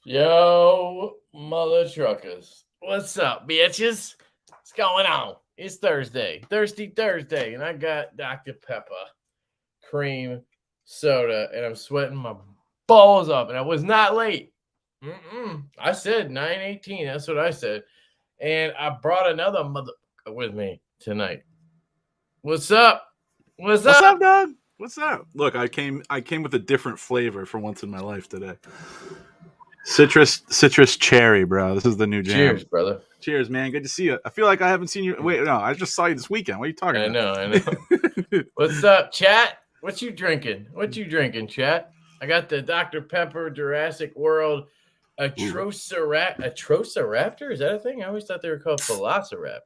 Yo, mother truckers. What's up, bitches? What's going on? It's Thursday, Thirsty Thursday, and I got Dr. Pepper cream soda, and I'm sweating my balls up, and I was not late. I said 9:18. That's what I said. And I brought another mother with me tonight. What's up? What's What's up? up, dog? What's up? Look, I came with a different flavor for once in my life today. Citrus cherry, bro. This is the new jam. Cheers, brother. Cheers, man. Good to see you. I feel like I haven't seen you. Wait, no, I just saw you this weekend. What are you talking I about? know, I know. What's up, chat? What you drinking? What you drinking, chat? I got the Dr. Pepper Jurassic World Atrociraptor. Is that a thing? I always thought they were called Velociraptor.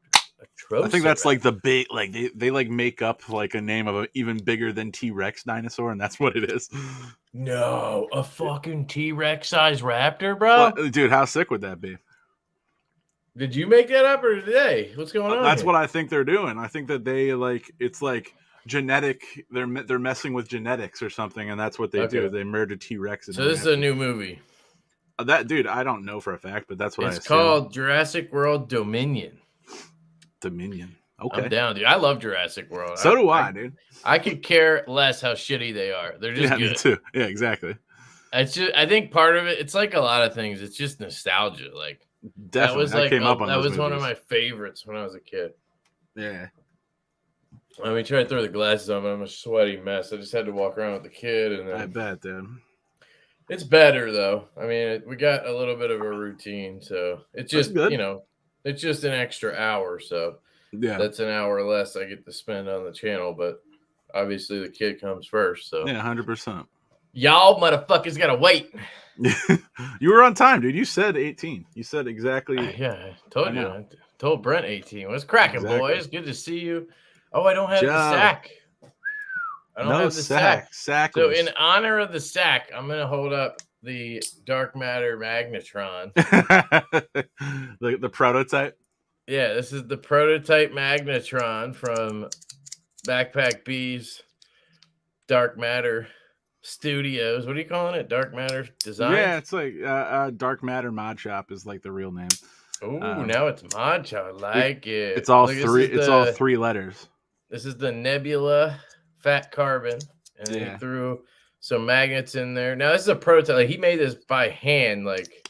I think that's like Atrociraptor. the big, like they like make up like a name of an even bigger than T-Rex dinosaur, and that's what it is. No, a fucking T-Rex sized raptor, Well, bro. dude, how sick would that be? Did you make that up or today? What's going on That's here? what I think they're doing. I think that they like it's like genetic. They're messing with genetics or something, and that's what they do. Okay. They merge a T-Rex. So this is a new movie. That dude, I don't know for a fact, but that's what I It's assume. called Jurassic World Dominion. Dominion. I'm Okay. down, dude. I love Jurassic World. So do I, dude. I could care less how shitty they are. They're just Yeah, good. me too. Yeah, exactly. It's just, I think part of it, it's like a lot of things. It's just nostalgia. Like Definitely. that Came up on that those was one of movies. my favorites when I was a kid. Yeah. Let me try to throw the glasses on, but I'm a sweaty mess. I just had to walk around with the kid, and I then bet, dude. it's better though. I mean, we got a little bit of a routine, so it's That's just good. it's just an extra hour, so Yeah. that's an hour less I get to spend on the channel. But obviously, the kid comes first, so Yeah, 100%. y'all motherfuckers gotta wait. You were on time, dude. You said 18. You said exactly. Yeah, I told I you. know. I told Brent 18. What's cracking, Exactly. boys? Good to see you. Oh, I don't have the Joe. sack. I don't No have the sack. sack. So, in honor of the sack, I'm going to hold up the Dark Matter Magnetron. the prototype. Yeah, this is the prototype Magnetron from Backpack B's Dark Matter Studios. What are you calling it? Dark Matter Design? Yeah, it's like Dark Matter Mod Shop is like the real name. Oh, now it's Mod Shop. I like it. It's all Look, three. It's all three letters. This is the Nebula Fat Carbon, and then Yeah. he threw some magnets in there. Now this is a prototype. Like, he made this by hand, like.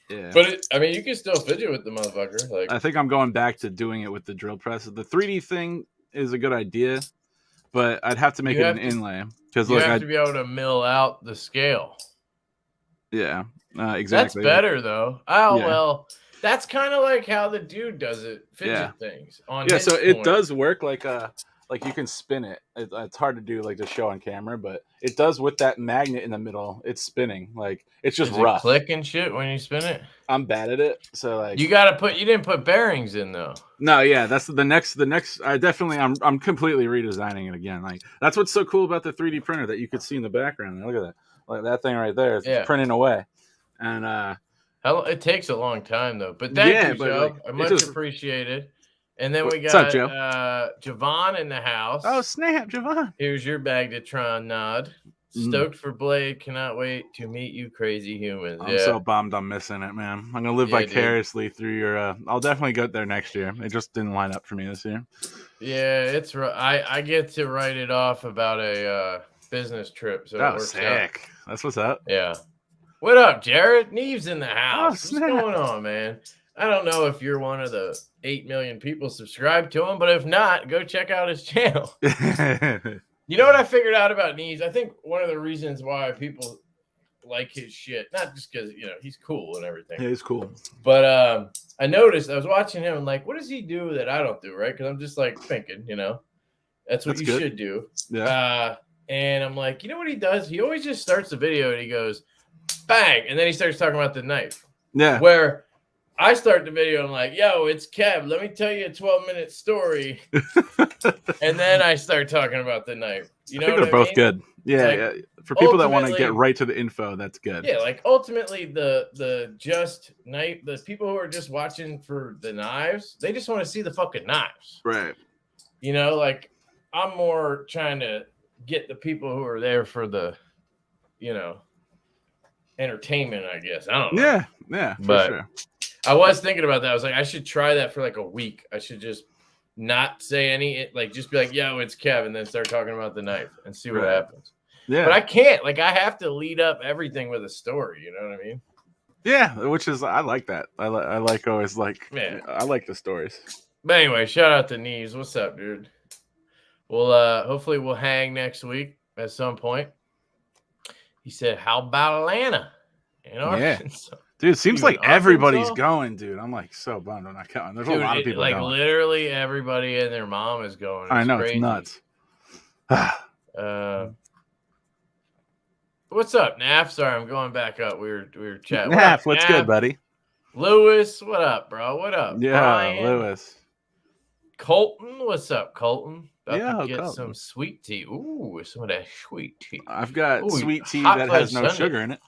Yeah. But I mean, you can still fidget with the motherfucker. Like, I think I'm going back to doing it with the drill press. The 3D thing is a good idea, but I'd have to make it an inlay because you have to be able to mill out the scale. Yeah, exactly. That's better though. Oh yeah. Well, that's kind of like how the dude does it. Fidget things on. Yeah, so it does work like you can spin it. It's hard to do like to show on camera, but it does with that magnet in the middle. It's spinning like it's just rough. Click and shit when you spin it. I'm bad at it, so like you gotta put. You didn't put bearings in though. No, yeah, that's the next. I'm completely redesigning it again. Like that's what's so cool about the 3D printer that you could see in the background. Look at that, like that thing right there. It's printing away, and it takes a long time though. But thank you, Joe. Like, much appreciated. And then we got Javon in the house. Oh, snap, Javon. Here's your Magnetron nod. Stoked for Blade. Cannot wait to meet you, crazy humans. I'm so bummed I'm missing it, man. I'm going to live vicariously through your... I'll definitely go there next year. It just didn't line up for me this year. Yeah, it's... I get to write it off about a business trip. So it works sick. Out. That's what's up. Yeah. What up, Jared? Neve's in the house. What's going on, man? I don't know if you're one of the 8 million people subscribed to him, but if not, go check out his channel. You know what I figured out about Neves? I think one of the reasons why people like his shit, not just because, he's cool and everything. Yeah, he's cool. But I noticed, I was watching him and like, what does he do that I don't do, right? Because I'm just like thinking, that's what you should do. Yeah. And I'm like, you know what he does? He always just starts the video and he goes, bang. And then he starts talking about the knife. Yeah. Where I start the video, I'm like, yo, it's Kev. Let me tell you a 12-minute story. And then I start talking about the knife. I think they're both good. Yeah, like, yeah. For people that want to get right to the info, that's good. Yeah, like ultimately the just knife, the people who are just watching for the knives, they just want to see the fucking knives. Right. Like I'm more trying to get the people who are there for the, entertainment, I guess. I don't know. Yeah, for but sure. I was thinking about that. I was like, I should try that for like a week. I should just not say any, like, just be like, yo, it's Kev, and then start talking about the knife and see what happens. Yeah. But I can't. Like, I have to lead up everything with a story. You know what I mean? Yeah, which is, I like that. I like always like, I like the stories. But anyway, shout out to Neves. What's up, dude? Well, hopefully we'll hang next week at some point. He said, how about Atlanta? In Arkansas. Dude, it seems like everybody's going, dude. I'm like so bummed I'm not going. There's a lot of people like going. Literally everybody and their mom is going. I know, crazy. It's nuts. What's up, Naf? Sorry, I'm going back up. We were chatting. Naf, what's good, buddy? Lewis, what up, bro? What up? Yeah, Brian? Lewis. Colton, what's up, Colton? About to get Colton. some sweet tea. Ooh, some of that sweet tea. I've got sweet tea that has no sugar in it.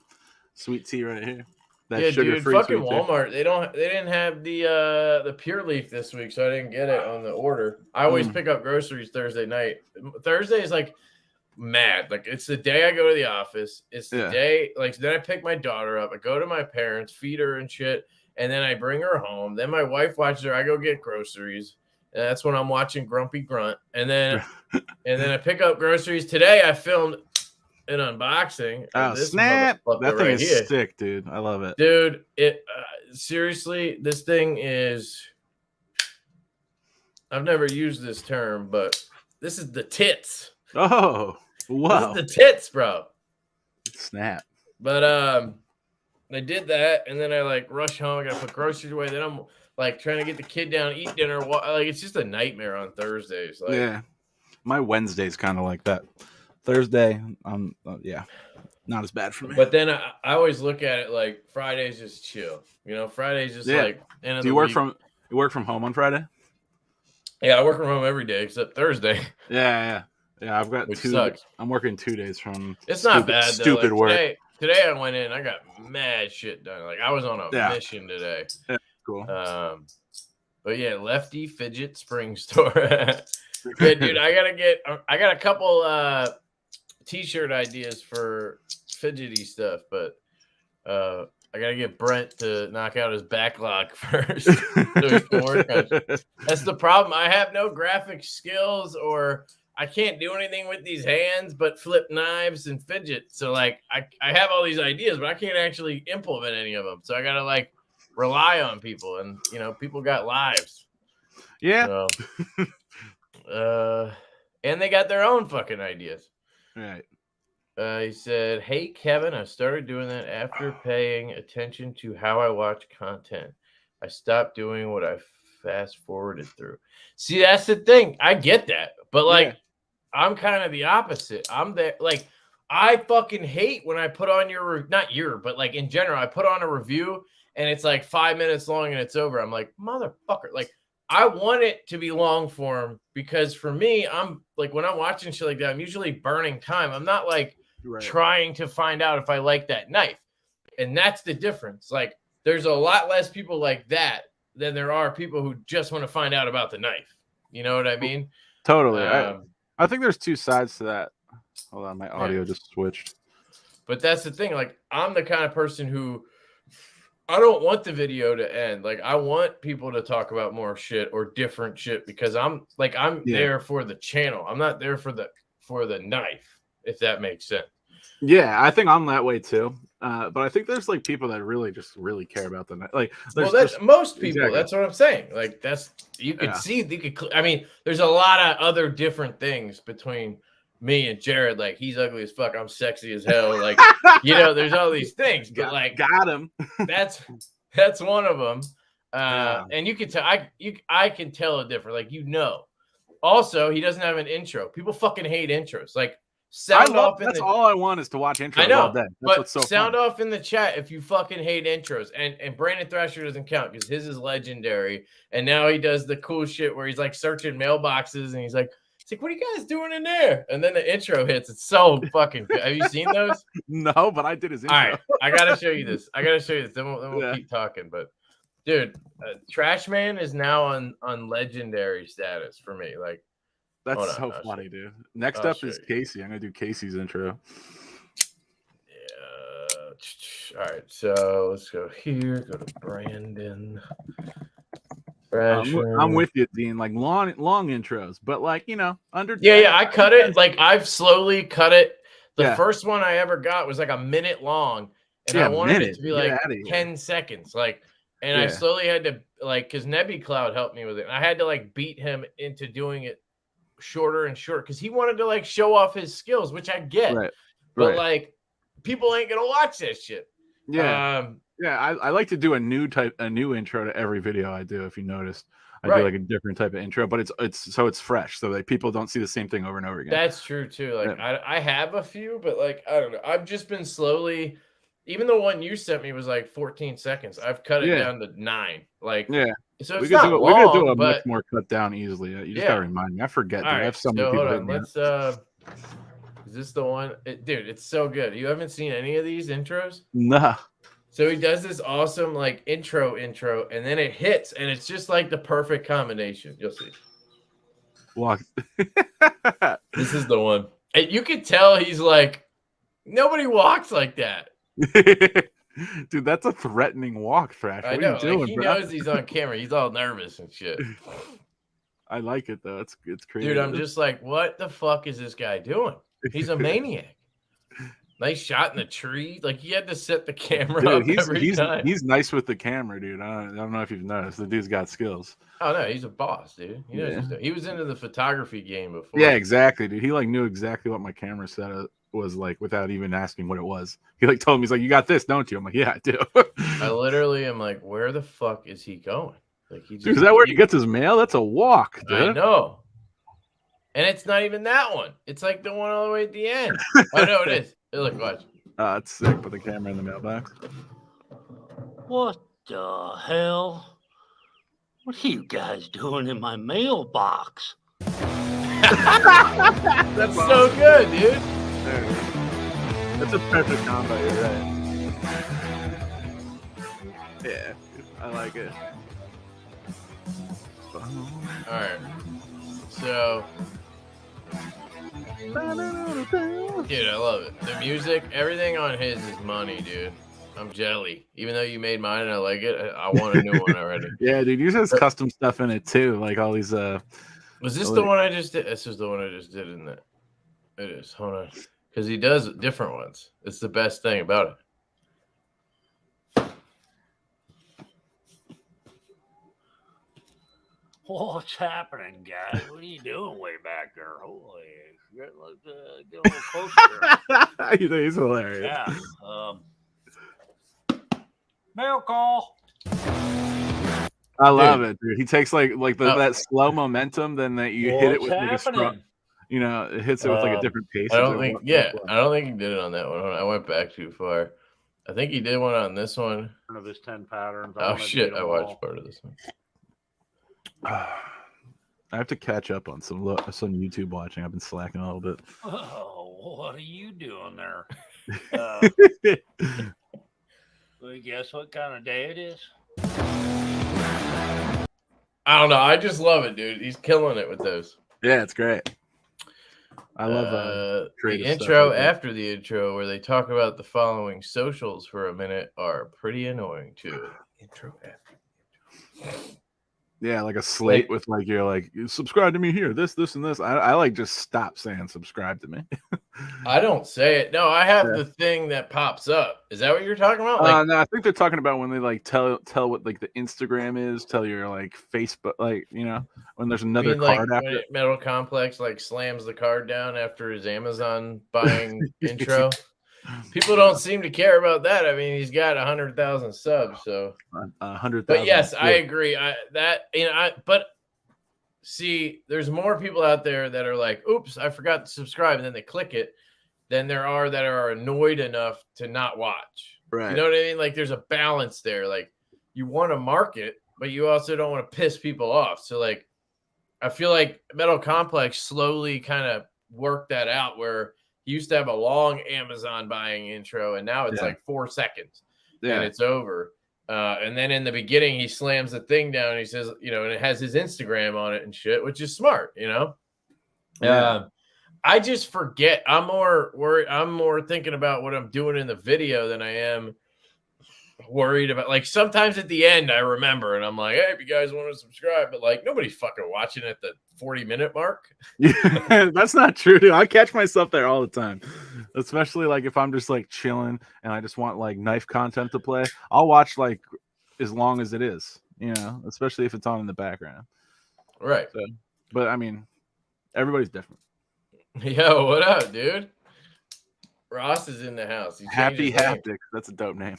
Sweet tea right here. That's sugar-free. Dude, fucking Walmart. They didn't have the Pure Leaf this week, so I didn't get it on the order. I always pick up groceries Thursday night. Thursday is like mad. Like, it's the day I go to the office. It's the day, like, then I pick my daughter up. I go to my parents, feed her and shit, and then I bring her home. Then my wife watches her. I go get groceries. And that's when I'm watching Grumpy Grunt. And then I pick up groceries. Today I filmed an unboxing. Oh, snap. That thing is sick, dude. I love it. Dude, seriously, this thing is, I've never used this term, but this is the tits. Oh, wow. This is the tits, bro. Snap. But I did that, and then I like rush home. I gotta put groceries away. Then I'm like trying to get the kid down, eat dinner. Like, it's just a nightmare on Thursdays. Like, yeah, my Wednesday's kind of like that. Thursday, not as bad for me. But then I always look at it like Friday's just chill. You know, Friday's just like end of the week. You work from home on Friday? Yeah, I work from home every day except Thursday. Yeah. I've got Which 2. Sucks. I'm working 2 days from. It's not bad. Stupid work. Today I went in. I got mad shit done. Like, I was on a mission today. Yeah, cool. But yeah, Lefty Fidget Spring Store. Yeah, dude, I got a couple t-shirt ideas for fidgety stuff, but I gotta get Brent to knock out his backlog first. So he can work on it. That's the problem. I have no graphic skills, or I can't do anything with these hands but flip knives and fidget. So like I have all these ideas, but I can't actually implement any of them. So I gotta like rely on people, and you know, people got lives. Yeah. So, and they got their own fucking ideas. Right. He said, "Hey Kevin, I started doing that after paying attention to how I watch content. I stopped doing what I fast forwarded through." See, that's the thing. I get that, but like, I'm kind of the opposite. I'm there. Like, I fucking hate when I put on but like in general, I put on a review and it's like 5 minutes long and it's over. I'm like, motherfucker. Like, I want it to be long form, because for me, I'm like, when I'm watching shit like that, I'm usually burning time. I'm not like trying to find out if I like that knife. And that's the difference. Like, there's a lot less people like that than there are people who just want to find out about the knife. You know what I mean? Totally. I think there's 2 sides to that. Hold on, my audio just switched. But that's the thing. Like, I'm the kind of person who, I don't want the video to end. Like, I want people to talk about more shit or different shit, because I'm there for the channel. I'm not there for the knife, if that makes sense. Yeah, I think I'm that way too. But I think there's like people that really care about the knife. Like, that's most people. Exactly. That's what I'm saying. Like, I mean, there's a lot of other different things between me and Jared. Like, he's ugly as fuck, I'm sexy as hell. Like, you know, there's all these things, but like, got him. that's one of them. And you can tell, I can tell a difference. Like, you know, also he doesn't have an intro. People fucking hate intros. Like, that's all I want is to watch intros. I know, all day. That's but what's so sound fun. off in the chat if you fucking hate intros. And Brandon Thrasher doesn't count because his is legendary. And now he does the cool shit where he's like searching mailboxes and he's like, what are you guys doing in there? And then the intro hits. It's so fucking good. Have you seen those? No, but I did his intro. All right, I gotta show you this. Then we'll keep talking. But dude, Trash Man is now on legendary status for me. Like, that's so funny, dude. Next up is Casey. I'm gonna do Casey's intro. Yeah, All right, so let's go here. Go to Brandon. I'm with you, Dean. Like long intros, but like under. Yeah. I cut it. Like I've slowly cut it. The Yeah. first one I ever got was like a minute long, and I wanted it to be like 10 seconds. Like, and I slowly had to because Nebby Cloud helped me with it. And I had to like beat him into doing it shorter and shorter because he wanted to like show off his skills, which I get. Right. But like people ain't gonna watch that shit. Yeah. I like to do a new intro to every video I do. If you noticed, I do like a different type of intro, but it's fresh, so that people don't see the same thing over and over again. That's true too. Like I have a few, but like I don't know. I've just been slowly. Even the one you sent me was like 14 seconds. I've cut it down to 9. Like so it's not long. We could do a but, much more cut down easily. You just gotta remind me. I forget. Dude. I have so many people. Hold on. Let's. Is this the one? Dude, it's so good. You haven't seen any of these intros? Nah. So he does this awesome like intro, and then it hits, and it's just like the perfect combination. You'll see. Walk. This is the one. And you could tell he's like, nobody walks like that. Dude, that's a threatening walk, Thrash. What are you doing, he knows he's on camera. He's all nervous and shit. I like it though. It's crazy. Dude, I'm just like, what the fuck is this guy doing? He's a maniac. Nice shot in the tree. Like he had to set the camera up every time. He's nice with the camera, dude. I don't know if you've noticed. The dude's got skills. Oh no, he's a boss, dude. He knows he was into the photography game before. Yeah, exactly, dude. He like knew exactly what my camera setup was like without even asking what it was. He like told me, he's like, "You got this, don't you?" I'm like, "Yeah, I do." I literally am like, "Where the fuck is he going?" Like he just, dude, is that where he gets his mail? That's a walk, dude. I know. And it's not even that one. It's like the one all the way at the end. I know it is. Hey, look, watch. It's sick. Put the camera in the mailbox. What the hell? What are you guys doing in my mailbox? That's so good, dude. That's a perfect combo. You're right. Yeah, I like it. All right. So, dude, I love it. The music, everything on his is money, dude. I'm jelly. Even though you made mine and I like it, I want a new one already. Yeah, dude, yours has custom stuff in it too, like all these. Was this the one I just did? This is the one I just did, isn't it? It is. Hold on, because he does different ones. It's the best thing about it. What's happening, guys? What are you doing way back there? Holy shit, let's get a little closer. He's hilarious. Yeah. Mail call. I love it, dude. He takes like that slow momentum, then that you hit it with like a strong, it hits it with like a different pace. I don't think he did it on that one. I went back too far. I think he did one on this one. One of his 10 patterns. Oh shit! I watched part of this one. I have to catch up on some YouTube watching. I've been slacking a little bit. Oh, what are you doing there? Well, guess what kind of day it is? I don't know. I just love it, dude. He's killing it with those. Yeah, it's great. I love the intro after the intro where they talk about the following socials for a minute are pretty annoying too. Intro after the intro. Yeah, like a slate with like you're like subscribe to me here, this, and this. I like just stop saying subscribe to me. I don't say it. No, I have the thing that pops up. Is that what you're talking about? Like, no, I think they're talking about when they like tell what like the Instagram is, tell your like Facebook, like when there's another card after when Metal Complex like slams the card down after his Amazon buying intro. People don't seem to care about that. I mean, he's got 100,000 subs, so 100,000. But yes, I agree. But see, there's more people out there that are like, "Oops, I forgot to subscribe," and then they click it. Than there are that are annoyed enough to not watch. Right. You know what I mean? Like, there's a balance there. Like, you want to market, but you also don't want to piss people off. So, like, I feel like Metal Complex slowly kind of worked that out where he used to have a long Amazon buying intro, and now it's like 4 seconds, and it's over. And then in the beginning, he slams the thing down, and he says, and it has his Instagram on it and shit, which is smart, Yeah. I just forget. I'm more worried. I'm more thinking about what I'm doing in the video than I am worried about. Like sometimes at the end, I remember and I'm like, hey, if you guys want to subscribe, but like nobody's fucking watching at the 40-minute mark. Yeah, that's not true, dude. I catch myself there all the time, especially like if I'm just like chilling and I just want like knife content to play. I'll watch like as long as it is, you know, especially if it's on in the background. Right. So, but I mean, everybody's different. Yo, what up, dude? Ross is in the house. Happy Haptics. That's a dope name.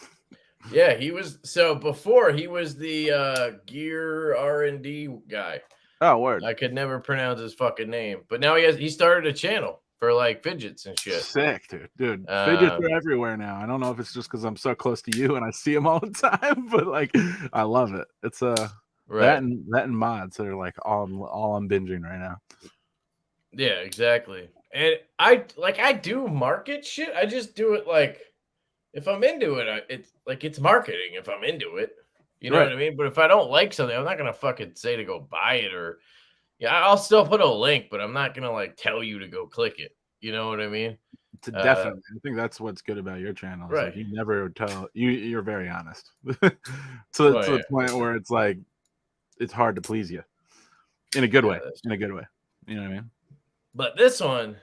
Yeah, he was. So before he was the gear R&D guy. Oh, word. I could never pronounce his fucking name, but now he started a channel for like fidgets and shit. Sick, dude. Fidgets are everywhere now. I don't know if it's just because I'm so close to you and I see them all the time, but like I love it. It's right. that and mods that are like all I'm binging right now. Yeah, exactly. And I do market shit. I just do it like if I'm into it, it's marketing if I'm into it. You know what I mean? But if I don't like something, I'm not gonna fucking say to go buy it or I'll still put a link, but I'm not gonna like tell you to go click it. You know what I mean? Definitely. I think that's what's good about your channel. Right. Like you never tell you're very honest. to the point where it's like it's hard to please you. In a good way. In a good way. You know what I mean? But this one,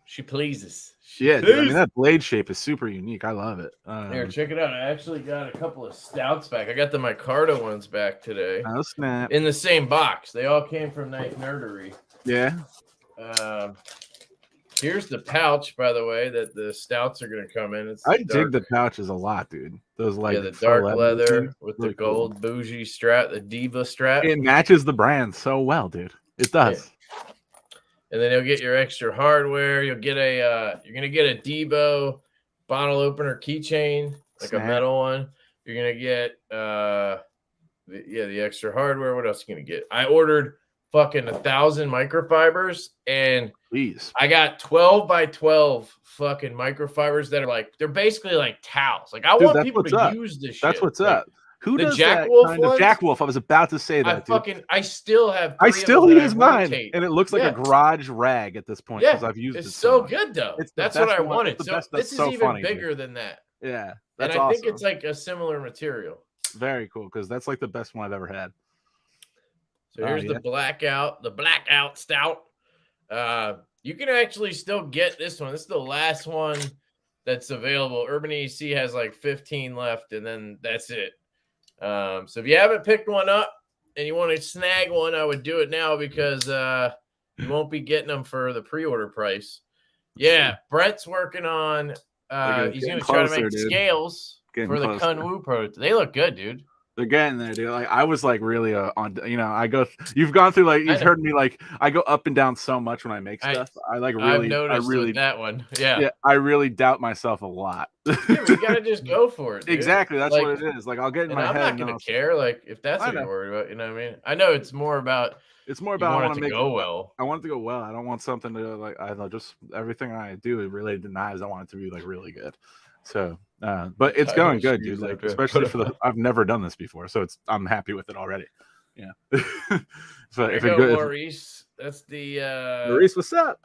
she pleases. Dude, I mean that blade shape is super unique. I love it. Here, check it out. I actually got a couple of stouts back. I got the Micarta ones back today. Oh snap! In the same box. They all came from Nice Nerdery. Yeah. Here's the pouch, by the way, that the stouts are going to come in. I dig the pouches a lot, dude. Those like the dark leather with the gold bougie strap, the Diva strap. It matches the brand so well, dude. It does. Yeah. And then you'll get your extra hardware. You'll get you're gonna get a Debo bottle opener keychain, like a metal one. You're gonna get the extra hardware. What else are you gonna get? I ordered fucking 1,000 microfibers, and I got 12 by 12 fucking microfibers that are like they're basically like towels. Like I want people to use this shit. That's what's up. Who does Jack Wolf kind of Jack Wolf? I was about to say that. I still have. I still use mine, and it looks like a garage rag at this point because I've used it. It's so good though. That's what I wanted. So this is even bigger than that. Yeah, and I think it's like a similar material. Very cool because that's like the best one I've ever had. So here's the blackout stout. You can actually still get this one. This is the last one that's available. Urban EC has like 15 left, and then that's it. So if you haven't picked one up and you want to snag one, I would do it now because you won't be getting them for the pre-order price. Yeah, Brent's working on he's going to try to make scales for the Kunwu prototype. They look good, dude. They're getting there, dude. Like I was like really on, you know, you've gone through like you've heard me like I go up and down so much when I make stuff. I really that one. Yeah, I really doubt myself a lot. Yeah, you gotta just go for it. Dude. Exactly, that's what it is. Like I'll get in my head. I'm not gonna care. Like if that's what you're worried about, you know what I mean? I know it's more about. It's more about I want to go well. I want it to go well. I don't want something to like. I know just everything I do related to knives. I want it to be like really good. So, but it's going good, dude. Like especially for I've never done this before, so I'm happy with it already. Yeah. So if it goes, Maurice, that's the Maurice. What's up?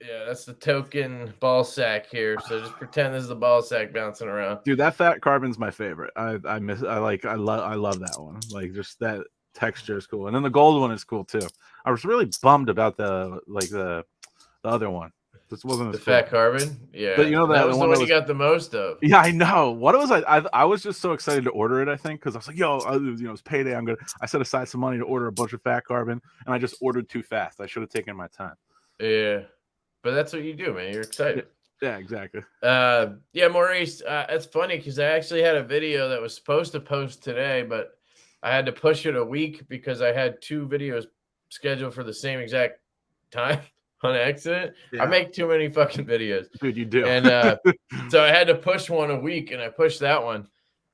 Yeah, that's the token ball sack here. So just pretend this is the ball sack bouncing around. Dude, that fat carbon's my favorite. I love that one. Like just that texture is cool, and then the gold one is cool too. I was really bummed about the other one. This wasn't the fat carbon. Yeah, but you know that was the one you got the most of. Yeah, I know. What was I was just so excited to order it. I think because I was like, yo, it's payday. I set aside some money to order a bunch of fat carbon, and I just ordered too fast. I should have taken my time. Yeah, but that's what you do, man. You're excited. Yeah, exactly. Yeah, Maurice. It's funny because I actually had a video that was supposed to post today, but I had to push it a week because I had 2 videos scheduled for the same exact time. On accident. I make too many fucking videos. Dude, you do. And so I had to push one a week, and I pushed that one.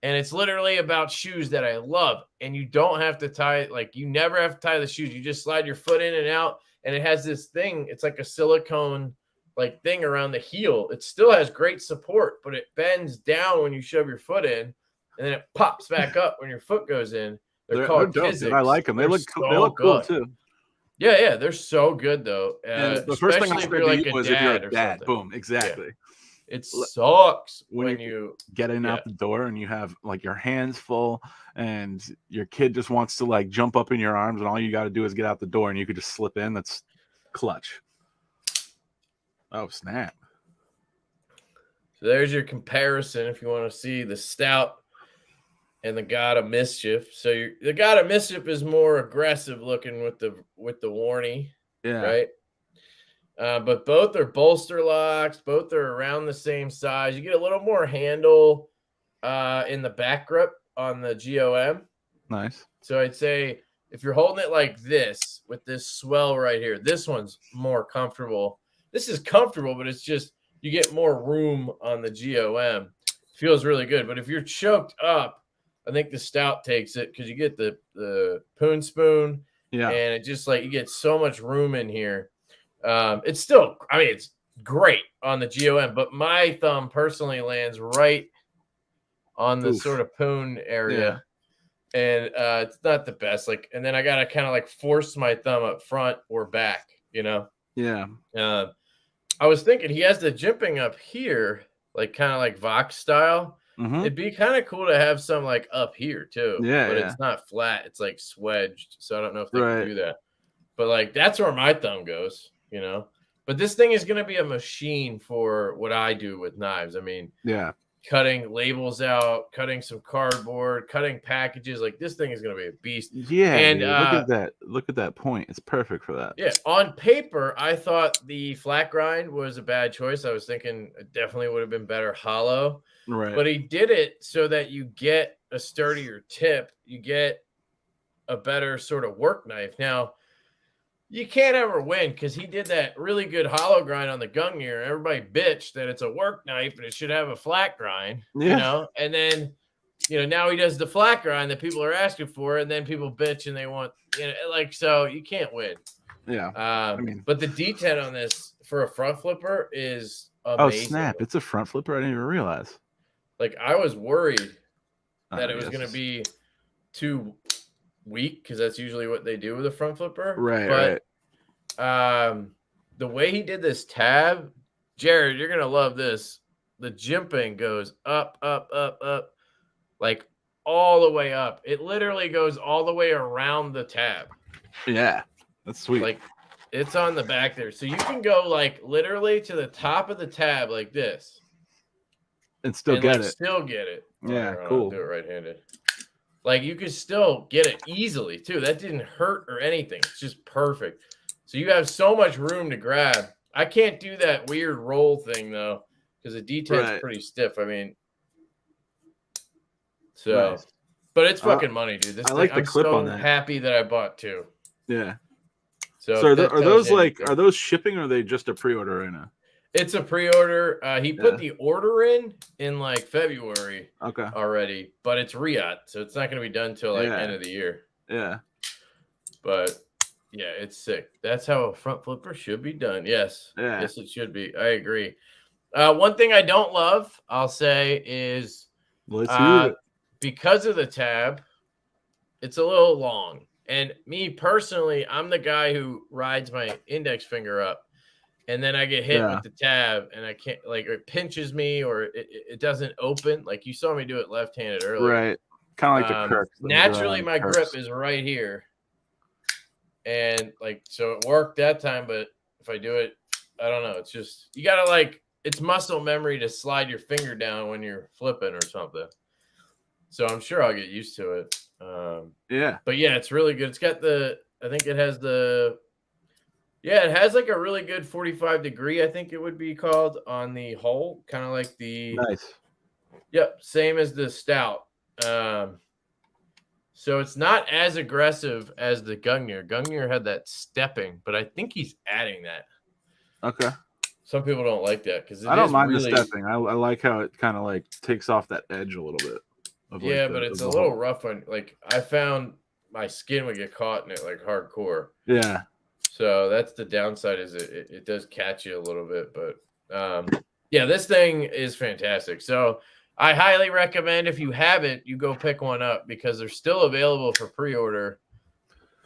And it's literally about shoes that I love. And you don't have to tie, like, you never have to tie the shoes. You just slide your foot in and out, and it has this thing. It's like a silicone, like, thing around the heel. It still has great support, but it bends down when you shove your foot in, and then it pops back up when your foot goes in. They're called dope, dude. I like them. They look cool too. Yeah, they're so good though. And the first thing I Especially if said you're to like you a was if you're dad a or dad. something. Boom, exactly. It sucks When when you getting out the door and you have like your hands full and your kid just wants to like jump up in your arms and all you got to do is get out the door and you could just slip in. That's clutch. Oh, snap. So there's your comparison if you want to see the stout and the God of Mischief. So the God of Mischief is more aggressive looking with the warnie, Yeah. right? But both are bolster locks. Both are around the same size. You get a little more handle in the back grip on the GOM. Nice. So I'd say if you're holding it like this with this swell right here, this one's more comfortable. This is comfortable, but it's just you get more room on the GOM. Feels really good. But if you're choked up, I think the stout takes it because you get the poon spoon. Yeah. And it just like you get so much room in here. It's still, I mean, it's great on the GOM, but my thumb personally lands right on the sort of poon area. Yeah. And it's not the best. Like, and then I gotta kind of like force my thumb up front or back, you know? Yeah. I was thinking he has the jimping up here, like kind of like Vox style. Mm-hmm. It'd be kind of cool to have some like up here too. Yeah. But yeah. it's not flat, it's like swedged. So I don't know if they can do that. But like that's where my thumb goes, you know. But this thing is gonna be a machine for what I do with knives. I mean, yeah. Cutting labels out, cutting some cardboard, cutting packages. Like this thing is going to be a beast. Yeah, and look at that. Look at that point. It's perfect for that. Yeah, on paper, I thought the flat grind was a bad choice. I was thinking it definitely would have been better hollow. Right. But he did it so that you get a sturdier tip. You get a better sort of work knife. Now, you can't ever win because he did that really good hollow grind on the Gungnir. Everybody bitched that it's a work knife and it should have a flat grind, you know? And then, you know, now he does the flat grind that people are asking for, and then people bitch and they want, you know, like, so you can't win. Yeah. I mean, but the D10 on this for a front flipper is amazing. Oh, snap. It's a front flipper. I didn't even realize. Like, I was worried that it was going to be too weak because that's usually what they do with a front flipper. Right. But the way he did this tab, Jared, you're gonna love this. The jimping goes up, like all the way up. It literally goes all the way around the tab. Yeah, that's sweet. Like it's on the back there, so you can go like literally to the top of the tab like this, and still get it. Still get it. Yeah, cool. I'll do it right-handed. Like you could still get it easily too. That didn't hurt or anything. It's just perfect. So you have so much room to grab. I can't do that weird roll thing though, because the D10 is pretty stiff. I mean, so, nice. But it's fucking money, dude. This I like the clip on that. I'm happy that I bought two. Yeah. So are those shipping or are they just a pre-order right now? It's a pre-order. He put the order in like February. Okay. Already, but it's Riyadh, so it's not going to be done till like end of the year. Yeah. But yeah, it's sick. That's how a front flipper should be done. Yes. Yeah. Yes, it should be. I agree. One thing I don't love, I'll say, is because of the tab, it's a little long. And me personally, I'm the guy who rides my index finger up. And then I get hit with the tab and I can't, like, it pinches me or it doesn't open. Like you saw me do it left-handed earlier. Right. Kind of like the Kirk. Naturally, my grip is right here. And, like, so it worked that time. But if I do it, I don't know. It's just, you got to, like, it's muscle memory to slide your finger down when you're flipping or something. So I'm sure I'll get used to it. Yeah. But, yeah, it's really good. It's got I think it has it has like a really good 45 degree, I think it would be called, on the hull. Kind of like the. Nice. Yep. Same as the stout. So it's not as aggressive as the Gungnir. Gungnir had that stepping, but I think he's adding that. Okay. Some people don't like that because I don't mind the stepping. I like how it kind of like takes off that edge a little bit. Yeah, but it's a little rough on. Like I found my skin would get caught in it like hardcore. Yeah. So that's the downside. Is it does catch you a little bit, but yeah, this thing is fantastic. So I highly recommend if you have it, you go pick one up because they're still available for pre-order.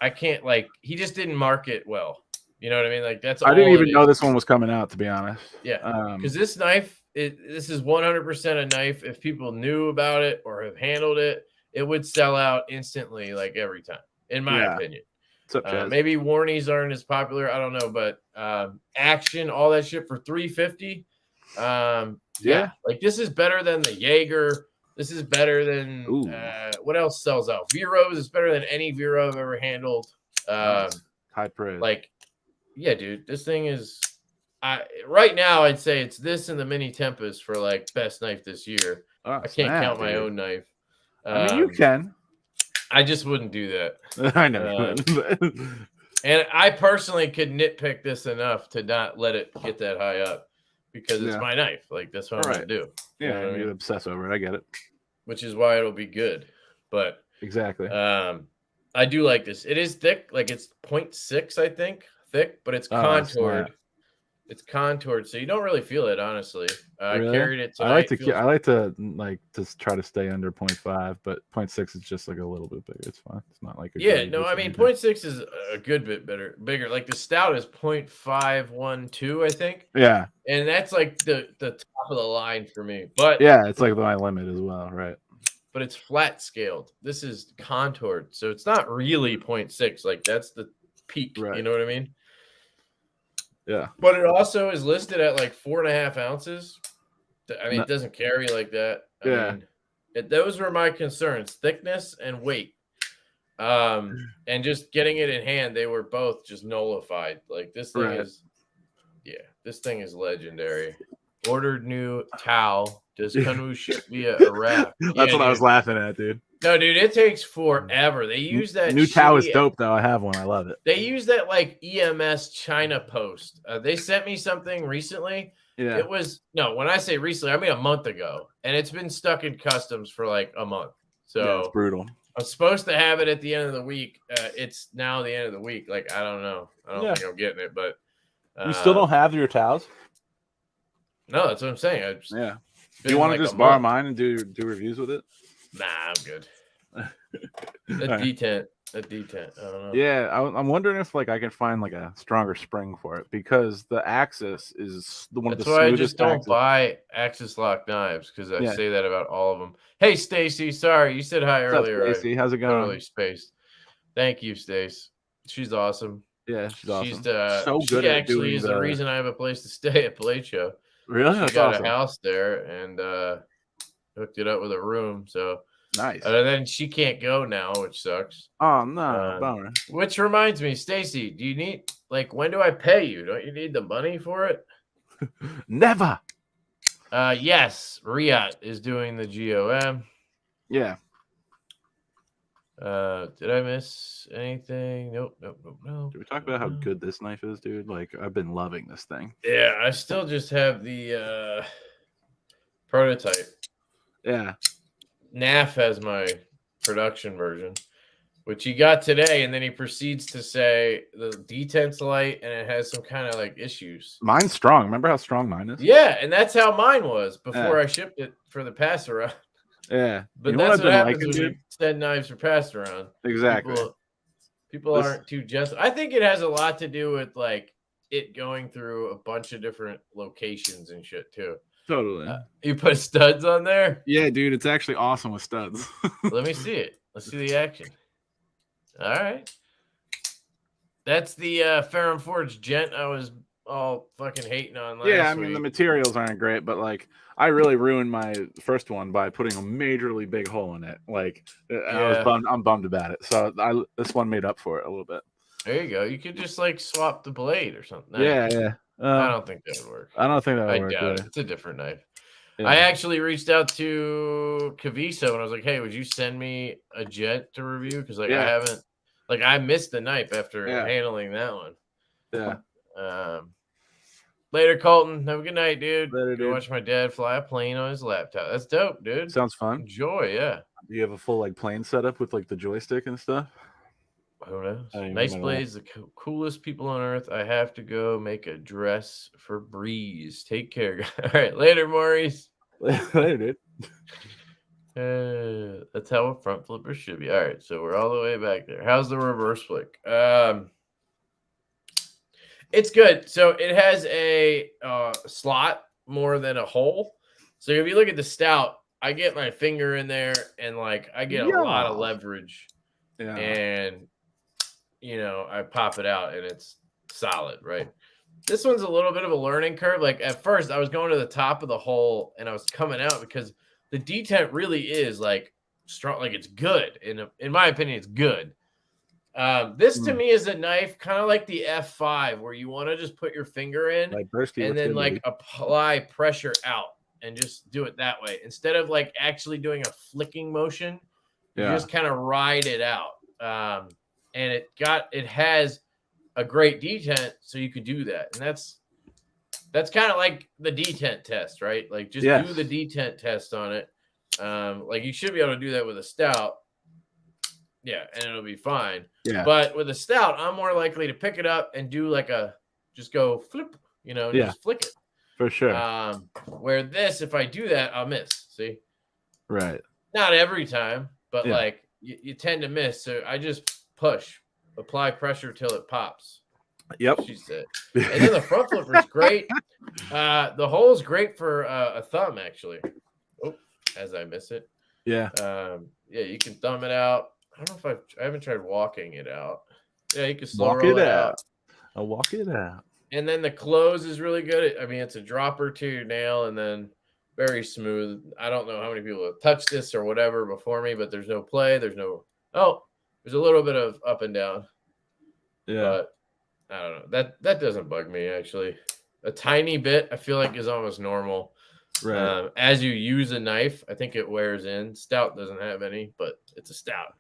I can't like he just didn't mark it well. You know what I mean? Like that's all I didn't even it know is. this one was coming out, to be honest. Yeah, because this knife, this is 100% a knife. If people knew about it or have handled it, it would sell out instantly, like every time, in my opinion. What's up, Chaz? Maybe Warnies aren't as popular. I don't know, but Action, all that shit for $350. Yeah, like this is better than the Jaeger. This is better than what else sells out? Veros is better than any Vero I've ever handled. High praise. Like, yeah, dude, this thing is. Right now, I'd say it's this and the Mini Tempest for like best knife this year. I can't count my own knife. I mean, you can. I just wouldn't do that. I know. And I personally could nitpick this enough to not let it get that high up because it's my knife. Like that's what I'm gonna do. Yeah, you obsess over it. I get it. Which is why it'll be good. But exactly. I do like this. It is thick, like it's 0.6, I think, thick, but it's contoured. It's contoured, so you don't really feel it, honestly. Really? I carried it tonight. I like to just try to stay under 0.5, but 0.6 is just like a little bit bigger. It's fine. It's not like a I mean 0.6 is a good bit bigger. Like the stout is 0.512, I think. Yeah. And that's like the top of the line for me. But yeah, it's like my limit as well, right? But it's flat scaled. This is contoured, so it's not really 0.6. Like that's the peak. Right. You know what I mean? Yeah. But it also is listed at like 4.5 ounces. I mean, it doesn't carry like that. I mean, those were my concerns: thickness and weight. And just getting it in hand, they were both just nullified. Like this thing is, this thing is legendary. Ordered new towel. Does Kanu ship via a wrap? That's what I was laughing at, dude. No, dude, it takes forever. They use that new towel is dope, though. I have one. I love it. They use that like EMS China post. They sent me something recently. Yeah. It was when I say recently, I mean a month ago, and it's been stuck in customs for like a month. So it's brutal. I'm supposed to have it at the end of the week. It's now the end of the week. Like I don't know. I don't think I'm getting it, but you still don't have your towels? No, that's what I'm saying. Do you want to just borrow mine and do reviews with it? Nah, I'm good. A detent. I don't know. Yeah, I'm wondering if like I can find like a stronger spring for it because the Axis is one of the smoothest. That's why I just don't buy Axis lock knives because I say that about all of them. Hey, Stacy, sorry you said hi earlier. What's up, Stacy? How's it going? Totally spaced. Thank you, Stace. She's awesome. Yeah, she's awesome. She's so good. She actually is the reason I have a place to stay at Blade Show. Really? She got a house there and hooked it up with a room. So nice. And then she can't go now, which sucks. Oh no, bummer. Which reminds me, Stacy, do you need when do I pay you? Don't you need the money for it? Never. Yes, Riyadh is doing the GOM. Yeah. Did I miss anything? Nope. Did we talk about how good this knife is, dude? Like I've been loving this thing. Yeah, I still just have the prototype. Yeah. NAF has my production version, which he got today, and then he proceeds to say the detent's light and it has some kind of like issues. Mine's strong. Remember how strong mine is? Yeah, and that's how mine was before I shipped it for the pass around. Yeah, but that's what happens when you send knives for pass around. Exactly. People aren't too gentle. I think it has a lot to do with like it going through a bunch of different locations and shit too. Totally. You put studs on there? Yeah, dude, it's actually awesome with studs. Let me see it. Let's see the action. All right. That's the Ferrum Forge Gent I was all fucking hating on last week. I mean, the materials aren't great, but like I really ruined my first one by putting a majorly big hole in it. Like I'm bummed about it. So this one made up for it a little bit. There you go. You could just like swap the blade or something. Yeah. I don't think that would work. I don't think that would work. I doubt it. It's a different knife. Yeah. I actually reached out to Kavisa and I was like, "Hey, would you send me a jet to review? Because I haven't, I missed the knife after handling that one." Yeah. Later, Colton. Have a good night, dude. Later, dude. Go watch my dad fly a plane on his laptop. That's dope, dude. Sounds fun. Enjoy, yeah. Do you have a full like plane setup with like the joystick and stuff? Who knows? Nice Blades, the coolest people on earth. I have to go make a dress for Breeze. Take care. All right. Later, Maurice. Later, dude. That's how a front flipper should be. All right, so we're all the way back there. How's the reverse flick? It's good. So it has a slot more than a hole. So if you look at the stout, I get my finger in there and like I get a lot of leverage. Yeah. And I pop it out and it's solid, right? This one's a little bit of a learning curve. Like at first I was going to the top of the hole and I was coming out because the detent really is like strong, like it's good. In my opinion, it's good. This to me is a knife kind of like the F5 where you want to just put your finger in Like Bursky, and then like apply pressure out and just do it that way. Instead of like actually doing a flicking motion, you just kind of ride it out. And it has a great detent, so you could do that. And that's kind of like the detent test, right? Like just do the detent test on it. Like you should be able to do that with a stout. Yeah, and it'll be fine. Yeah. But with a stout, I'm more likely to pick it up and do like just go flip, just flick it. For sure. Where this, if I do that, I'll miss. See? Right. Not every time, but like you tend to miss. So I just push, apply pressure till it pops. Yep. She said. And then the front flipper is great. The hole is great for a thumb, actually. Oh, as I miss it. Yeah. You can thumb it out. I don't know if I haven't tried walking it out. Yeah, you can slow walk roll it out. I'll walk it out. And then the close is really good. I mean, it's a dropper to your nail and then very smooth. I don't know how many people have touched this or whatever before me, but there's no play. There's a little bit of up and down. Yeah. But I don't know. That doesn't bug me, actually. A tiny bit, I feel like, is almost normal. Right. As you use a knife, I think it wears in. Stout doesn't have any, but it's a stout.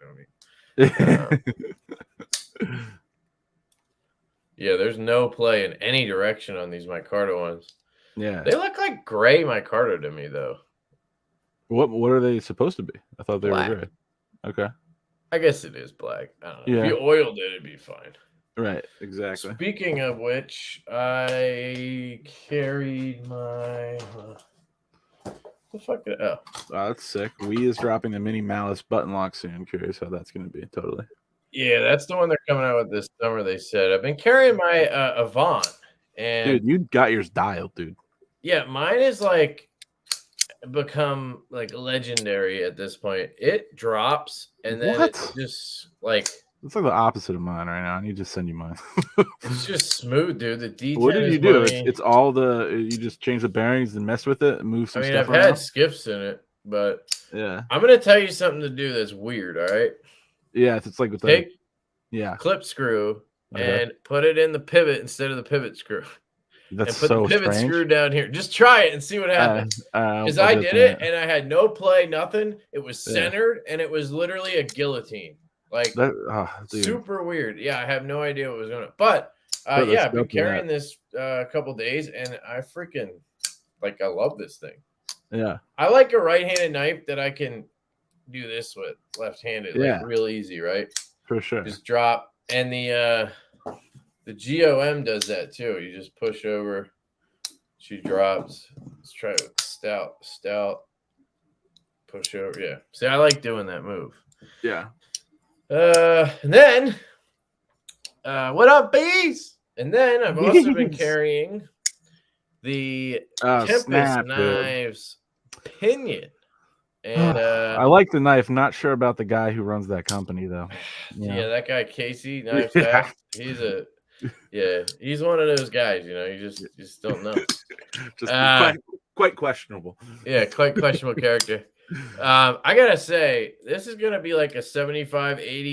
Yeah, there's no play in any direction on these micarta ones. Yeah. They look like gray micarta to me, though. What are they supposed to be? I thought they black. were gray. Okay. I guess it is black. I don't know. Yeah. If you oiled it, it'd be fine. Right. Exactly. Speaking of which, I carried my... the fuck? Oh, that's sick. Wii is dropping the mini Malice button lock soon. Curious how that's going to be. Totally. Yeah, that's the one they're coming out with this summer. They said I've been carrying my Avant, and dude, you got yours dialed, dude. Yeah, mine is like become like legendary at this point. It drops, and then it's just like it's like the opposite of mine right now. I need to send you mine. It's just smooth, dude. The detent. What did you do? It's all you just change the bearings and mess with it and move some stuff around? I've had skips in it, but yeah. I'm gonna tell you something to do that's weird. All right. Yeah, it's like with take the clip screw and put it in the pivot instead of the pivot screw. That's and put so the pivot strange. screw down here. Just try it and see what happens. Because I did it and I had no play, nothing. It was centered and it was literally a guillotine. Like super weird. Yeah, I have no idea what was going on. But I've been carrying this a couple days and I freaking I love this thing. Yeah. I like a right-handed knife that I can do this with left-handed. Like real easy, right? For sure. Just drop. And the GOM does that too. You just push over. She drops. Let's try it with stout. Push over. Yeah. See, I like doing that move. Yeah. And then, what up, bees? And then I've also been carrying the Tempest Knives Pinion. And I like the knife. Not sure about the guy who runs that company, though. Yeah, that guy Casey Knives Fast. He's one of those guys. You just don't know. Just quite questionable. Yeah, quite questionable character. I gotta say, this is gonna be like a $75,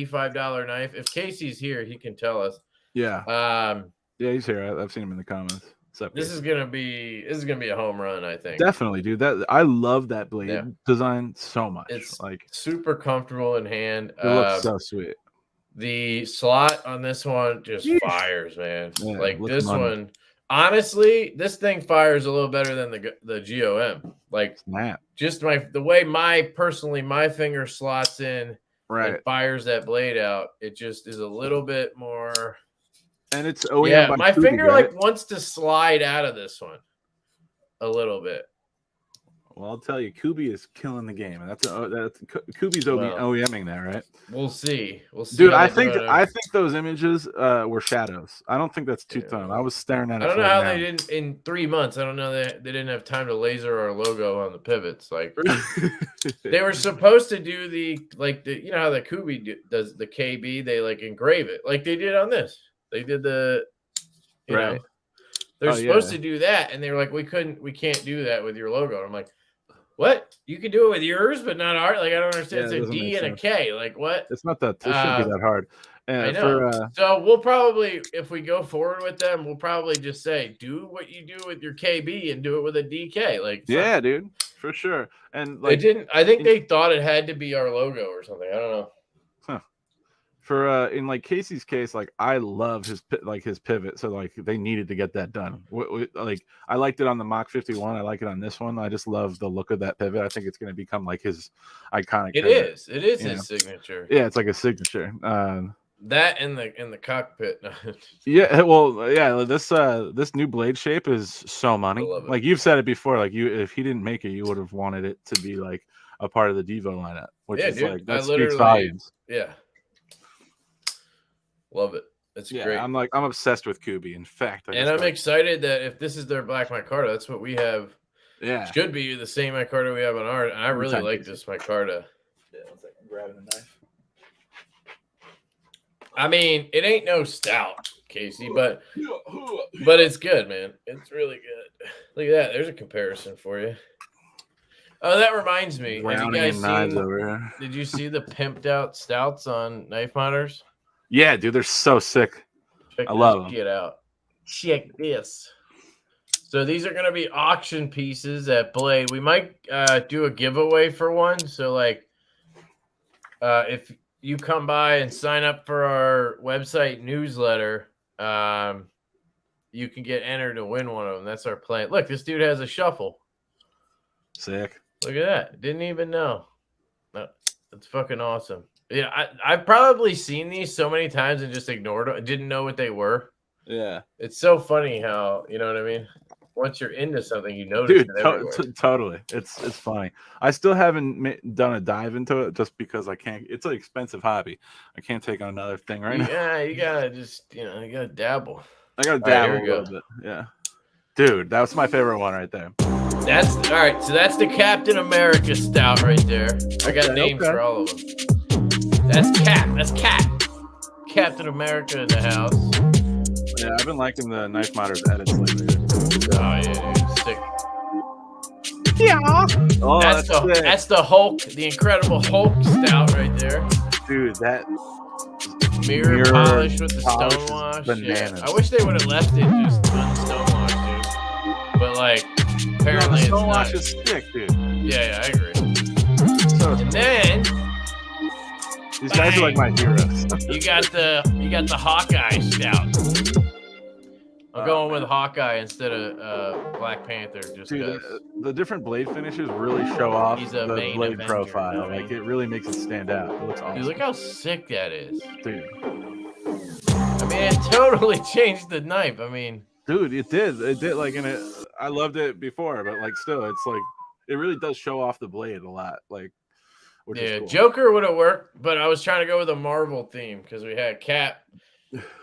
$85 knife. If Casey's here, he can tell us. Yeah. Yeah, he's here. I've seen him in the comments. This is gonna be a home run, I think. Definitely, dude. I love that blade design so much. It's like super comfortable in hand. It looks so sweet. The slot on this one just fires, man. Yeah, like this one, honestly, this thing fires a little better than the GOM. Like just the way my finger slots in, right, and fires that blade out. It just is a little bit more. And it's OEM my finger wants to slide out of this one a little bit. Well, I'll tell you, Kubi is killing the game, and that's Kubi's Well, OEMing there, right? We'll see. We'll see. Dude, how I they do think it. those images were shadows. I don't think that's two-tone. I was staring at it. I don't for know like how an they hour. didn't in 3 months. I don't know that they didn't have time to laser our logo on the pivots. Like they were supposed to do you know how the Kubi does the KB. They like engrave it like they did on this. They did the you know Right. they're Oh, supposed yeah. to do that, and they were like, we can't do that with your logo. And I'm like, what? You can do it with yours, but not ours. Like I don't understand. Yeah, It's it a doesn't make D and a sense. K. Like what? It's not that. It shouldn't be that hard. I know. For So we'll probably, if we go forward with them, we'll probably just say, do what you do with your KB and do it with a DK. Like, yeah, dude, for sure. And they like, didn't. I think they thought it had to be our logo or something. I don't know. for in like Casey's case, like I love his pivot, so like they needed to get that done. Like I liked it on the Mach 51. I like it on this one. I just love the look of that pivot. I think it's going to become like his iconic. It pivot, is. It is you his know? signature. Yeah, it's like a signature. That in the cockpit. Yeah, well, yeah. This new blade shape is so money. I love it. Like you've said it before. Like if he didn't make it, you would have wanted it to be like a part of the Devo lineup, which Yeah, is dude, like I that speaks literally- volumes. Yeah. Love it. It's Yeah, great. I'm obsessed with Kubi. In fact, And I'm excited that if this is their black micarta, that's what we have. Yeah, Should be the same micarta we have on ours. And I really Anytime, like Casey. this micarta. Yeah, one second. I'm grabbing a knife. I mean, it ain't no stout, Casey, but it's good, man. It's really good. Look at that. There's a comparison for you. Oh, that reminds me. Have you Browning guys and knives seen? over here. Did you see the pimped out stouts on Knife Modders? Yeah, dude, they're so sick. Check I love this 'em. shit out. Check this. So these are going to be auction pieces at Blade. We might do a giveaway for one. So like, if you come by and sign up for our website newsletter, you can get entered to win one of them. That's our plan. Look, this dude has a shuffle. Sick. Look at that. Didn't even know. That's fucking awesome. Yeah, I've probably seen these so many times and just ignored them. I didn't know what they were. Yeah, It's so funny how, you know what I mean? Once you're into something, you notice dude, it everywhere. totally. It's funny. I still haven't done a dive into it just because I can't. It's an expensive hobby. I can't take on another thing right now. Yeah, you gotta just, you gotta dabble. I gotta All right, dabble here we a little bit. Yeah, dude, that was my favorite one right there. That's all right. So that's the Captain America stout right there. I got names okay. for all of them. That's Cap. That's Cap. Captain America in the house. Yeah, I've been liking the Knife Modders edits lately. Oh yeah, dude, sick. Yeah. Oh, That's the Hulk, the Incredible Hulk stout right there. dude. That Mirror polish with the polish is stonewash. bananas. Yeah. I wish they would have left it just unstonewash, dude. But like, apparently the it's stonewash not. is sick, dude. Yeah, I agree. So And then these guys are like my heroes. you got the Hawkeye stout. I'm going with Hawkeye instead of Black Panther, just Dude, because. the different blade finishes really show off He's a the main blade Avenger, profile. you know what I Like mean? it really makes it stand out. It looks awesome. Dude, look how sick that is. Dude, I mean, it totally changed the knife. I mean, dude, it did. It did. Like, I loved it before, but like, still, it's like it really does show off the blade a lot. Like, which yeah, is cool. Joker would have worked, but I was trying to go with a Marvel theme because we had Cap,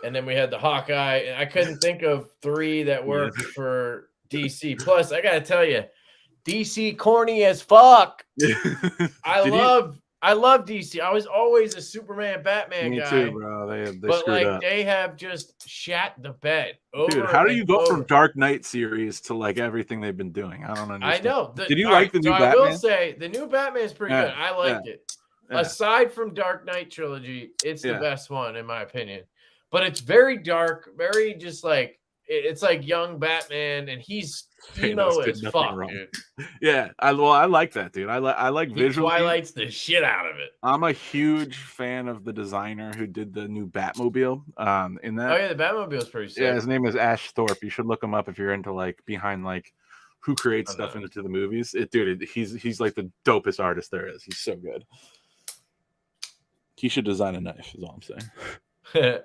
and then we had the Hawkeye, and I couldn't think of three that worked for DC. Plus, I gotta tell you, DC corny as fuck. I love DC. I was always a Superman, Batman Me guy. too, bro. They But screwed like up. they have just shat the bed. Dude, how do you go from Dark Knight series to like everything they've been doing? I don't understand. I know. Did you like the new Batman? I will say the new Batman is pretty good. I liked it. Yeah. Aside from Dark Knight trilogy, it's the Yeah. best one in my opinion. But it's very dark, very just like it's like young Batman, and he's emo Thanos did as nothing fuck, wrong. dude. Yeah, I like that, dude. I like He visually. twilights the shit out of it. I'm a huge fan of the designer who did the new Batmobile. In that, Oh yeah, the Batmobile's pretty sick. yeah, his name is Ash Thorpe. You should look him up if you're into like behind like who creates I stuff know. into the movies. He's like the dopest artist there is. He's so good. He should design a knife. Is all I'm saying.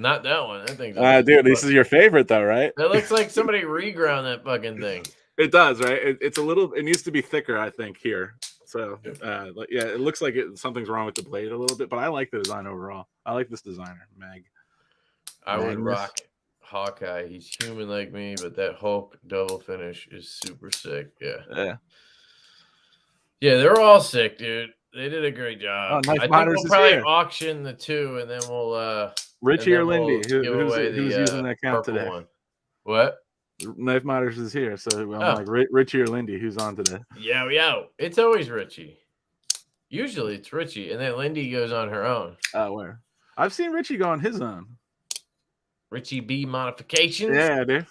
Not that one. That thing's Dude, this is your favorite though, right? That looks like somebody reground that fucking thing. It does, right? It's a little. It needs to be thicker, I think, here. So, yeah, it looks like something's wrong with the blade a little bit, but I like the design overall. I like this designer, Meg. I would Magnus. rock Hawkeye. He's human like me, but that Hulk double finish is super sick. Yeah. Yeah, they're all sick, dude. They did a great job. Oh, Knife I think Miners we'll is probably here. auction the two, and then we'll Richie and or then we'll Lindy? give away Who's using the account purple today? one. What? Knife Miners is here, so I'm like Richie or Lindy. Who's on today? Yo. It's always Richie. Usually it's Richie, and then Lindy goes on her own. Where? I've seen Richie go on his own. Richie B modifications. Yeah, dude.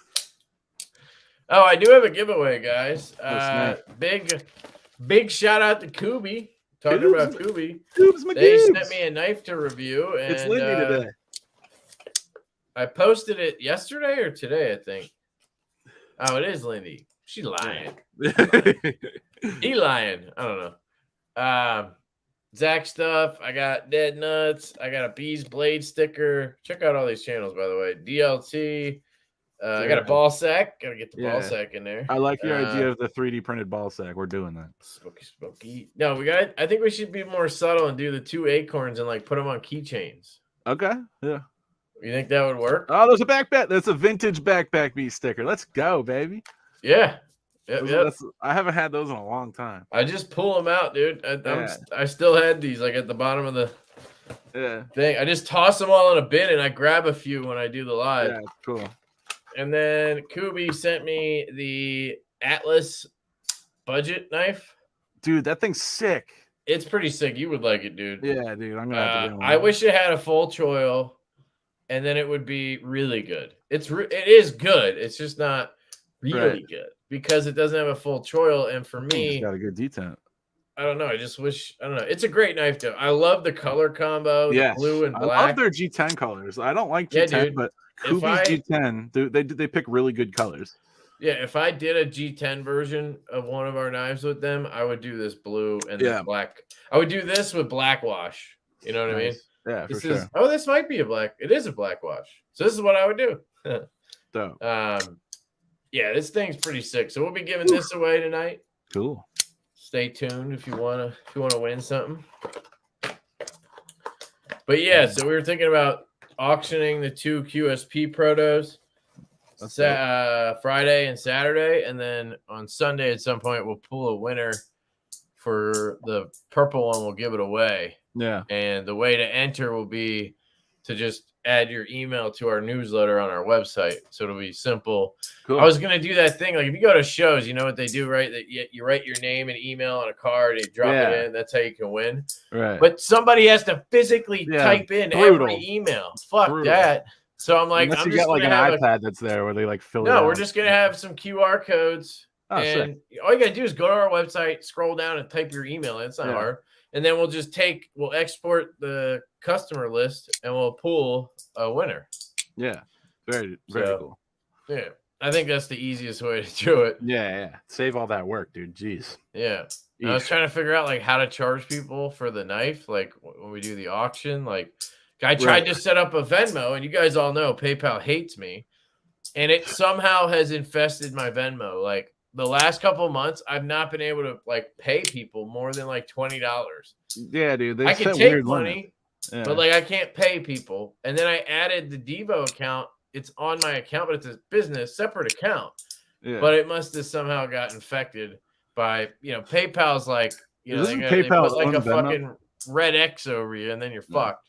Oh, I do have a giveaway, guys. Nice. Big shout out to Kubi. Talking about Kubi. They sent me a knife to review, and it's Lindy today. I posted it yesterday or today, I think. Oh, it is Lindy. She lying. He lying. I don't know. Zach stuff. I got Dead Nuts. I got a Bees Blade sticker. Check out all these channels, by the way. DLT. I got a ball sack. Gotta get the ball sack in there. I like your idea of the 3D printed ball sack. We're doing that. Smoky. No, I think we should be more subtle and do the 2 acorns and like put them on keychains. Okay. Yeah. You think that would work? Oh, there's a backpack. That's a vintage backpack beat sticker. Let's go, baby. Yeah. I haven't had those in a long time. I just pull them out, dude. I still had these like at the bottom of the thing. I just toss them all in a bin and I grab a few when I do the live. Yeah, cool. And then Kubi sent me the Atlas budget knife. Dude, that thing's sick. It's pretty sick. You would like it, dude. Yeah, dude. I'm gonna have to get one. I wish it had a full choil, and then it would be really good. It is good. It's just not really good because it doesn't have a full choil. And for me, it's got a good detent. I don't know. I just wish. I don't know. It's a great knife, though. I love the color combo. The blue and black. I love their G10 colors. I don't like G10, but Kubi's G10, they pick really good colors. Yeah, if I did a G10 version of one of our knives with them, I would do this blue and this black. I would do this with black wash. You know what I mean? Yeah, this for sure. This might be a black. It is a black wash. So this is what I would do. Dope. Yeah, this thing's pretty sick. So we'll be giving this away tonight. Cool. Stay tuned if you wanna win something. But yeah, so we were thinking about auctioning the 2 QSP protos. Friday and Saturday, and then on Sunday at some point we'll pull a winner for the purple one. We'll give it away. Yeah, and the way to enter will be to just add your email to our newsletter on our website, so it'll be simple. Cool. I was gonna do that thing like if you go to shows, you know what they do, right? That you write your name and email on a card and you drop it in. That's how you can win. Right. But somebody has to physically type in every email. Fuck that. So I'm like, unless you got like an iPad that's there where they like fill it out. No, we're just gonna have some QR codes, and all you gotta do is go to our website, scroll down, and type your email in. It's not hard, and then we'll export the customer list, and we'll pull a winner. Yeah, very cool. Yeah, I think that's the easiest way to do it. Yeah. Save all that work, dude. Jeez. Yeah. I was trying to figure out like how to charge people for the knife, like when we do the auction, like. I tried to set up a Venmo, and you guys all know PayPal hates me, and it somehow has infested my Venmo. Like the last couple of months, I've not been able to like pay people more than like $20. Yeah, dude. I can take money, but like I can't pay people. And then I added the Devo account. It's on my account, but it's a business separate account. Yeah. But it must have somehow got infected by PayPal's like they put like a fucking red X over you, and then you're fucked.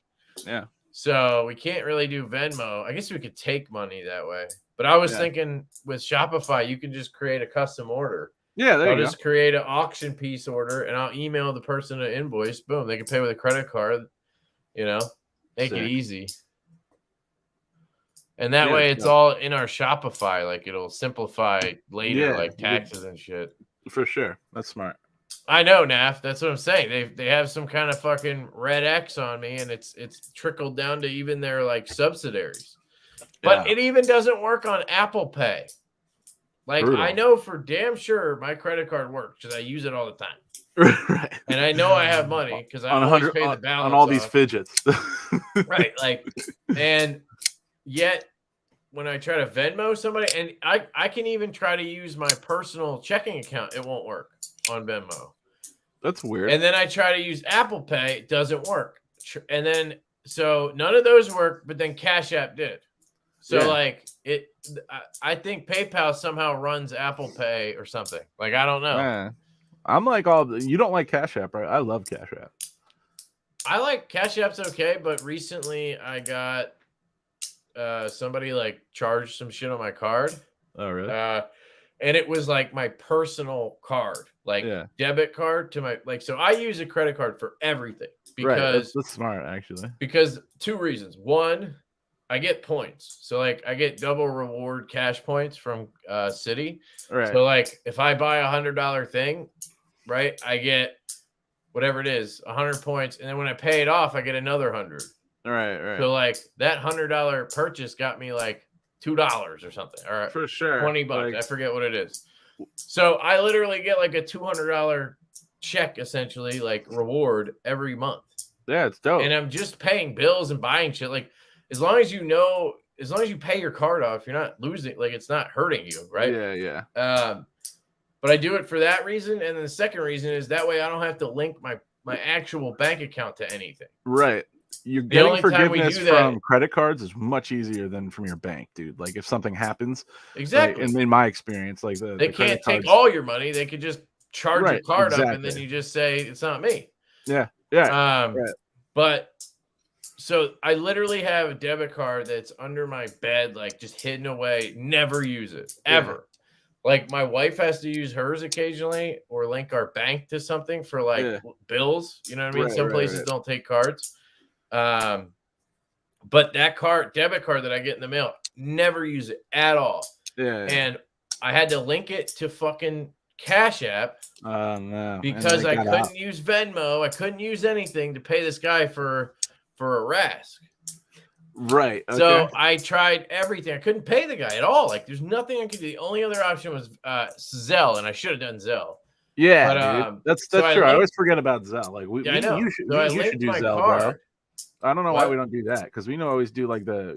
Yeah. So we can't really do Venmo. I guess we could take money that way. But I was thinking with Shopify, you can just create a custom order. Yeah, there you go. I'll just create an auction piece order, and I'll email the person an invoice. Boom, they can pay with a credit card. Make it easy. And that way it's all in our Shopify. Like it'll simplify later, like taxes and shit. For sure. That's smart. I know, Naf. That's what I'm saying. They have some kind of fucking red X on me, and it's trickled down to even their like subsidiaries. But it even doesn't work on Apple Pay. Like I know for damn sure my credit card works because I use it all the time. Right. And I know I have money because I always pay the balance on all these fidgets. Right. Like, and yet when I try to Venmo somebody, and I can even try to use my personal checking account, it won't work on Venmo. That's weird. And then I try to use Apple Pay, it doesn't work. And then so none of those work, but then Cash App did. So like I think PayPal somehow runs Apple Pay or something. Like I don't know. Man, I'm like you don't like Cash App, right? I love Cash App. I like Cash App's okay, but recently I got somebody like charged some shit on my card. Oh really? And it was like my personal card, like debit card to my so I use a credit card for everything because that's smart actually. Because two reasons. One, I get points. So like I get double reward cash points from Citi. Right. So like if I buy $100 thing, right, I get whatever it is, 100 points, and then when I pay it off, I get another 100. Right. So like that $100 purchase got me like $2 or something, or for sure $20. Like, I forget what it is. So I literally get like a $200 check, essentially, like reward every month. Yeah, it's dope. And I'm just paying bills and buying shit. Like as long as you pay your card off, you're not losing. Like it's not hurting you, right? Yeah. But I do it for that reason, and then the second reason is that way I don't have to link my actual bank account to anything. Right. You're getting forgiveness from credit cards is much easier than from your bank, dude. Like if something happens, exactly. Like, in my experience, like they can't take all your money. They could just charge your card up, and then you just say it's not me. Yeah. But so I literally have a debit card that's under my bed, like just hidden away. Never use it ever. Like my wife has to use hers occasionally, or link our bank to something for like bills. You know what I mean? Some places don't take cards. But that debit card that I get in the mail, never use it at all. And I had to link it to fucking Cash App because I couldn't use Venmo. I couldn't use anything to pay this guy for a rask. Right. Okay. So I tried everything. I couldn't pay the guy at all. Like there's nothing I could do. The only other option was Zelle, and I should have done Zelle. Yeah, but, that's true. I always forget about Zelle. Like I know. You should do Zelle, bro. I don't know why we don't do that, because we always do like the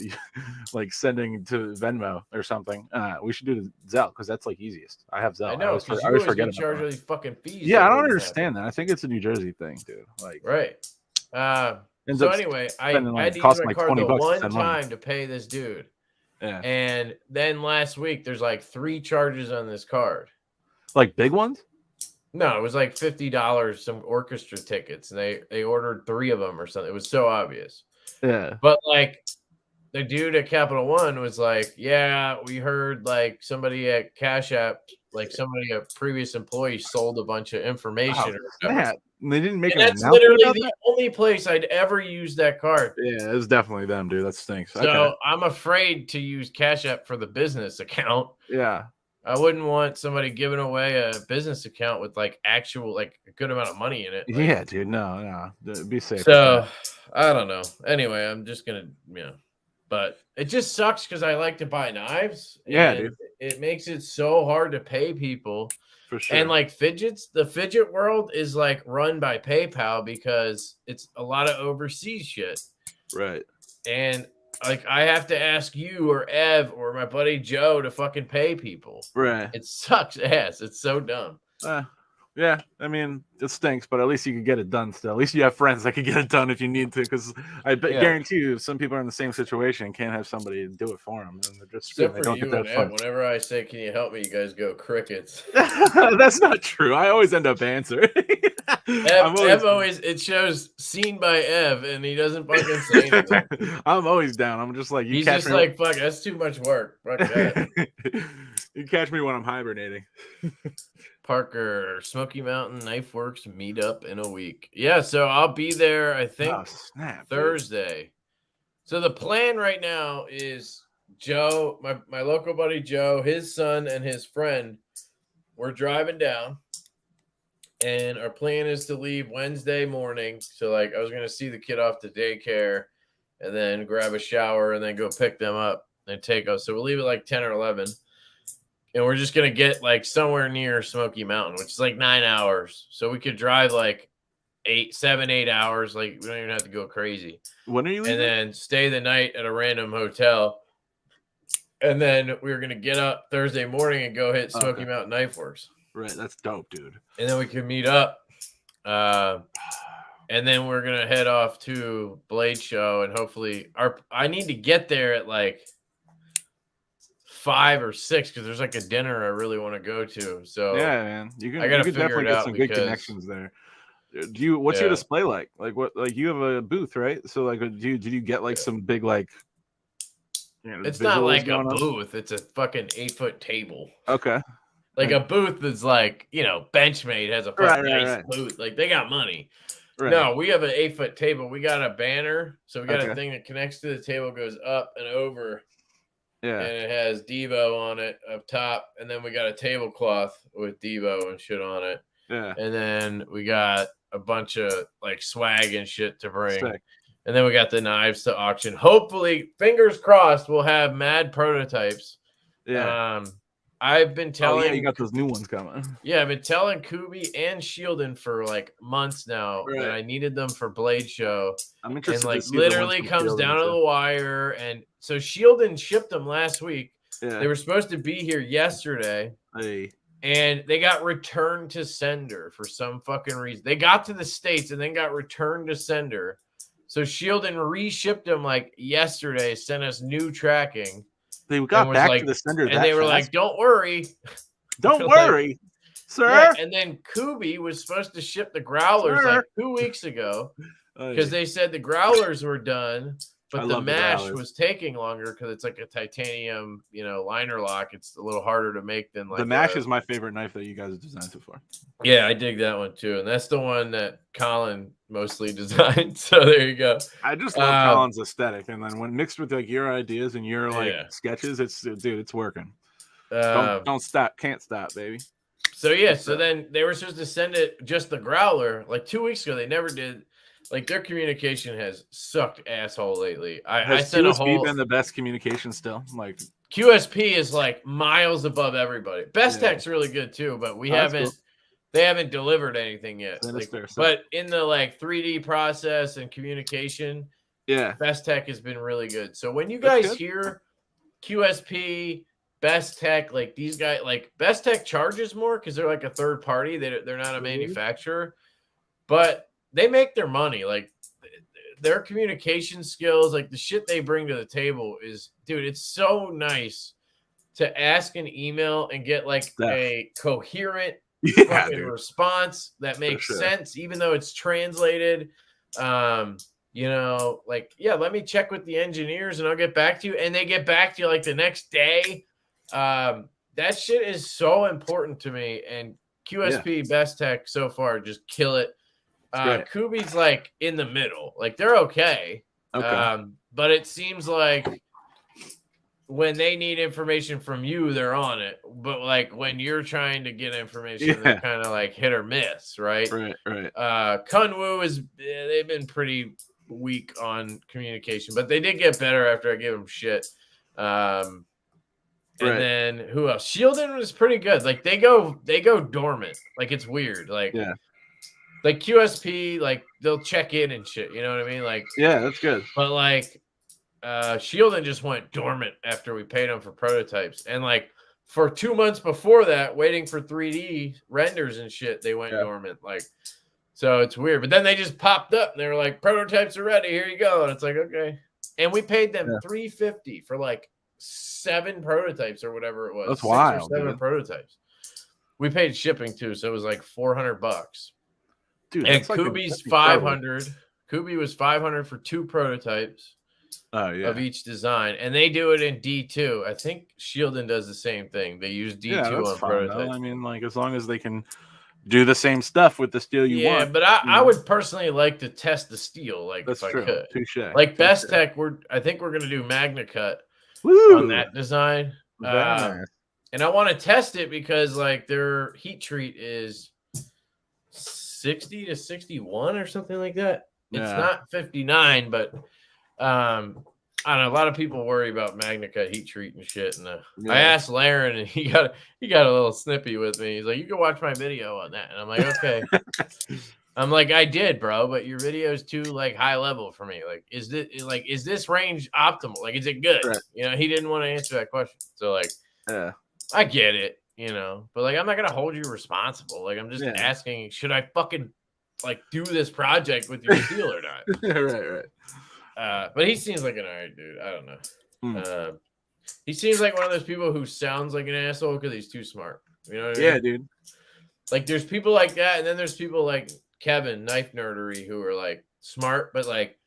like sending to Venmo or something. We should do the Zelle because that's like easiest. I have Zelle. I know. I always forget about charge all these fucking fees. Yeah, I don't understand that. I think it's a New Jersey thing, dude. Like So anyway, I had to use my card the one time to pay this dude. Yeah. And then last week, there's like 3 charges on this card. Like big ones? No, it was like $50, some orchestra tickets, and they ordered 3 of them or something. It was so obvious. Yeah. But like the dude at Capital One was like, yeah, we heard like somebody at Cash App, like a previous employee sold a bunch of information. They didn't make and that's literally the only place I'd ever use that card. Yeah, it was definitely them, dude. That stinks. So I'm afraid to use Cash App for the business account. Yeah. I wouldn't want somebody giving away a business account with like actual, like a good amount of money in it. Like, yeah, dude. No. Be safe. So I don't know. Anyway, I'm just going to, but it just sucks because I like to buy knives. Yeah, dude. It makes it so hard to pay people. For sure. And like the fidget world is like run by PayPal because it's a lot of overseas shit. Right. And like I have to ask you or Ev or my buddy Joe to fucking pay people. Right. It sucks ass. It's so dumb. Yeah, I mean, it stinks, but at least you could get it done still. At least you have friends that could get it done if you need to, because I guarantee you some people are in the same situation and can't have somebody do it for them. And they're just Except for you and Ev, whenever I say, can you help me, you guys go crickets. That's not true. I always end up answering. Ev always, it shows seen by Ev, and he doesn't fucking say anything. I'm always down. I'm just like, he's just like, fuck, that's too much work. Fuck that. You catch me when I'm hibernating. Parker, Smoky Mountain Knife Works meetup in a week. Yeah, so I'll be there, I think, Thursday. Dude. So the plan right now is Joe, my local buddy Joe, his son, and his friend, we're driving down. And our plan is to leave Wednesday morning. So, like, I was going to see the kid off to daycare and then grab a shower and then go pick them up and take us. So we'll leave at like 10 or 11. And we're just going to get like somewhere near Smoky Mountain, which is like 9 hours. So we could drive like 7, 8 hours. Like we don't even have to go crazy. When are you leaving? And then stay the night at a random hotel. And then we were gonna get up Thursday morning and go hit Smoky Okay. Mountain Knife Works. Right, that's dope, dude. And then we could meet up. And then we're gonna head off to Blade Show, and hopefully I need to get there at like 5 or 6 because there's like a dinner I really want to go to. So Yeah, man, you I gotta can figure definitely it get out some good because connections there. What's your display like? Like what? Like you have a booth, right? So like, did you get like some big like? It's not like a going on? booth; it's a fucking 8-foot table. Okay. Like a booth is like, Benchmade has a fucking nice booth. Like they got money. Right. No, we have an 8-foot table. We got a banner, so we got a thing that connects to the table, goes up and over. Yeah. And it has Devo on it up top, and then we got a tablecloth with Devo and shit on it. Yeah. And then we got a bunch of like swag and shit to bring. Sick. And then we got the knives to auction. Hopefully, fingers crossed, we'll have mad prototypes. Yeah. I've been telling. Oh, yeah, you got those new ones coming. Yeah, I've been telling Kubi and Shieldon for like months now that I needed them for Blade Show. I'm interested. And like to see literally comes down to the wire. And so Shieldon shipped them last week. Yeah. They were supposed to be here yesterday. Hey. And they got returned to sender for some fucking reason. They got to the States and then got returned to sender. So Shieldon reshipped them like yesterday, sent us new tracking. They got back to the sender, and they were like, "Don't worry, don't worry, sir." Yeah, and then Kubi was supposed to ship the growlers like 2 weeks ago because they said the growlers were done, but the mash was taking longer because it's like a titanium, liner lock. It's a little harder to make than like the mash is my favorite knife that you guys have designed so far. Yeah, I dig that one too, and that's the one that Colin mostly designed. So there you go. I just love Colin's aesthetic, and then when mixed with like your ideas and your like sketches, it's working. Don't stop, can't stop, baby. So yeah, so then they were supposed to send it just the growler like 2 weeks ago. They never did. Like their communication has sucked asshole lately. I sent QSP been the best communication still? Like QSP is like miles above everybody. Best Tech's really good too, but we haven't. Cool. They haven't delivered anything yet. Like, but in the like 3D process and communication, Best Tech has been really good. So when you guys hear QSP, Best Tech, like these guys, like Best Tech charges more because they're like a third party. They're not a manufacturer, but they make their money. Like their communication skills, like the shit they bring to the table is, dude, it's so nice to ask an email and get like a coherent response that makes sense, even though it's translated. Let me check with the engineers and I'll get back to you. And they get back to you like the next day. That shit is so important to me. And QSP Best Tech so far just kill it. Kubi's like in the middle, like they're okay. But it seems like when they need information from you, they're on it. But like when you're trying to get information, they're kind of like hit or miss, right? Right. Kunwu they've been pretty weak on communication, but they did get better after I gave them shit. And then who else? Shieldon was pretty good. Like they go dormant. Like it's weird. Like like QSP, like they'll check in and shit. You know what I mean? Like that's good. But like Shieldon just went dormant after we paid them for prototypes, and like for 2 months before that, waiting for 3D renders and shit, they went dormant. Like, so it's weird. But then they just popped up and they were like, prototypes are ready. Here you go. And it's like, okay. And we paid them $350 for like 7 prototypes or whatever it was. That's wild. 6 or 7 prototypes. We paid shipping too, so it was like $400. Dude, and Kubi's $500. Kubi was $500 for 2 prototypes. Of each design, and they do it in D2. I think Shieldon does the same thing. They use D2 on prototypes. I mean, like as long as they can do the same stuff with the steel you want. Yeah, but I would personally like to test the steel, like if I could. Touché. Like Best Tech, I think we're gonna do Magna Cut on that design. And I want to test it because like their heat treat is 60 to 61 or something like that. It's not 59, but I don't know. A lot of people worry about Magna Cut heat treat and shit. And I asked Laren, and he got a little snippy with me. He's like, "You can watch my video on that," and I'm like, "Okay." I'm like, I did, bro, but your video is too like high level for me. Like, is this range optimal? Like, is it good? Right. You know, he didn't want to answer that question. So like, Yeah. I get it, you know, but like, I'm not gonna hold you responsible. Like, I'm just Yeah. asking, should I fucking like do this project with your steel or not? Right. But he seems like an alright dude. I don't know. Mm. He seems like one of those people who sounds like an asshole because he's too smart. You know what I mean? Yeah, dude. Like, there's people like that, and then there's people like Kevin, Knife Nerdery, who are like smart, but like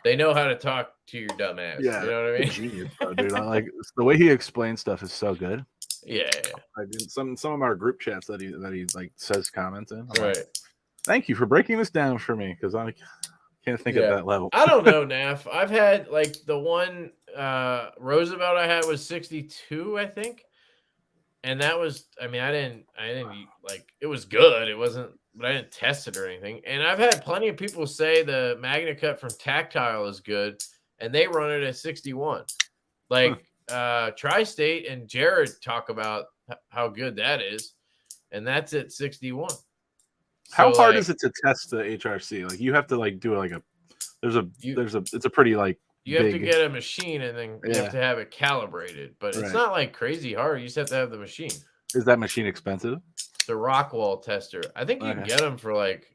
they know how to talk to your dumb ass. Yeah, You know what I mean? genius, bro, dude. I like the way he explains stuff is so good. Yeah. Like in some of our group chats that he like says comments in. I'm Right. like, thank you for breaking this down for me because I can't think at that level. I don't know, Naf. I've had like the one Roosevelt I had was 62, I think. And that was, I mean, I didn't like, it was good. It wasn't, but I didn't test it or anything. And I've had plenty of people say the Magna Cut from Tactile is good, and they run it at 61. Like Tri-State and Jared talk about how good that is, and that's at 61. How hard is it to test the HRC? Like you have to like do like it's a pretty like you have to get a machine and then you have to have it calibrated, but it's not like crazy hard. You just have to have the machine. Is that machine expensive? The Rockwall tester. I think you can get them for like,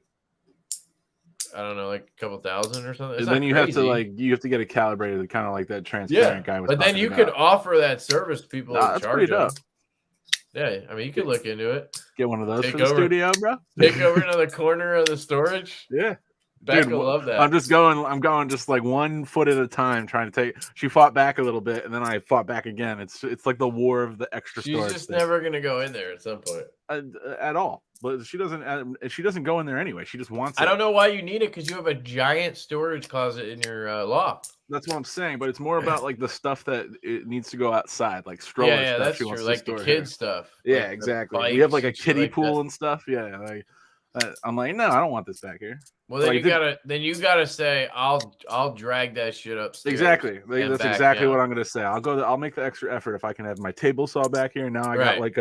I don't know, like a couple thousand or something. And then you have to get it calibrated, kind of like that transparent guy was. But then you could offer that service to people. That's pretty dope. Yeah, I mean, you could look into it. Get one of those for the studio, bro. Take over another corner of the storage. Yeah. Beck will love that. I'm going just like 1 foot at a time, trying to take. She fought back a little bit, and then I fought back again. It's like the war of the extra storage. She's just never gonna go in there at some point at all. But she doesn't go in there anyway. She just wants it. I don't know why you need it because you have a giant storage closet in your loft. That's what I'm saying. But it's more about like the stuff that it needs to go outside, like stroller stuff. Yeah, that's she true. Wants like to the kid stuff. Yeah, like exactly. We have like a kiddie pool and stuff. Yeah, like I'm like, no, I don't want this back here. Well, then you gotta say, I'll drag that shit upstairs. Exactly. That's exactly what I'm gonna say. I'll make the extra effort if I can have my table saw back here. Now I got like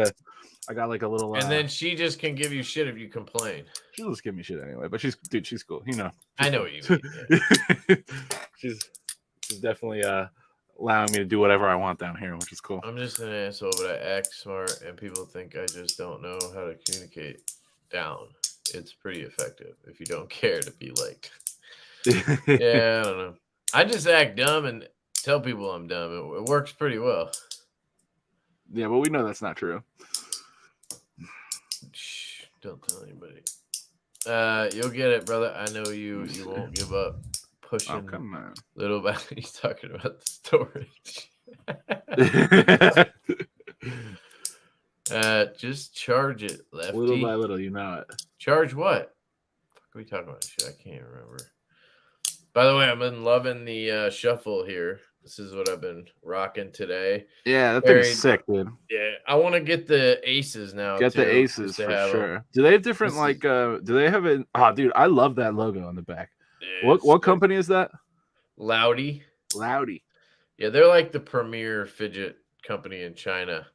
a little. And then she just can give you shit if you complain. She'll just give me shit anyway. But she's cool. You know. I know what you mean. Yeah. she's definitely allowing me to do whatever I want down here, which is cool. I'm just an asshole, but I act smart, and people think I just don't know how to communicate down. It's pretty effective if you don't care to be liked. Yeah, I don't know. I just act dumb and tell people I'm dumb. It works pretty well. Yeah, but we know that's not true. Shh, don't tell anybody. You'll get it, brother. I know you won't give up. Pushing. Oh, come on. Little by he's talking about the storage. Just charge it, Lefty. Little by little, you know it. Charge what? What are we talking about? Shit, I can't remember. By the way, I've been loving the shuffle here. This is what I've been rocking today. Yeah, that thing is sick, dude. Yeah, I want to get the aces now. Get the aces for sure. Do they have different do they have it? Oh, dude, I love that logo on the back. Yeah, what company is that? Loudy. Yeah, they're like the premier fidget company in China.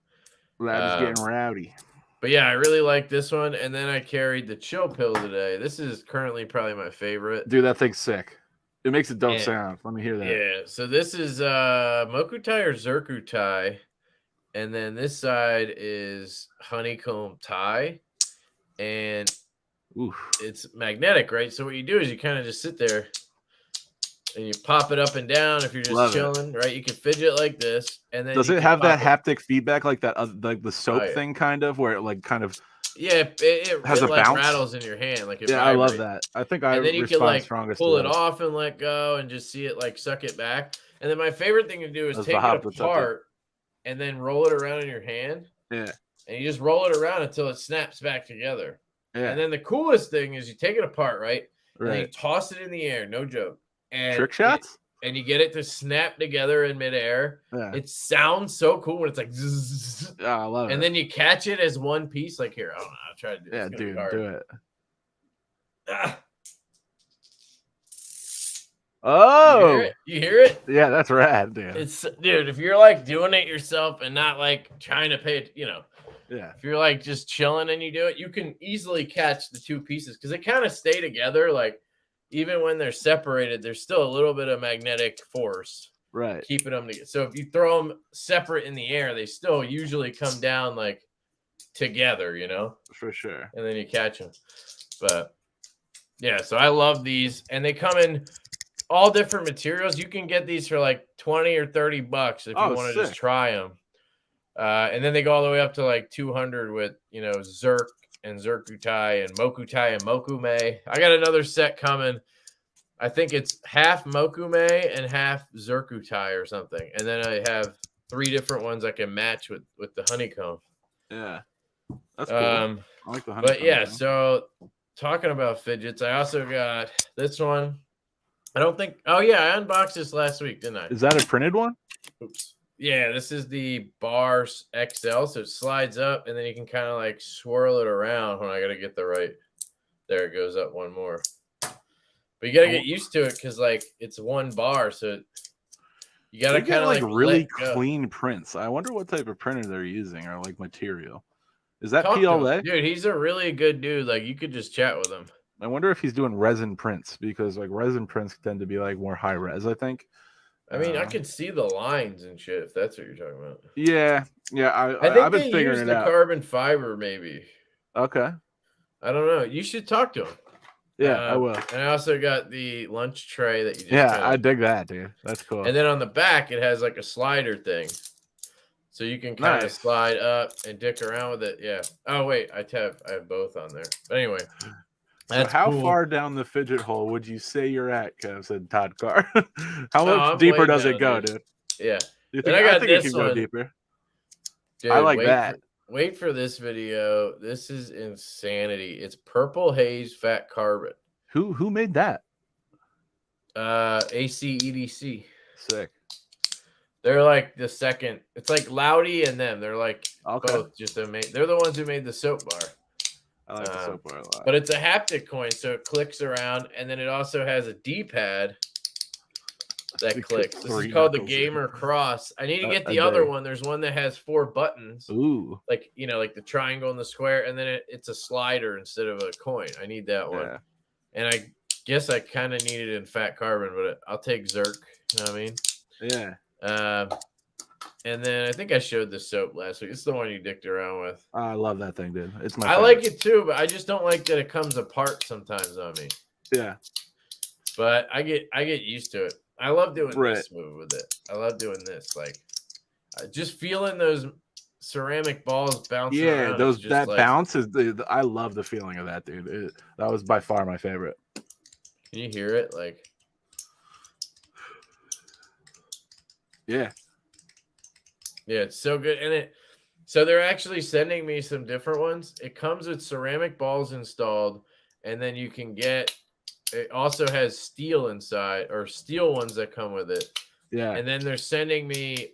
Loudy's getting rowdy. But yeah, I really like this one. And then I carried the chill pill today. This is currently probably my favorite. Dude, that thing's sick. It makes a dope sound. Let me hear that. Yeah, so this is Mokutai or Zerkutai. And then this side is Honeycomb Tai. And it's magnetic, right? So what you do is you kind of just sit there and you pop it up and down if you're just chilling, right? You can fidget like this. And then does it have that haptic feedback like that, like the soap thing kind of, where it like kind of it has a like bounce? Rattles in your hand, like it I love that. I think and then you can like pull it off and let go and just see it like suck it back. And then my favorite thing to do is take it apart and then roll it around in your hand. Yeah, and you just roll it around until it snaps back together. Yeah, and then the coolest thing is you take it apart, right? And then you toss it in the air, no joke. And trick shots. And you get it to snap together in midair. Yeah. It sounds so cool when it's like zzz. Oh, I love it. And then you catch it as one piece. Like here, I don't know. I'll try to do it. Yeah, dude, do it. Oh, you hear it? Yeah, that's rad, dude. Dude, if you're like doing it yourself and not like trying to pay it, Yeah. If you're like just chilling and you do it, you can easily catch the two pieces because they kind of stay together. Like even when they're separated, there's still a little bit of magnetic force Right. keeping them together. So if you throw them separate in the air, they still usually come down like together, you know, For sure. and then you catch them. But yeah, so I love these, and they come in all different materials. You can get these for like 20 or 30 bucks if you Oh, want to just sick. try them. And then they go all the way up to like 200 with, you know, Zerk and Zerkutai and Mokutai and Mokume. I got another set coming. I think it's half Mokume and half Zerkutai or something. And then I have 3 different ones I can match with the honeycomb. Yeah. That's cool. I like the honeycomb. But yeah, thing. so talking about fidgets, I also got this one. I don't think. Oh yeah, I unboxed this last week, didn't I? Is that a printed one? Oops. Yeah, this is the Bars XL, so it slides up, and then you can kind of like swirl it around. When I gotta get the right. There it goes up one more. But you gotta get used to it because like it's one bar, so you gotta kind of like really clean prints. I wonder what type of printer they're using or like material. Is that Talk to PLA? him. Dude, he's a really good dude. Like you could just chat with him. I wonder if he's doing resin prints because like resin prints tend to be like more high res, I think. I mean, I can see the lines and shit if that's what you're talking about. Yeah. I think I've been they figuring use it the out. carbon fiber, maybe. Okay. I don't know. You should talk to him. Yeah, I will. And I also got the lunch tray that you just I dig that, dude. That's cool. And then on the back, it has like a slider thing. So you can kind of slide up and dick around with it. Yeah. Oh, wait. I have both on there. But anyway. So how far down the fidget hole would you say you're at, Kev? Said Todd Carr. How much deeper does it go, dude? Yeah. You think, I think it can go deeper. Dude, I like that. Wait for this video. This is insanity. It's Purple Haze Fat Carbon. Who made that? ACEDC. Sick. They're like the second. It's like Loudy and them. They're like both just amazing. They're the ones who made the soap bar. I like the soap bar a lot. But it's a haptic coin, so it clicks around, and then it also has a D-pad that clicks. This is called the Gamer Cross. I need to get the other one. There's one that has 4 buttons. Ooh. Like, you know, like the triangle and the square, and then it's a slider instead of a coin. I need that one. And I guess I kind of need it in Fat Carbon, but I'll take Zerk. You know what I mean? Yeah. And then I think I showed the soap last week. It's the one you dicked around with. I love that thing, dude. It's my I like it too, but I just don't like that it comes apart sometimes on me. Yeah. But I get used to it. I love doing this move with it. I love doing this. Like just feeling those ceramic balls bouncing around. That bounce is I love the feeling of that, dude. That was by far my favorite. Can you hear it? Like yeah, it's so good. And so they're actually sending me some different ones. It comes with ceramic balls installed, and then you can get. It also has steel inside, or steel ones that come with it. Yeah. And then they're sending me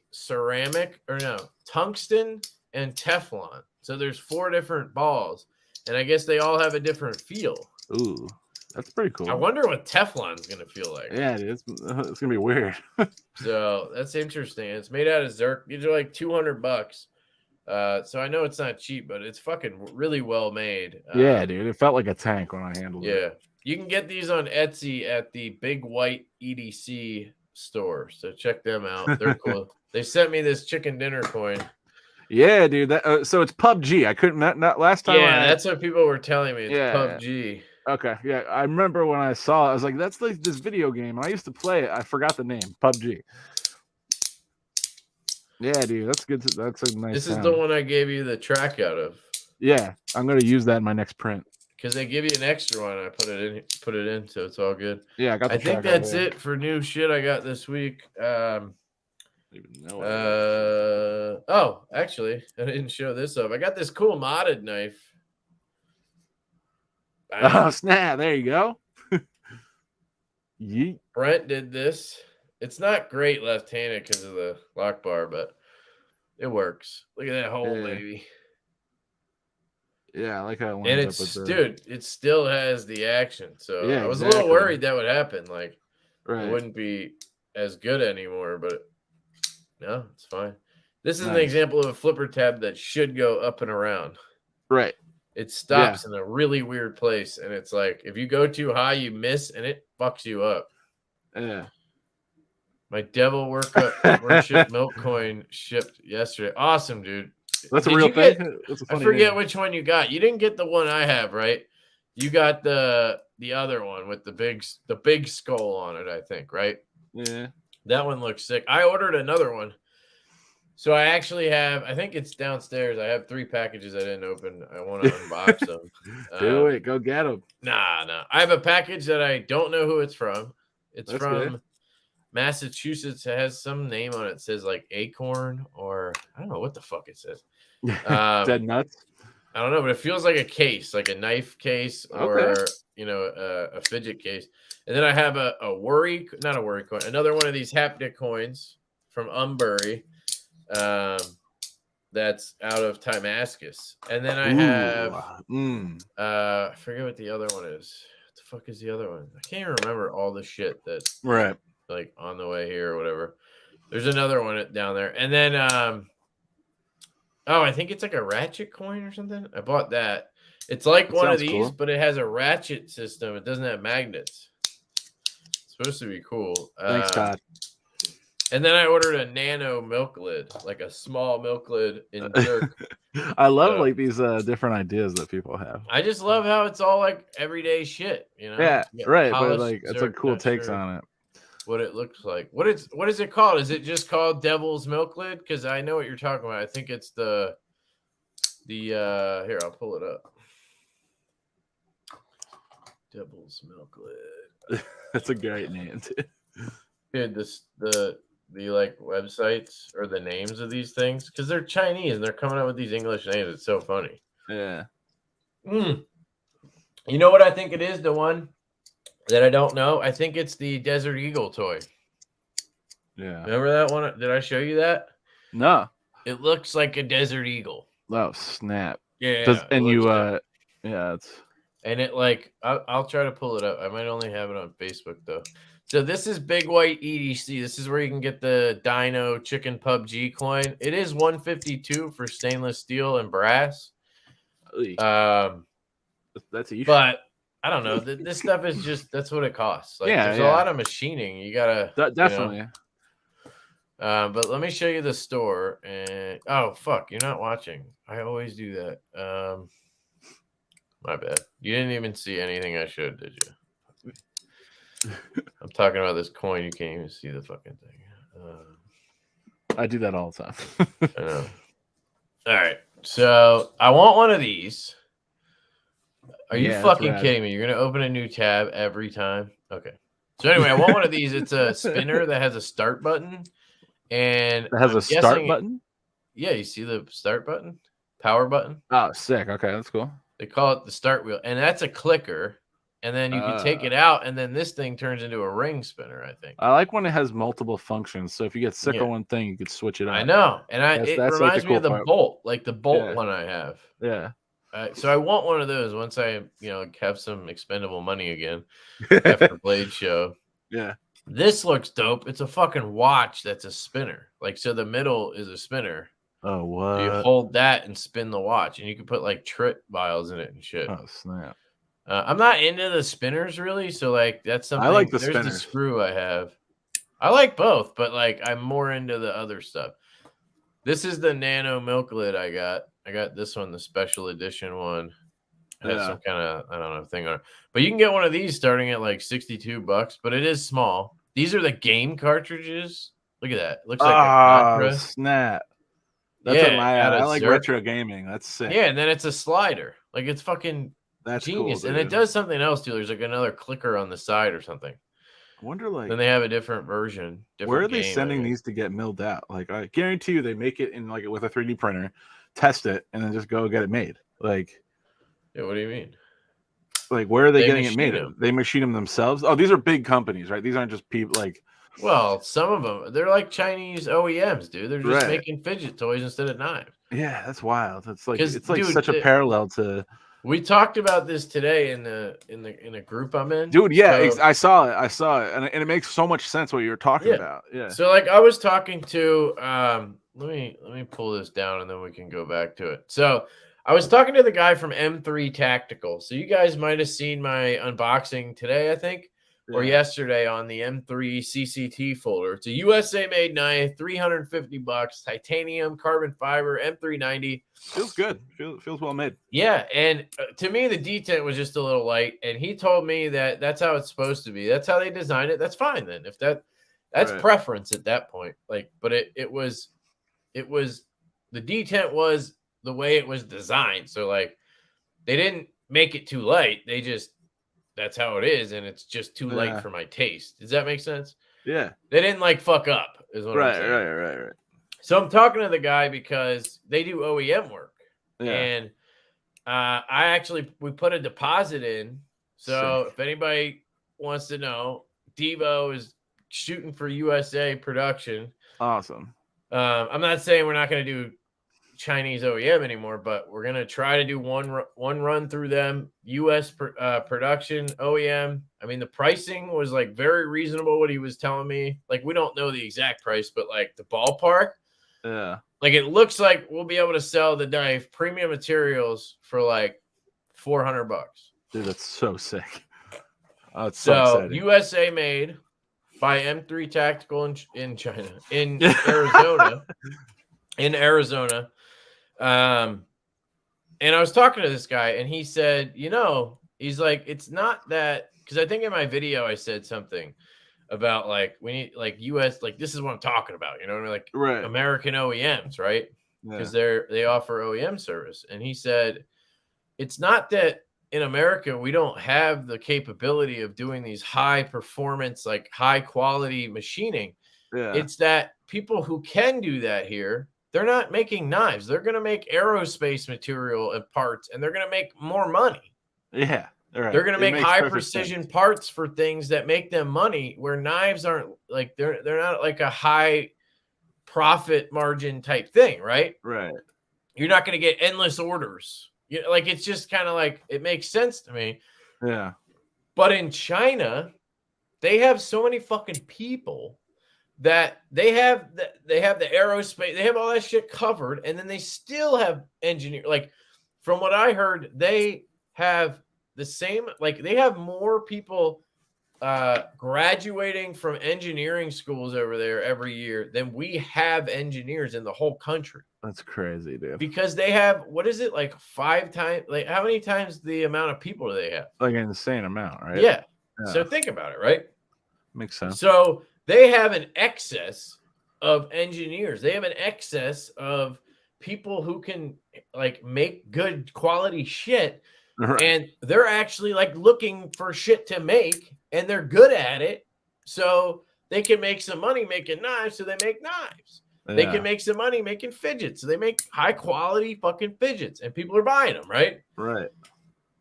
tungsten and Teflon. So there's 4 different balls, and I guess they all have a different feel. Ooh, that's pretty cool. I wonder what Teflon's gonna feel like. Yeah, it's gonna be weird. So that's interesting. It's made out of Zerk. These are like $200. So I know it's not cheap, but it's fucking really well made. Yeah, dude. It felt like a tank when I handled it. Yeah. You can get these on Etsy at the Big White EDC store. So check them out. They're cool. They sent me this chicken dinner coin. Yeah, dude. That so it's PUBG. I couldn't not last time. Yeah, that's what people were telling me. It's PUBG. Okay. Yeah, I remember when I saw it, I was like, that's like this video game. And I used to play it. I forgot the name. PUBG. Yeah, dude. That's good. That's a nice. This is the one I gave you the track out of. Yeah, I'm gonna use that in my next print. Because they give you an extra one. I put it in, so it's all good. Yeah, I got. I think that's it for new shit I got this week. Oh, actually, I didn't show this up. I got this cool modded knife. Oh snap! There you go. Yeet. Brent did this. It's not great left-handed because of the lock bar, but it works. Look at that hole, baby. Yeah, I like how it and dude, it still has the action. So yeah, I was a little worried that would happen. Like, it wouldn't be as good anymore, but no, it's fine. This is an Nice. example of a flipper tab that should go up and around. Right. It stops in a really weird place, and it's like if you go too high, you miss, and it fucks you up. Yeah. My devil worship milk coin shipped yesterday. Awesome, dude. That's a Did real you thing. get- That's a I funny forget name. which one you got. You didn't get the one I have, right? You got the other one with the big skull on it, I think, right? Yeah. That one looks sick. I ordered another one. So I actually have, I think it's downstairs. I have 3 packages I didn't open. I want to unbox them. Do it. Go get them. Nah. I have a package that I don't know who it's from. It's That's from good. Massachusetts. It has some name on it. It says like Acorn or I don't know what the fuck it says. Dead nuts. I don't know, but it feels like a case, like a knife case or, Okay. a fidget case. And then I have not a worry coin, another one of these haptic coins from Umbury. That's out of Timascus. And then I have I forget what the other one is. What the fuck is the other one? I can't even remember all the shit that's Right. like on the way here or whatever. There's another one down there. And then I think it's like a ratchet coin or something. I bought that. It's like one of these, cool. but it has a ratchet system. It doesn't have magnets. It's supposed to be cool. Thanks, Todd. And then I ordered a nano milk lid, like a small milk lid in jerk. I love like these different ideas that people have. I just love how it's all like everyday shit, you know? Yeah, right. But polished like it's jerk, like cool not takes sure on it. what it looks like. What is it called? Is it just called Devil's Milk Lid? Because I know what you're talking about. I think it's the here, I'll pull it up. Devil's Milk Lid. That's a great name, dude. Dude, the like websites or the names of these things because they're Chinese and they're coming up with these English names. It's so funny. Yeah. You know what I think it is? The one that I don't know. I think it's the Desert Eagle toy. Yeah. Remember that one? Did I show you that? No. It looks like a Desert Eagle. Oh snap. Yeah. It's and it like I'll try to pull it up. I might only have it on Facebook though. So this is Big White EDC. This is where you can get the Dino Chicken PUBG coin. It is 152 for stainless steel and brass. that's but I don't know. This stuff is just that's what it costs. Like there's a lot of machining. You gotta definitely. But let me show you the store. And oh fuck, you're not watching. I always do that. My bad. You didn't even see anything I showed, did you? I'm talking about this coin. You can't even see the fucking thing. I do that all the time. I know. All right. So I want one of these. Are you fucking kidding me? You're going to open a new tab every time? Okay. So anyway, I want one of these. It's a spinner that has a start button. And it has a start button? Yeah. You see the start button? Power button? Oh, sick. Okay. That's cool. They call it the start wheel. And that's a clicker. And then you can take it out, and then this thing turns into a ring spinner, I think. I like when it has multiple functions. So if you get sick of one thing, you could switch it on. I know. And it reminds me of the bolt, like the bolt one I have. Yeah. So I want one of those once I, have some expendable money again after Blade Show. Yeah. This looks dope. It's a fucking watch that's a spinner. Like, so the middle is a spinner. Oh, what? So you hold that and spin the watch, and you can put like trip vials in it and shit. Oh, snap. I'm not into the spinners really, so like that's something. I like the there's spinners. The screw I have. I like both, but like I'm more into the other stuff. This is the nano milk lid I got. I got this one, the special edition one. It has some kind of I don't know thing on it, but you can get one of these starting at like $62, but it is small. These are the game cartridges. Look at that. It looks like a Contra. Snap. That's what I like retro gaming. That's sick. Yeah, and then it's a slider. Like it's fucking. That's genius, cool, and it does something else too. There's like another clicker on the side or something. I wonder, like, then they have a different version. Where are they sending these to get milled out? Like, I guarantee you, they make it in like with a 3D printer, test it, and then just go get it made. Like, yeah, what do you mean? Like, where are they getting it made? They machine them themselves. Oh, these are big companies, right? These aren't just people like. Well, some of them they're like Chinese OEMs, dude. They're just making fidget toys instead of knives. Yeah, that's wild. It's like such a parallel to. We talked about this today in a group I'm in. Dude, yeah, I saw it. And it makes so much sense what you were talking about. Yeah. So like I was talking to let me pull this down and then we can go back to it. So I was talking to the guy from M3 Tactical. So you guys might have seen my unboxing today, I think, or Yeah. yesterday on the M3 CCT folder. It's a USA made knife, $350, titanium, carbon fiber, M390. Feels good. Feels well made. Yeah, and to me the detent was just a little light, and he told me that that's how it's supposed to be. That's how they designed it. That's fine then. If that's Right. preference at that point. Like, but it was the detent was the way it was designed. So like they didn't make it too light. They just that's how it is, and it's just too light for my taste. Does that make sense? Yeah. They didn't like fuck up, is what I'm saying. Right. So I'm talking to the guy because they do OEM work. Yeah. And we put a deposit in. So Sick. if anybody wants to know, Devo is shooting for USA production. Awesome. I'm not saying we're not going to do Chinese OEM anymore, but we're going to try to do one run through them. US production OEM. I mean, the pricing was like very reasonable. What he was telling me, like we don't know the exact price, but like the ballpark. Yeah. Like it looks like we'll be able to sell the knife premium materials for like $400. Dude, that's so sick. Oh, it's So exciting. USA made by M3 Tactical in China, in Arizona, and I was talking to this guy, and he said, he's like, it's not that, because I think in my video I said something about like we need like US, like this is what I'm talking about, you know what I mean? Like Right. American OEMs, right? Because they offer OEM service. And he said, it's not that in America we don't have the capability of doing these high performance, like high quality machining. Yeah. It's that people who can do that here, they're not making knives. They're going to make aerospace material and parts, and they're going to make more money. Yeah. Right. They're going to make high precision parts for things that make them money, where knives aren't like they're not like a high profit margin type thing, right? Right. You're not going to get endless orders. Like it's just kind of like it makes sense to me. Yeah. But in China, they have so many fucking people that they have the aerospace, they have all that shit covered, and then they still have engineer. Like from what I heard, they have the same, like they have more people graduating from engineering schools over there every year than we have engineers in the whole country. That's crazy, dude. Because they have, what is it, like 5 times, like how many times the amount of people do they have? Like an insane amount, right? Yeah. So think about it, right? Makes sense. So they have an excess of engineers. They have an excess of people who can like make good quality shit. Right. And they're actually like looking for shit to make, and they're good at it. So they can make some money making knives. So they make knives. Yeah. They can make some money making fidgets. So they make high quality fucking fidgets, and people are buying them, right? Right.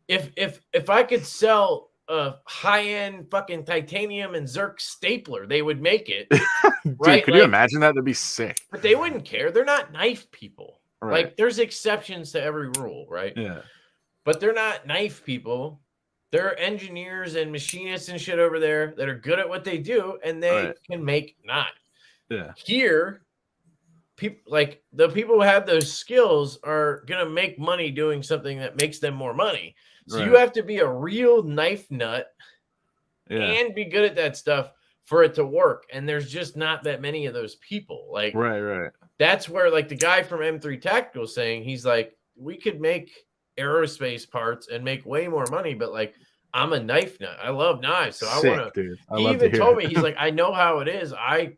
If I could sell a high-end fucking titanium and Zerk stapler, they would make it. Dude, right? Could you imagine that? That'd be sick. But they wouldn't care. They're not knife people. Right. Like there's exceptions to every rule, right? Yeah. But they're not knife people. They're engineers and machinists and shit over there that are good at what they do, and they can make knives. Yeah. Here, people like the people who have those skills are gonna make money doing something that makes them more money. So you have to be a real knife nut and be good at that stuff for it to work. And there's just not that many of those people. Like, right. That's where like the guy from M3 Tactical is saying, he's like, we could make aerospace parts and make way more money, but like I'm a knife nut. I love knives, so I want to. He even told me, he's like, I know how it is. I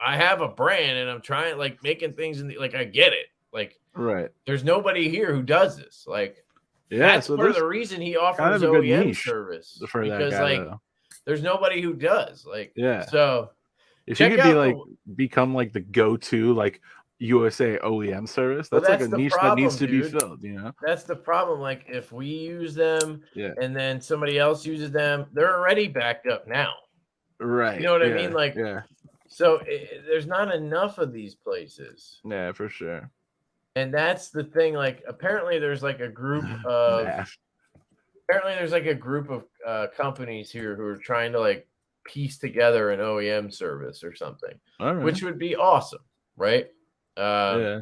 have a brand, and I'm trying like making things like I get it. Like there's nobody here who does this. Like that's part of the reason he offers OEM service for because like there's nobody who does. Like so if you could be like become like the go-to like USA OEM service, that's like a niche that needs to be filled, you know? That's the problem. Like if we use them and then somebody else uses them, they're already backed up now. Right. You know what I mean? Like, so there's not enough of these places. Yeah, for sure. And that's the thing. Like, apparently there's like a group of, companies here who are trying to like piece together an OEM service or something, which would be awesome. Right. Yeah.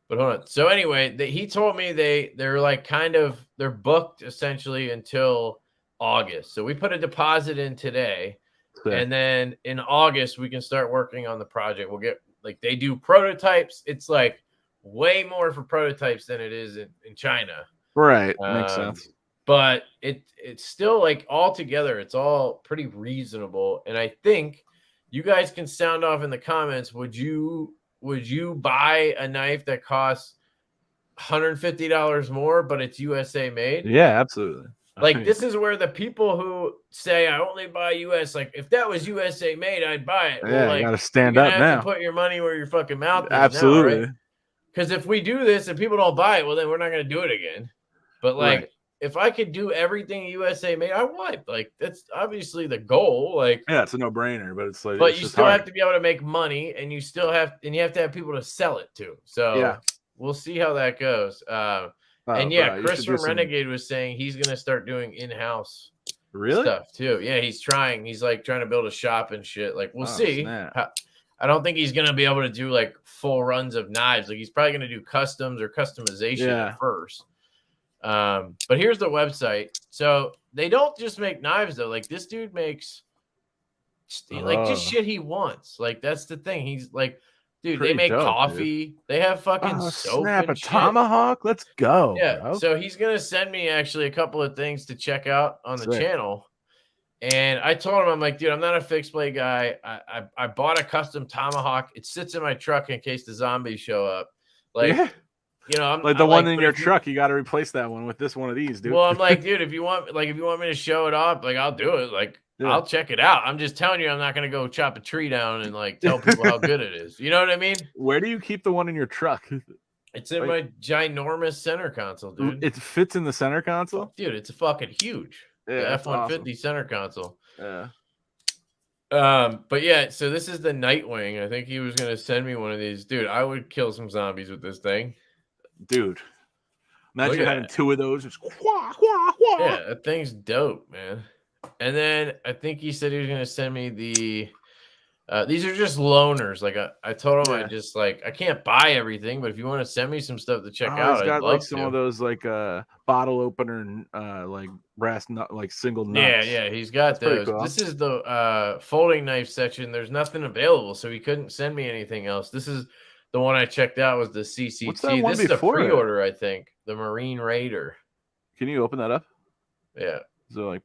But hold on. So anyway, he told me they're like they're booked essentially until August. So we put a deposit in today, Sick. and then in August we can start working on the project. We'll get like they do prototypes. It's like way more for prototypes than it is in China. Right. Makes sense. But it's still like all together, it's all pretty reasonable. And I think you guys can sound off in the comments. Would you buy a knife that costs $150 more, but it's USA made? Yeah, absolutely. Like this is where the people who say I only buy US, like if that was USA made, I'd buy it. Yeah, well, like, you gotta stand you're up gonna have now. to put your money where your fucking mouth is. Absolutely. Now, right? Because if we do this and people don't buy it, well, then we're not gonna do it again. But like, Right. if I could do everything USA made, I would. Like that's obviously the goal. Like, Yeah, it's a no-brainer, but it's like, but it's you just still hard. have to be able to make money, and you have to have people to sell it to. So Yeah. we'll see how that goes. And yeah, bro, Chris from Renegade was saying he's gonna start doing in-house stuff too. Yeah, he's trying. He's like trying to build a shop and shit. Like we'll see. I don't think he's gonna be able to do like full runs of knives. Like he's probably gonna do customs or customization at first. But here's the website. So they don't just make knives though. Like this dude makes like just shit he wants. Like that's the thing. He's like, dude, they make coffee. Dude. They have fucking soap and shit. Tomahawk. Let's go. Yeah. Bro. So he's gonna send me actually a couple of things to check out on the channel. And I told him, I'm like, dude, I'm not a fixed blade guy. I bought a custom tomahawk. It sits in my truck in case the zombies show up. Like, you know, I'm like the one in your truck. You got to replace that one with this one of these, dude. Well, I'm like, dude, if you want me to show it off, like, I'll do it. Like, I'll check it out. I'm just telling you, I'm not gonna go chop a tree down and like tell people how good it is. You know what I mean? Where do you keep the one in your truck? It's in my ginormous center console, dude. It fits in the center console, dude. It's fucking huge. Yeah, the F-150 center console. Yeah. But yeah, so this is the Nightwing. I think he was gonna send me one of these. Dude, I would kill some zombies with this thing. Dude. Imagine having two of those. Just yeah, that thing's dope, man. And then I think he said he was gonna send me the these are just loaners. Like I told him I just like I can't buy everything, but if you want to send me some stuff to check out, he's got I'd like love some to. of those like bottle opener like brass nut like single nuts. Yeah, he's got those. Cool. This is the folding knife section. There's nothing available, so he couldn't send me anything else. This is the one I checked out was the CCT. What's that one this is a pre-order, I think. The Marine Raider. Can you open that up? Yeah. So like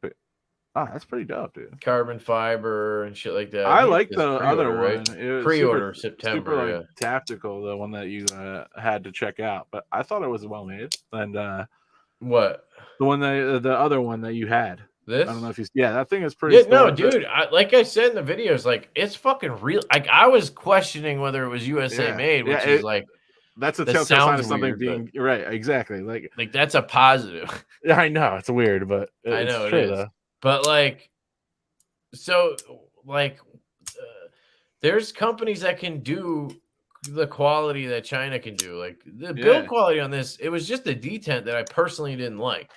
that's pretty dope, dude. Carbon fiber and shit like that. I like the other one. Right? It was pre-order September. Super tactical, the one that you had to check out. But I thought it was well made. And what? The one the other one that you had. This? I don't know if that thing is pretty. Yeah, no, dude. Like I said in the videos, like it's fucking real. Like I was questioning whether it was USA made, which is like. That's a telltale sign of something being right. Exactly. Like that's a positive. Yeah, I know it's weird, but I know true, it is. Though. But like, so like, there's companies that can do the quality that China can do. Like the build quality on this, it was just a detent that I personally didn't like.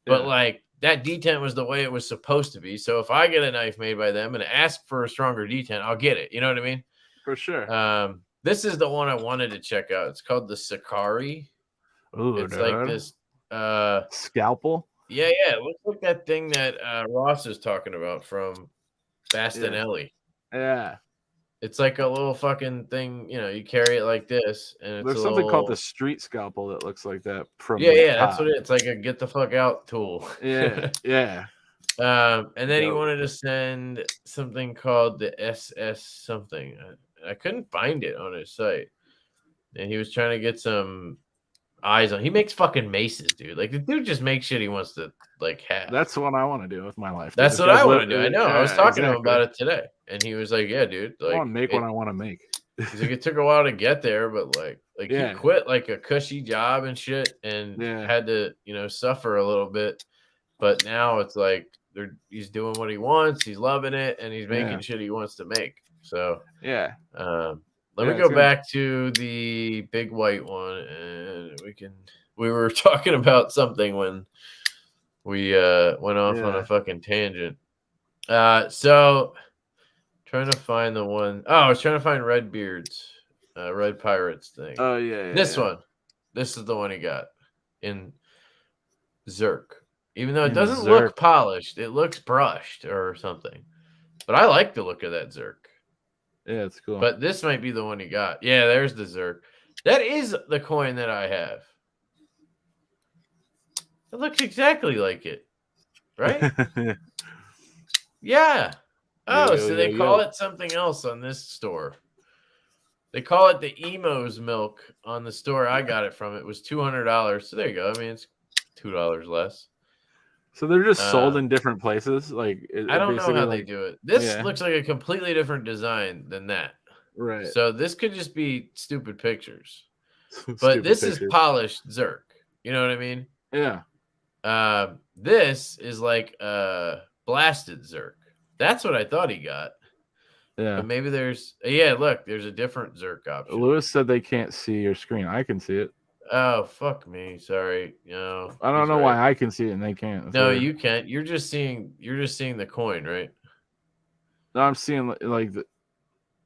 But like that detent was the way it was supposed to be. So if I get a knife made by them and ask for a stronger detent, I'll get it. You know what I mean? For sure. This is the one I wanted to check out. It's called the Sakari. Ooh, it's like this scalpel. Yeah. It looks like that thing that Ross is talking about from Bastinelli. Yeah. It's like a little fucking thing, you know, you carry it like this. And there's something called the street scalpel that looks like that from that's what it is. It's like a get the fuck out tool. Yeah. And then he wanted to send something called the SS something. I couldn't find it on his site. And he was trying to get some eyes on. He makes fucking maces, dude. Like the dude just makes shit he wants to like have. That's what I want to do with my life. That's what I want to do. I know. I was talking to him about it today, and he was like, "Yeah, dude. Like, I want to make what I want to make." He's like, it took a while to get there, but like he quit like a cushy job and shit, and had to suffer a little bit. But now it's like he's doing what he wants. He's loving it, and he's making shit he wants to make. So let me go back to the big white one, and we were talking about something when we went off on a fucking tangent. So trying to find the one. Oh, I was trying to find Redbeard's Red Pirates thing. Oh yeah. This yeah. one. This is the one he got in Zerk. Even though it In doesn't Zerk. look polished, it looks brushed or something. But I like the look of that Zerk. Yeah, it's cool. But this might be the one he got. Yeah, there's the Zerk. That is the coin that I have. It looks exactly like it. Right? Yeah. Oh, so they call it something else on this store. They call it the Emo's milk on the store I got it from. It was $200. So there you go. I mean, it's $2 less. So they're just sold in different places. Like I don't know how they do it. This looks like a completely different design than that. Right. So this could just be stupid pictures. But this is polished Zerk. You know what I mean? Yeah. This is like blasted Zerk. That's what I thought he got. Yeah. But maybe there's look, there's a different Zerk option. Lewis said they can't see your screen. I can see it. Oh, fuck me. Sorry. No. I don't know why I can see it and they can't. No, you can't. You're just seeing the coin, right? No, I'm seeing like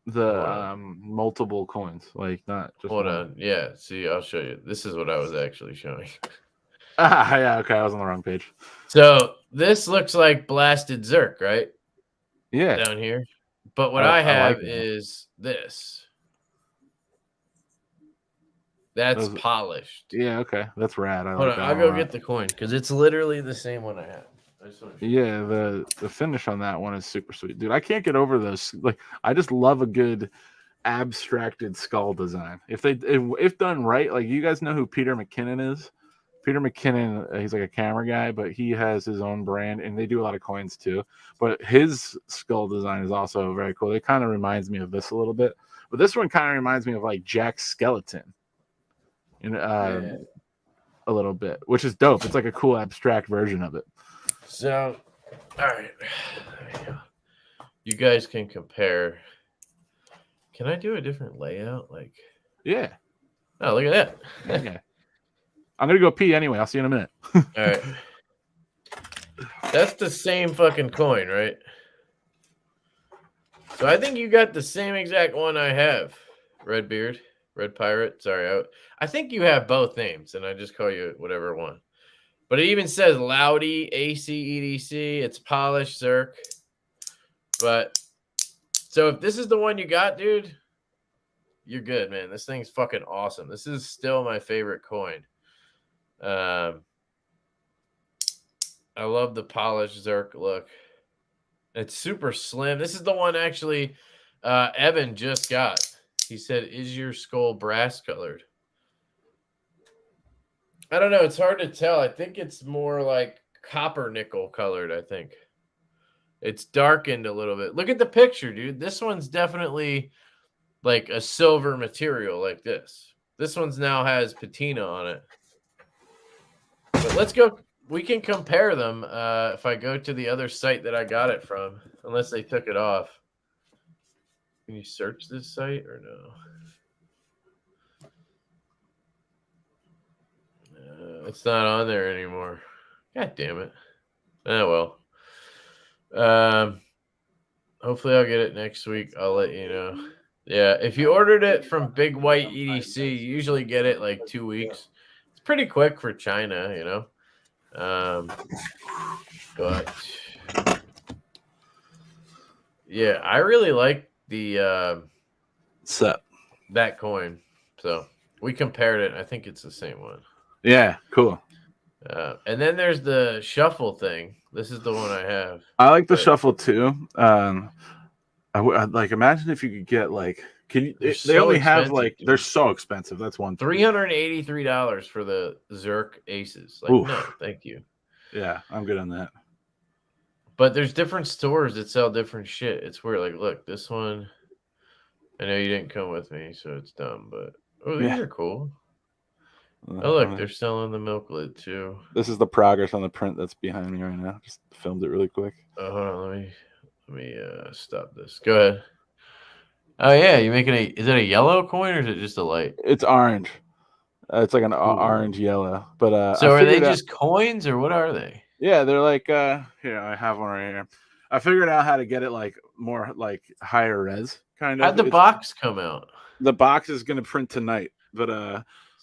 the multiple coins, like not just Hold on. Yeah, see, I'll show you. This is what I was actually showing. Yeah, okay, I was on the wrong page. So this looks like blasted Zerk, right? Yeah. Down here. But what I have is this. That's polished. Yeah, okay. That's rad. Hold on, I'll go get the coin because it's literally the same one I have. Yeah, the finish on that one is super sweet. Dude, I can't get over those. Like, I just love a good abstracted skull design. If done right, like, you guys know who Peter McKinnon is? Peter McKinnon, he's like a camera guy, but he has his own brand, and they do a lot of coins too. But his skull design is also very cool. It kind of reminds me of this a little bit, but this one kind of reminds me of like Jack's skeleton, a little bit, which is dope. It's like a cool abstract version of it. So, all right, you guys can compare. Can I do a different layout? Like, yeah. Oh, look at that. Yeah. I'm gonna go pee anyway. I'll see you in a minute. All right. That's the same fucking coin, right? So I think you got the same exact one I have. Red Pirate. Sorry, I think you have both names, and I just call you whatever one. But it even says Loudy, ACEDC. It's polished Zerk. But so if this is the one you got, dude, you're good, man. This thing's fucking awesome. This is still my favorite coin. I love the polished Zerk look. It's super slim. This is the one actually Evan just got. He said, "Is your skull brass colored?" I don't know. It's hard to tell. I think it's more like copper nickel colored, I think. It's darkened a little bit. Look at the picture, dude. This one's definitely like a silver material like this. This one's now has patina on it. But let's go. We can compare them if I go to the other site that I got it from, unless they took it off. Can you search this site or no? It's not on there anymore. God damn it. Oh, well. Hopefully I'll get it next week. I'll let you know. Yeah, if you ordered it from Big White EDC, you usually get it like 2 weeks. It's pretty quick for China, you know. But yeah, I really like the set that coin. So we compared it. I think it's the same one. Yeah, cool. And then there's the shuffle thing. This is the one I have. I like the shuffle too. I'd like, imagine if you could get like, they only have like, they're so expensive. That's one thing. $383 for the Zerk Aces. Like, oof. No, thank you. Yeah, I'm good on that. But there's different stores that sell different shit. It's weird. Like, look, this one. I know you didn't come with me, so it's dumb. But these are cool. Oh, look, they're selling the milk lid too. This is the progress on the print that's behind me right now. Just filmed it really quick. Oh, hold on, let me stop this. Go ahead. Oh yeah, you making is it a yellow coin or is it just a light? It's orange. It's like an orange yellow. But so are they just coins or what are they? Yeah, they're like here, I have one right here. I figured out how to get it like more like higher res kind of. How'd the box come out? The box is gonna print tonight, but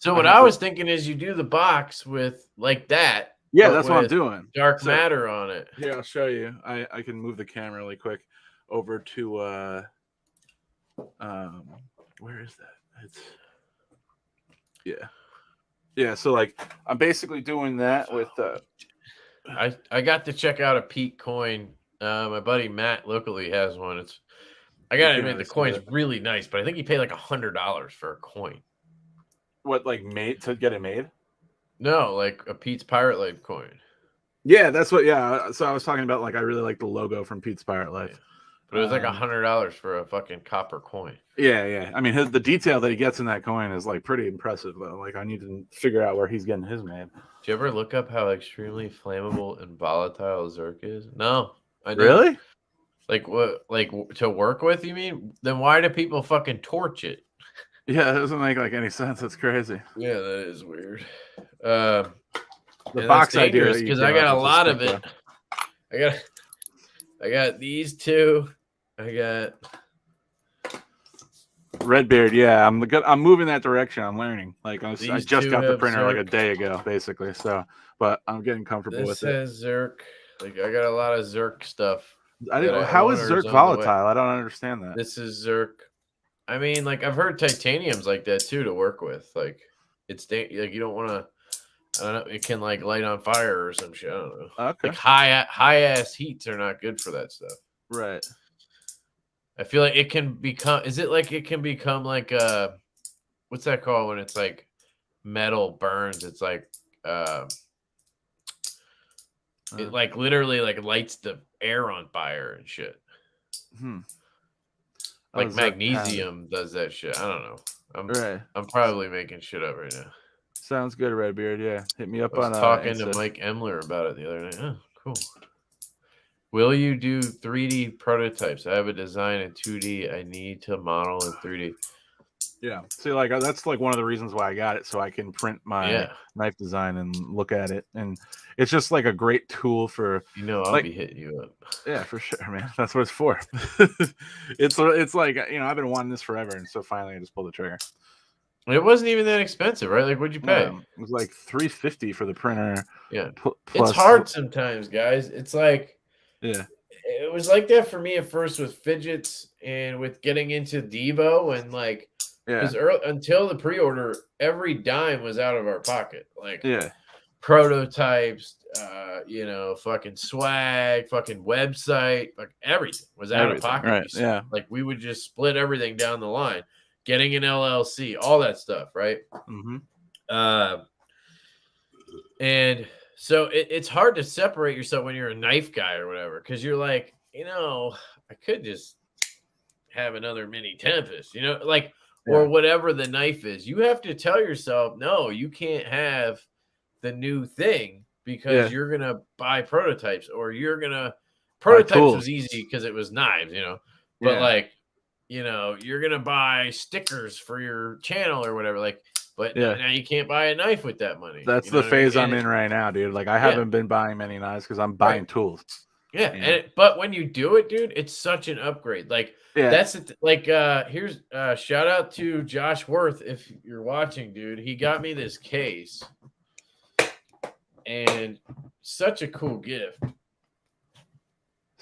So what I was thinking is you do the box with like that. Yeah, but that's what I'm with doing. Dark matter on it. Here, I'll show you. I can move the camera really quick over to where is that? It's yeah. So like I'm basically doing that with I got to check out a Pete coin. My buddy Matt locally has one. I gotta admit the coin's really nice, but I think he paid like $100 for a coin. What, like made to get it made? No, like a Pete's Pirate Life coin. Yeah, that's what. Yeah, so I was talking about like I really like the logo from Pete's Pirate Life, but it was like $100 for a fucking copper coin. Yeah. I mean, the detail that he gets in that coin is like pretty impressive though. Like I need to figure out where he's getting his made. Do you ever look up how extremely flammable and volatile Zerk is? No, I didn't. Really? Like what? Like to work with? You mean? Then why do people fucking torch it? Yeah, it doesn't make like any sense. That's crazy. Yeah, that is weird. The box idea because I got a lot of it. I got these two. I got Redbeard. Yeah, I'm moving that direction. I'm learning. Like I just got the printer Zerk. like a day ago, basically. So, but I'm getting comfortable with it. This says Zerk. Like I got a lot of Zerk stuff. How is Zerk volatile? I don't understand that. This is Zerk. I mean, like I've heard titanium's like that too to work with. Like it's like you don't want to. I don't know. It can like light on fire or some shit. I don't know. Okay. Like high ass heats are not good for that stuff. Right. I feel like it can become. Is it like it can become like what's that called when it's like metal burns? It's like it like literally like lights the air on fire and shit. Like magnesium does that shit. I don't know. I'm probably making shit up right now. Sounds good, Redbeard. Yeah, hit me up on. Talking to Mike Emler about it the other night. Oh, cool. Will you do 3D prototypes? I have a design in 2D. I need to model in 3D. Yeah. See, like that's like one of the reasons why I got it, so I can print my knife design and look at it, and it's just like a great tool for. I'll be hitting you up. Yeah, for sure, man. That's what it's for. It's like I've been wanting this forever, and so finally I just pulled the trigger. It wasn't even that expensive, right? Like, what'd you pay? It was like $350 for the printer. Yeah, it's hard sometimes, guys. It's like, it was like that for me at first with fidgets and with getting into Devo and like, because until the pre-order, every dime was out of our pocket. Like, prototypes, fucking swag, fucking website, like everything was out of pocket. Right? Yeah, like we would just split everything down the line. Getting an LLC, all that stuff, right? Mm-hmm. And so it's hard to separate yourself when you're a knife guy or whatever, because you're like, I could just have another mini Tempest, or whatever the knife is. You have to tell yourself, no, you can't have the new thing because you're gonna buy prototypes, or you're gonna prototypes was easy because it was knives, but like. You're going to buy stickers for your channel or whatever. But now you can't buy a knife with that money. That's the phase I'm in right now, dude. Like I haven't been buying many knives because I'm buying tools. Yeah. But when you do it, dude, it's such an upgrade. Like that's here's shout out to Josh Worth. If you're watching, dude, he got me this case and such a cool gift.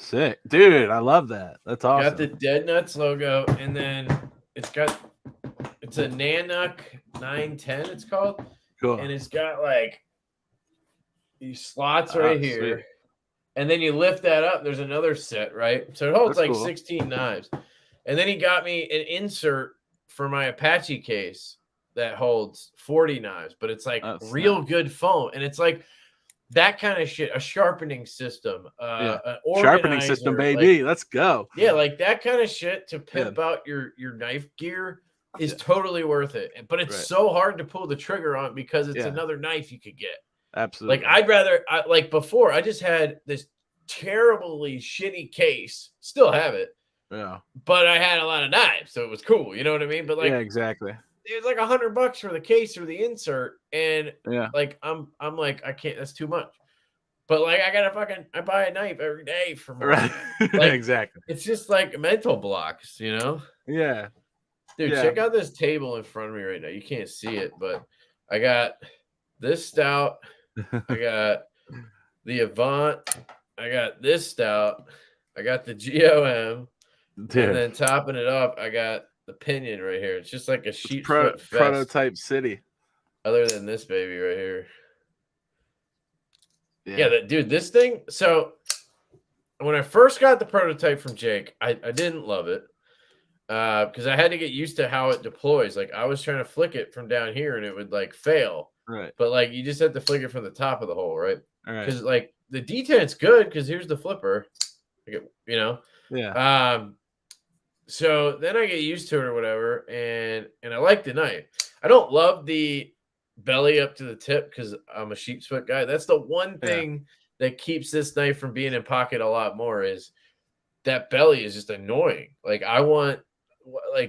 Sick, dude. I love that. That's awesome. Got the Dead Nuts logo, and then it's a Nanook 910. It's called, cool, and it's got like these slots right here, sweet. And then you lift that up. There's another set, right? So it holds cool. 16 knives, and then he got me an insert for my Apache case that holds 40 knives, but it's like real good foam, and it's like. That kind of shit, a sharpening system, sharpening system, baby. Let's go. Yeah, like that kind of shit to pimp out your knife gear is totally worth it. But it's so hard to pull the trigger on because it's another knife you could get. Absolutely. Like I'd rather, before I just had this terribly shitty case, still have it. Yeah. But I had a lot of knives, so it was cool. You know what I mean? But like, exactly. It was like $100 for the case or the insert, and I'm like, I can't. That's too much. But like I buy a knife every day for more. Right. Like, Exactly. it's just like mental blocks, you know? Yeah. Dude, Yeah. check out this table in front of me right now. You can't see it, but I got this stout. I got the Avant. I got this stout. I got the GOM. And Dude. then topping it up, I got the Pinion right here. It's just like a sheep's foot fest. Prototype City. Other than this baby right here. Yeah, Dude, this thing. So when I first got the prototype from Jake, I didn't love it. Because I had to get used to how it deploys. Like I was trying to flick it from down here and it would like fail. Right. But like you just have to flick it from the top of the hole, right? All right. Because like the detent's good because here's the flipper. You know? Yeah. So then I get used to it or whatever, and I like the knife. I don't love the belly up to the tip because I'm a sheep's foot guy. That's the one thing that keeps this knife from being in pocket a lot more is that belly is just annoying. Like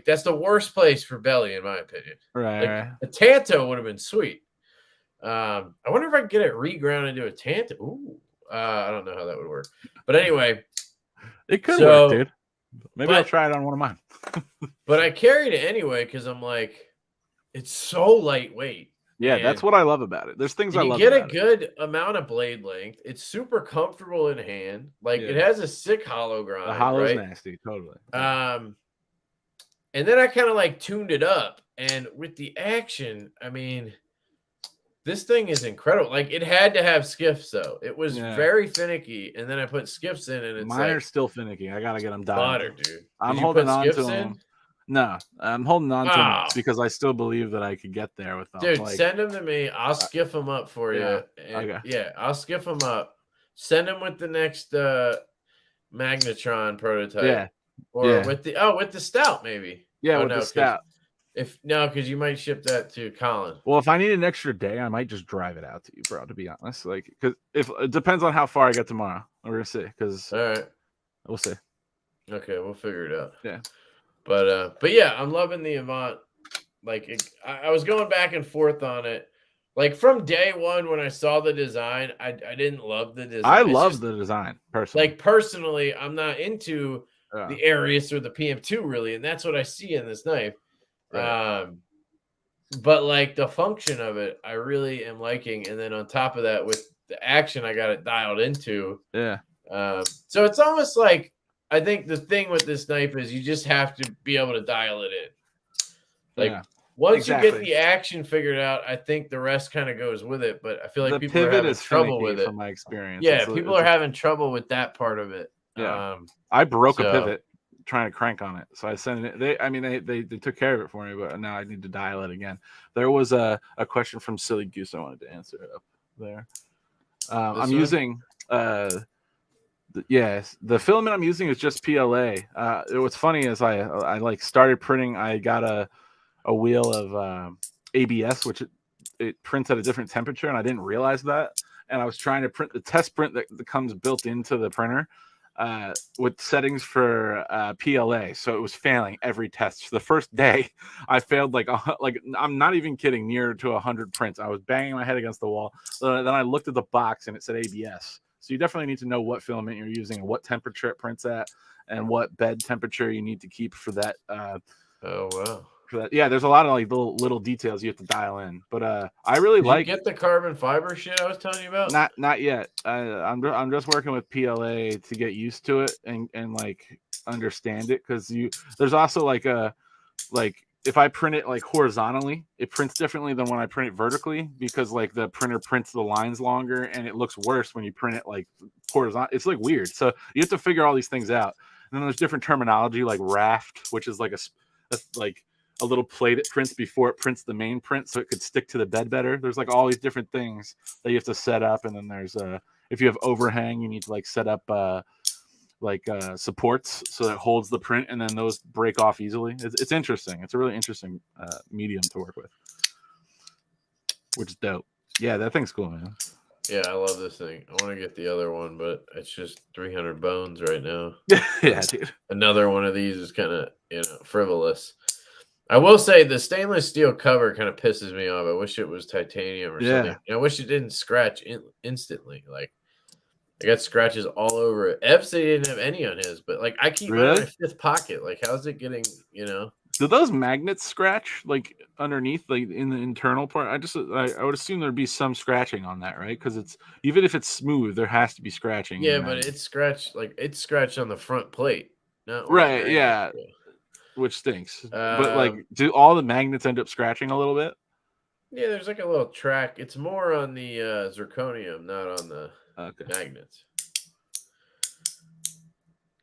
that's the worst place for belly in my opinion. Right. Like a Tanto would have been sweet. I wonder if I can get it reground into a Tanto. Ooh, I don't know how that would work, but anyway, it could work, dude. Maybe I'll but try it on one of mine. But I carried it anyway because I'm like, it's so lightweight. Yeah, that's what I love about it. There's things I love You get about a good amount of blade length. It's super comfortable in hand. Like it has a sick hollow grind. The hollow's right? nasty, totally. And then I kind of like tuned it up, and with the action, I mean, this thing is incredible. Like it had to have skiffs though. It was very finicky, and then I put skiffs in, and it's mine are still finicky. I gotta get them dialed. Butter, dude. I'm holding on to them. No, I'm holding on to them because I still believe that I could get there with them. Dude, send them to me. I'll skiff them up for you. And, I'll skiff them up. Send them with the next Magnetron prototype. Yeah. Or with the stout maybe. Yeah, with the stout. Because you might ship that to Colin. Well, if I need an extra day, I might just drive it out to you, bro. To be honest, like, because if it depends on how far I get tomorrow, we're gonna see. Because all right, we'll see. Okay, we'll figure it out. Yeah, but yeah, I'm loving the Avant. Like, I was going back and forth on it. Like from day one when I saw the design, I didn't love the design. I love the design personally. Like personally, I'm not into the Arius or the PM2 really, and that's what I see in this knife. Right. But like the function of it, I really am liking. And then on top of that, with the action, I got it dialed into. Yeah. So it's almost like I think the thing with this knife is you just have to be able to dial it in. Like once you get the action figured out, I think the rest kind of goes with it. But I feel like people are having trouble with it. From my experience, yeah, people are having trouble with that part of it. Yeah, I broke a pivot trying to crank on it, so I sent it. They took care of it for me, but now I need to dial it again. There was a question from Silly Goose I wanted to answer up there. I'm using the filament I'm using is just PLA. What's funny is I like started printing. I got a wheel of ABS, which it prints at a different temperature, and I didn't realize that. And I was trying to print the test print that comes built into the printer with settings for PLA, so it was failing every test. So the first day, I failed like I'm not even kidding, near to 100 prints. I was banging my head against the wall. Then I looked at the box and it said ABS. So you definitely need to know what filament you're using and what temperature it prints at, and what bed temperature you need to keep for that. Oh wow. Yeah, there's a lot of like little details you have to dial in, but I really like. You get the carbon fiber shit I was telling you about? Not yet. I'm just working with PLA to get used to it and like understand it, because there's also like if I print it like horizontally, it prints differently than when I print it vertically, because like the printer prints the lines longer and it looks worse when you print it like horizontal. It's like weird. So you have to figure all these things out. And then there's different terminology like raft, which is like a little plate it prints before it prints the main print, so it could stick to the bed better. There's like all these different things that you have to set up, and then there's if you have overhang, you need to like set up supports so that it holds the print, and then those break off easily. It's interesting. It's a really interesting medium to work with, which is dope. Yeah, that thing's cool, man. Yeah, I love this thing. I want to get the other one, but it's just 300 bones right now. Yeah, dude. Another one of these is kind of frivolous. I will say the stainless steel cover kind of pisses me off. I wish it was titanium or something. I wish it didn't scratch instantly. Like I got scratches all over it. Ev said he didn't have any on his, but like I keep mine in Really? my fifth pocket. Like, how's it getting? You know? Do those magnets scratch like underneath, like in the internal part? I would assume there'd be some scratching on that, right? Because it's even if it's smooth, there has to be scratching. Yeah, in but that. it's scratched. Like it's scratched on the front plate, not where the Right, magnets yeah, go. which stinks. But like, Um, do all the magnets end up scratching a little bit? yeah, there's like a little track. It's more on the zirconium, not on the Okay. magnets.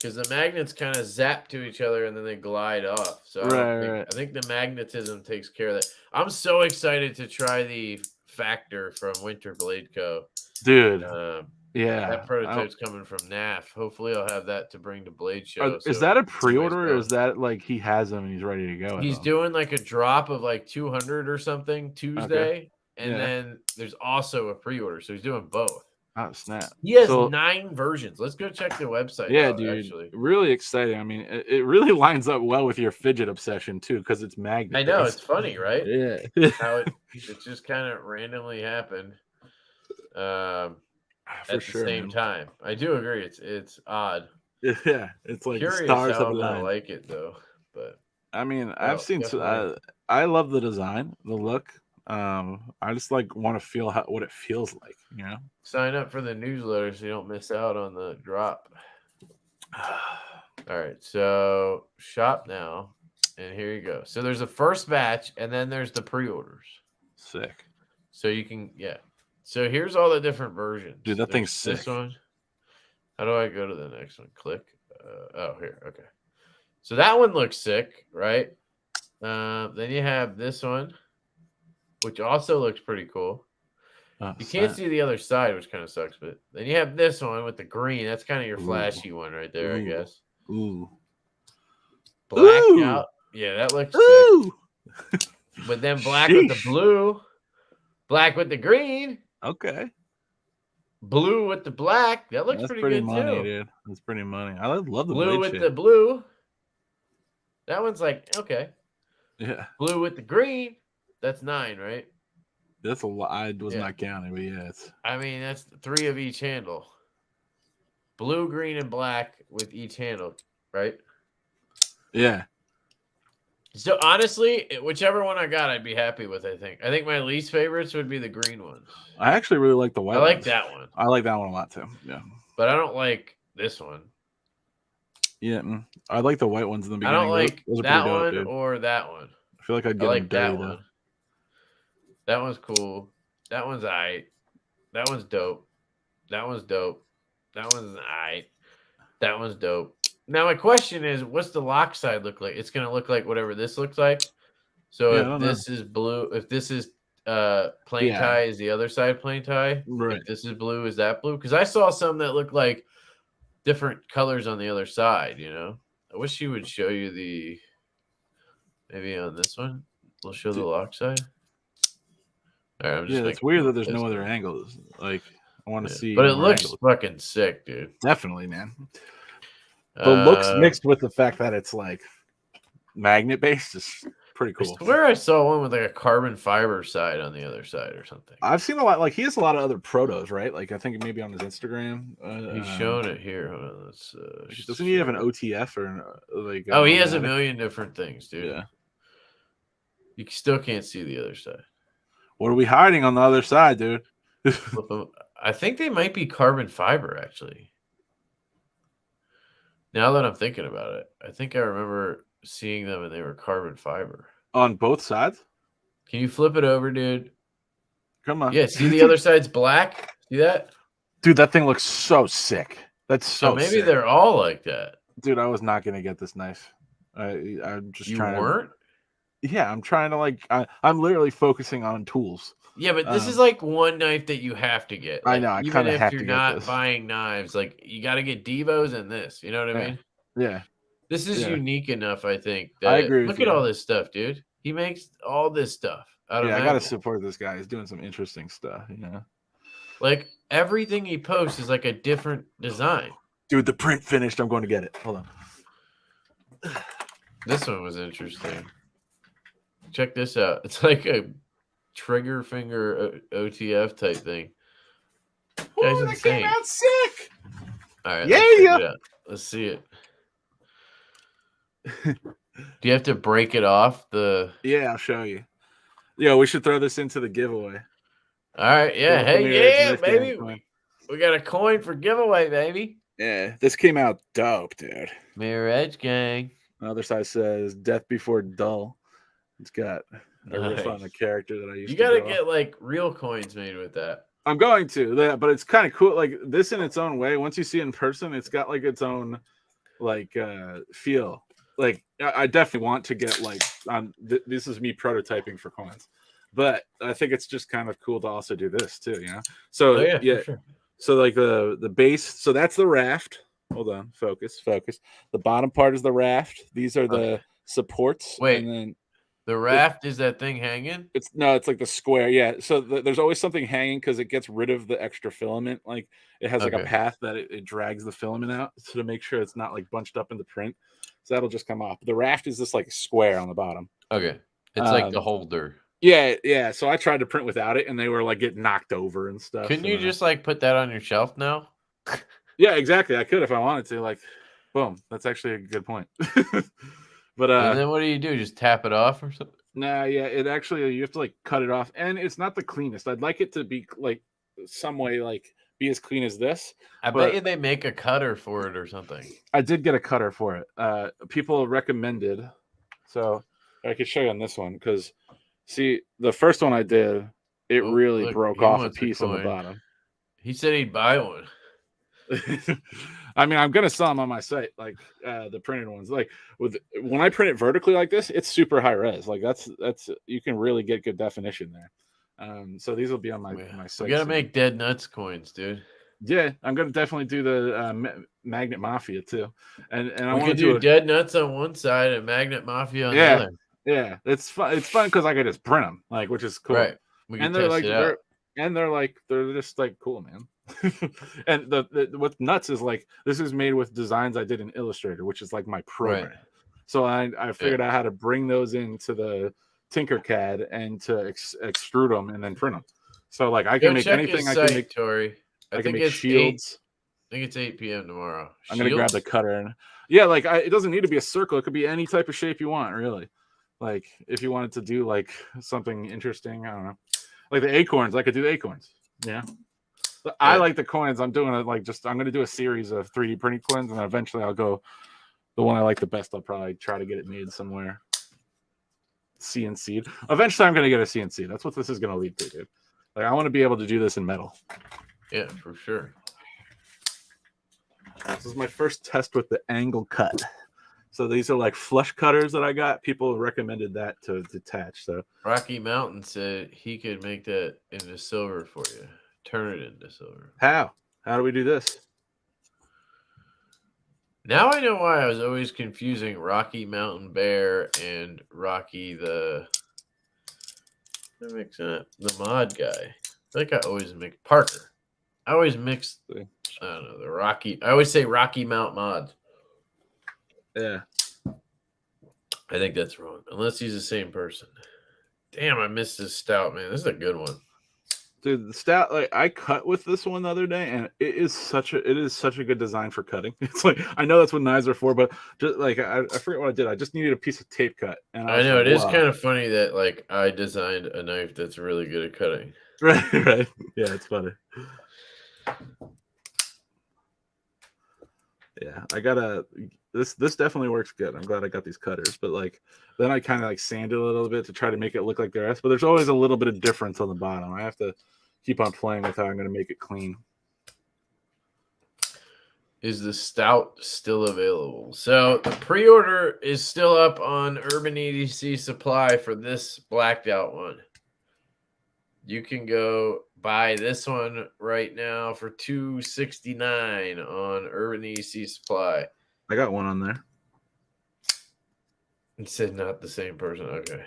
Because the magnets kind of zap to each other and then they glide off. So Right. I think the magnetism takes care of that. I'm so excited to try the Factor from Winter Blade Co. Dude. Um, Yeah. that prototype's coming from NAF. Hopefully, I'll have that to bring to Blade Show. Is So that a somebody's pre-order or going. is that like he has them and he's ready to go? with He's them? doing like a drop of like 200 or something Tuesday, and Yeah. then there's also a pre-order. So he's doing both. Oh snap! He has So 9 versions. Let's go check the website yeah, out. dude, Actually, really exciting. I mean, it really lines up well with your fidget obsession too, because it's magnet. I know it's funny, right? Yeah. How it just kind of randomly happened at the same time. I do agree. It's odd. Yeah, it's like the Curious stars how have I'm gonna aligned. like it though. But I mean, I've well, seen. I love the design, the look. I just like want to feel what it feels like. You know. sign up for the newsletter so you don't miss out on the drop. All right, so shop now, and here you go. So there's a first batch, and then there's the pre-orders. Sick. So you can, yeah. So here's all the different versions. Dude, that thing's This sick. one. How do I go to the next one? Click. Oh, here. Okay. So that one looks sick, right? Then you have this one, which also looks pretty cool. Oh, You can't snap. see the other side, which kind of sucks. But then you have this one with the green. That's kind of your Ooh. flashy one right there, I Ooh. guess. Ooh. Blacked Ooh. out. Yeah, that looks Ooh. sick. But then black with the Sheesh. blue, black with the green, Okay. blue with the black. That looks That's pretty pretty good money, too. dude. That's pretty money. I love the Blue blade with shit. the blue. That one's like, okay. Yeah. Blue with the green. That's 9, right? That's a lot. I was not counting, but yeah, it's. I mean, that's 3 of each handle. Blue, green, and black with each handle, right? Yeah. So honestly, whichever one I got, I'd be happy with. I think my least favorites would be the green ones. I actually really like the white. I like ones. that one. I like that one a lot too. Yeah. But I don't like this one. Yeah. I like the white ones in the I beginning. don't like those are that pretty dope, one dude. or that one. I feel like I'd I get them like dirty that though. one. That one's cool. That one's aight. That one's dope. That one's dope. That one's aight. That one's dope. Now my question is, what's the lock side look like? It's gonna look like whatever this looks like. So Yeah, I if don't this is blue, if this is plain Yeah. tie, is the other side plain tie? Right. If this is blue, is that blue? Because I saw some that look like different colors on the other side. You know, I wish you would show you the maybe on this one. We'll show the lock side. All right, I'm just it's making weird note that there's of no this other one. angles. Like I want to see. But it more looks angles. fucking sick, dude. Definitely, man. The looks mixed with the fact that it's like magnet based is pretty I cool. swear I saw one with like a carbon fiber side on the other side or something. I've seen a lot. Like he has a lot of other protos, right? Like I think maybe on his Instagram. He's showing it here. Hold on, let's, Doesn't he have an OTF or like? Oh, he has a million different things, dude. Yeah. You still can't see the other side. What are we hiding on the other side, dude? I think they might be carbon fiber, actually. Now that I'm thinking about it, I think I remember seeing them and they were carbon fiber. On both sides? Can you flip it over, dude? Come on. Yeah, see the other side's black? See that? Dude, that thing looks so sick. That's so maybe sick. they're all like that. Dude, I was not going to get this knife. I'm just trying You weren't? Yeah, I'm trying to like I'm literally focusing on tools. Yeah, but this is like one knife that you have to get. Like, I know. I even kind of if have you're to get not this. buying knives, like you got to get Devos and this. You know what I mean? Yeah. This is Yeah. unique enough, I think. That, I agree with look you. at all this stuff, dude. He makes all this stuff out of I got to metal. support this guy. He's doing some interesting stuff, you know. Like everything he posts is like a different design. Dude, the print finished. I'm going to get it. Hold on. This one was interesting. Check this out. It's like a trigger finger OTF type thing. Guy's That insane. came out sick. All right, Yeah. let's check it out. Let's see it. Do you have to break it off the? Yeah, I'll show you. Yo, we should throw this into the giveaway. All right, yeah, Local hey, Mirror Edge yeah, Knife Gang baby, coin. we got a coin for giveaway, baby. Yeah, this came out dope, dude. Mirror Edge Gang. The other side says "Death Before Dull." It's got a riff on a Nice. character that I used You to gotta draw. get like real coins made with that. I'm going to, but it's kind of cool. Like this in its own way. Once you see it in person, it's got like its own like feel. Like I definitely want to get like on. This is me prototyping for coins, but I think it's just kind of cool to also do this too. You know. So Oh yeah, yeah. for sure. So like the base. So that's the raft. Hold on. Focus. The bottom part is the raft. These are the supports. Wait. And then The raft is that thing hanging? it's like the square. Yeah. So there's always something hanging because it gets rid of the extra filament. Like it has like a path that it drags the filament out to make sure it's not like bunched up in the print. So that'll just come off. The raft is this like square on the bottom. Okay. It's like the holder. Yeah. So I tried to print without it and they were like getting knocked over and stuff. Couldn't you just like put that on your shelf now? Yeah, exactly. I could if I wanted to. Like, boom. That's actually a good point. But and then what do? Just tap it off or something? Nah, yeah. It actually you have to like cut it off, and it's not the cleanest. I'd like it to be like some way like be as clean as this. I bet you they make a cutter for it or something. I did get a cutter for it. People recommended, so I could show you on this one because see the first one I did, it really broke off a piece on the bottom. He said he'd buy one. I mean, I'm gonna sell them on my site, like the printed ones. Like when I print it vertically like this, it's super high res. Like that's you can really get good definition there. So these will be on my site. We gotta make Dead Nuts coins, dude. Yeah, I'm gonna definitely do the Magnet Mafia too, and I want to do Dead Nuts on one side and Magnet Mafia on the other. Yeah, it's fun. It's fun because I could just print them, like, which is cool. Right. We can test it out. They're just like cool, man. And what's nuts is like this is made with designs I did in Illustrator, which is like my program. Right. So I figured out how to bring those into the Tinkercad and to extrude them and then print them. So like I can make anything. I can make Tori. I can make shields. I think it's 8 p.m. tomorrow. I'm gonna grab the cutter and it doesn't need to be a circle. It could be any type of shape you want, really. Like if you wanted to do like something interesting, I don't know, like the acorns. I could do the acorns. Yeah. I like the coins. I'm doing it like I'm going to do a series of 3D printing coins, and then eventually I'll go the one I like the best. I'll probably try to get it made somewhere. CNC. Eventually, I'm going to get a CNC. That's what this is going to lead to, dude. Like I want to be able to do this in metal. Yeah, for sure. This is my first test with the angle cut. So these are like flush cutters that I got. People recommended that to detach. So Rocky Mountain said he could make that into silver for you. Turn it into silver. How do we do this? Now I know why I was always confusing Rocky Mountain Bear and Rocky the mod guy. I think I always mix Parker. I always mix I don't know the Rocky. I always say Rocky Mount Mod. Yeah. I think that's wrong. Unless he's the same person. Damn, I missed this stout, man. This is a good one. Dude, the stout, like I cut with this one the other day, and it is such a good design for cutting. It's like I know that's what knives are for, but just like I forget what I did. I just needed a piece of tape cut, and I know like, it is kind of funny that like I designed a knife that's really good at cutting. Right. Yeah, it's funny. Yeah, I gotta. This definitely works good. I'm glad I got these cutters, but like then I kind of like sand it a little bit to try to make it look like the rest. But there's always a little bit of difference on the bottom. I have to keep on playing with how I'm going to make it clean. Is the stout still available? So the pre-order is still up on Urban EDC Supply for this blacked out one. You can go buy this one right now for $269 on Urban EDC Supply. I got one on there. It said not the same person. Okay.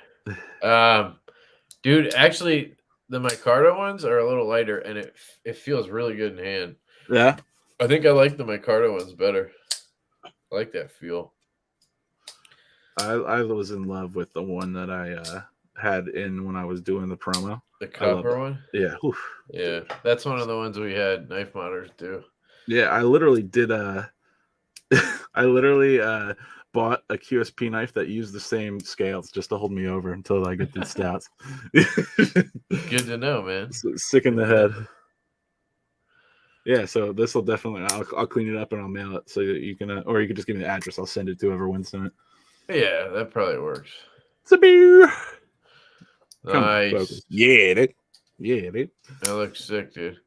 Dude, actually, the micarta ones are a little lighter, and it feels really good in hand. Yeah. I think I like the micarta ones better. I like that feel. I was in love with the one that I had in when I was doing the promo. The copper one? Yeah. Oof. Yeah. That's one of the ones we had knife modders do. Yeah, I literally did I literally bought a QSP knife that used the same scales just to hold me over until I get the stouts. Good to know, man. Sick in Good the to know. head. Yeah, so this will definitely. I'll clean it up and I'll mail it so that you can, or you can just give me the address. I'll send it to whoever wins it. Yeah, that probably works. It's a beer. Come on, Nice. focus. Yeah, dude. Yeah, dude. That looks sick, dude.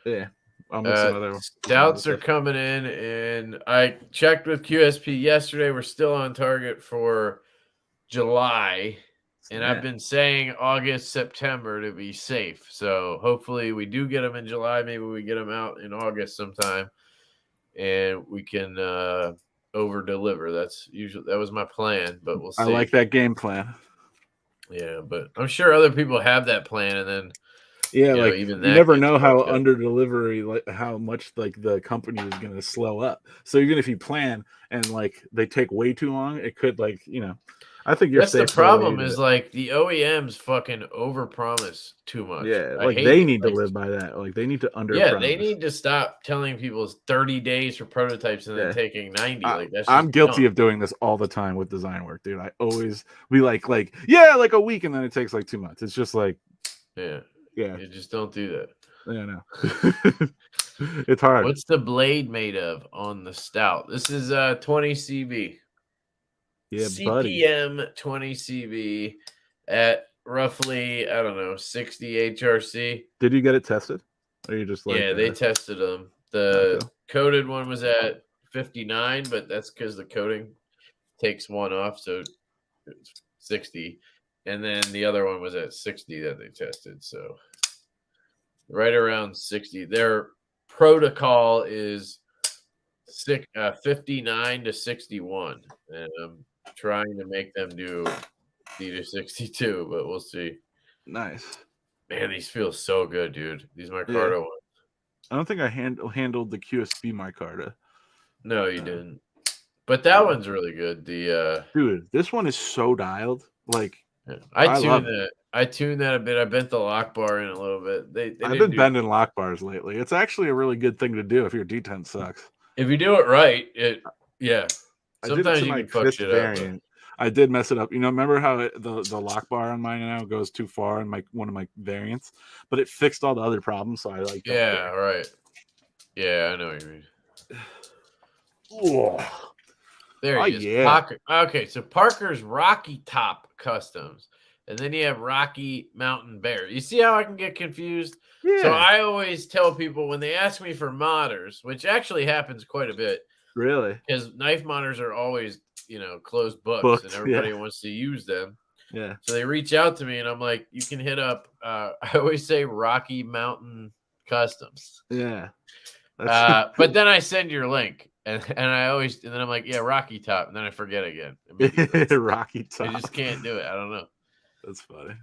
Yeah, I'll make some other Stouts are coming in, and I checked with QSP yesterday. We're still on target for July, and I've been saying August, September to be safe. So hopefully we do get them in July. Maybe we get them out in August sometime, and we can over deliver. That was my plan, but we'll see. I like that game plan. Yeah, but I'm sure other people have that plan, and then like even you never know how under delivery, like how much like the company is going to slow up. So even if you plan and like they take way too long, it could like I think you're that's safe. the problem is like the OEMs fucking overpromise too much. Yeah, like they need to live by that. Like they need to under. Yeah, they need to stop telling people it's 30 days for prototypes and then taking 90. Like that's I'm guilty of doing this all the time with design work, dude. I always be like like a week and then it takes like 2 months. It's just like yeah. You just don't do that. Yeah, no. It's hard. What's the blade made of on the stout? This is 20 CV. Yeah, CPM buddy. 20 CV at roughly, I don't know, 60 HRC. Did you get it tested? Or you just like they tested them. The coated one was at 59, but that's because the coating takes one off, so it's 60. And then the other one was at 60 that they tested. So right around 60. Their protocol is 59 to 61. And I'm trying to make them do 50 to 62, but we'll see. Nice. Man, these feel so good, dude. These micarta ones. I don't think I handled the QSP micarta. No, you didn't. But that one's really good. The dude, this one is so dialed. Like I tuned that a bit. I bent the lock bar in a little bit. I've been bending lock bars lately. It's actually a really good thing to do if your detent sucks. If you do it right, sometimes you can fuck shit variant. Up. I did mess it up. Remember how the lock bar on mine now goes too far in one of my variants, but it fixed all the other problems. So I like. Yeah, right. Yeah, I know what you mean. Oh. There he is. Yeah. Parker. Okay, so Parker's Rocky Top Customs, and then you have Rocky Mountain Bear. You see how I can get confused? Yeah. So I always tell people when they ask me for modders, which actually happens quite a bit. Really? Because knife modders are always, closed books and everybody wants to use them. Yeah. So they reach out to me and I'm like, you can hit up, I always say Rocky Mountain Customs. Yeah. But then I send your link and then I'm like, yeah, Rocky Top. And then I forget again. Rocky Top. I just can't do it. I don't know. That's funny.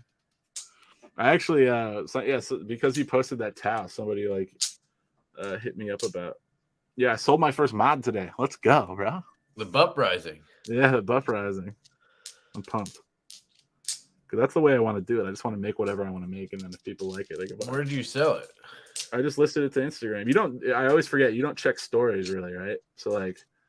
I actually, so because you posted that towel, somebody hit me up about. Yeah, I sold my first mod today. Let's go, bro. The Buff Rising. Yeah, the Buff Rising. I'm pumped. Because that's the way I want to do it. I just want to make whatever I want to make, and then if people like it, they can buy it. Where did you sell it? I just listed it to Instagram. I always forget, you don't check stories really, right? So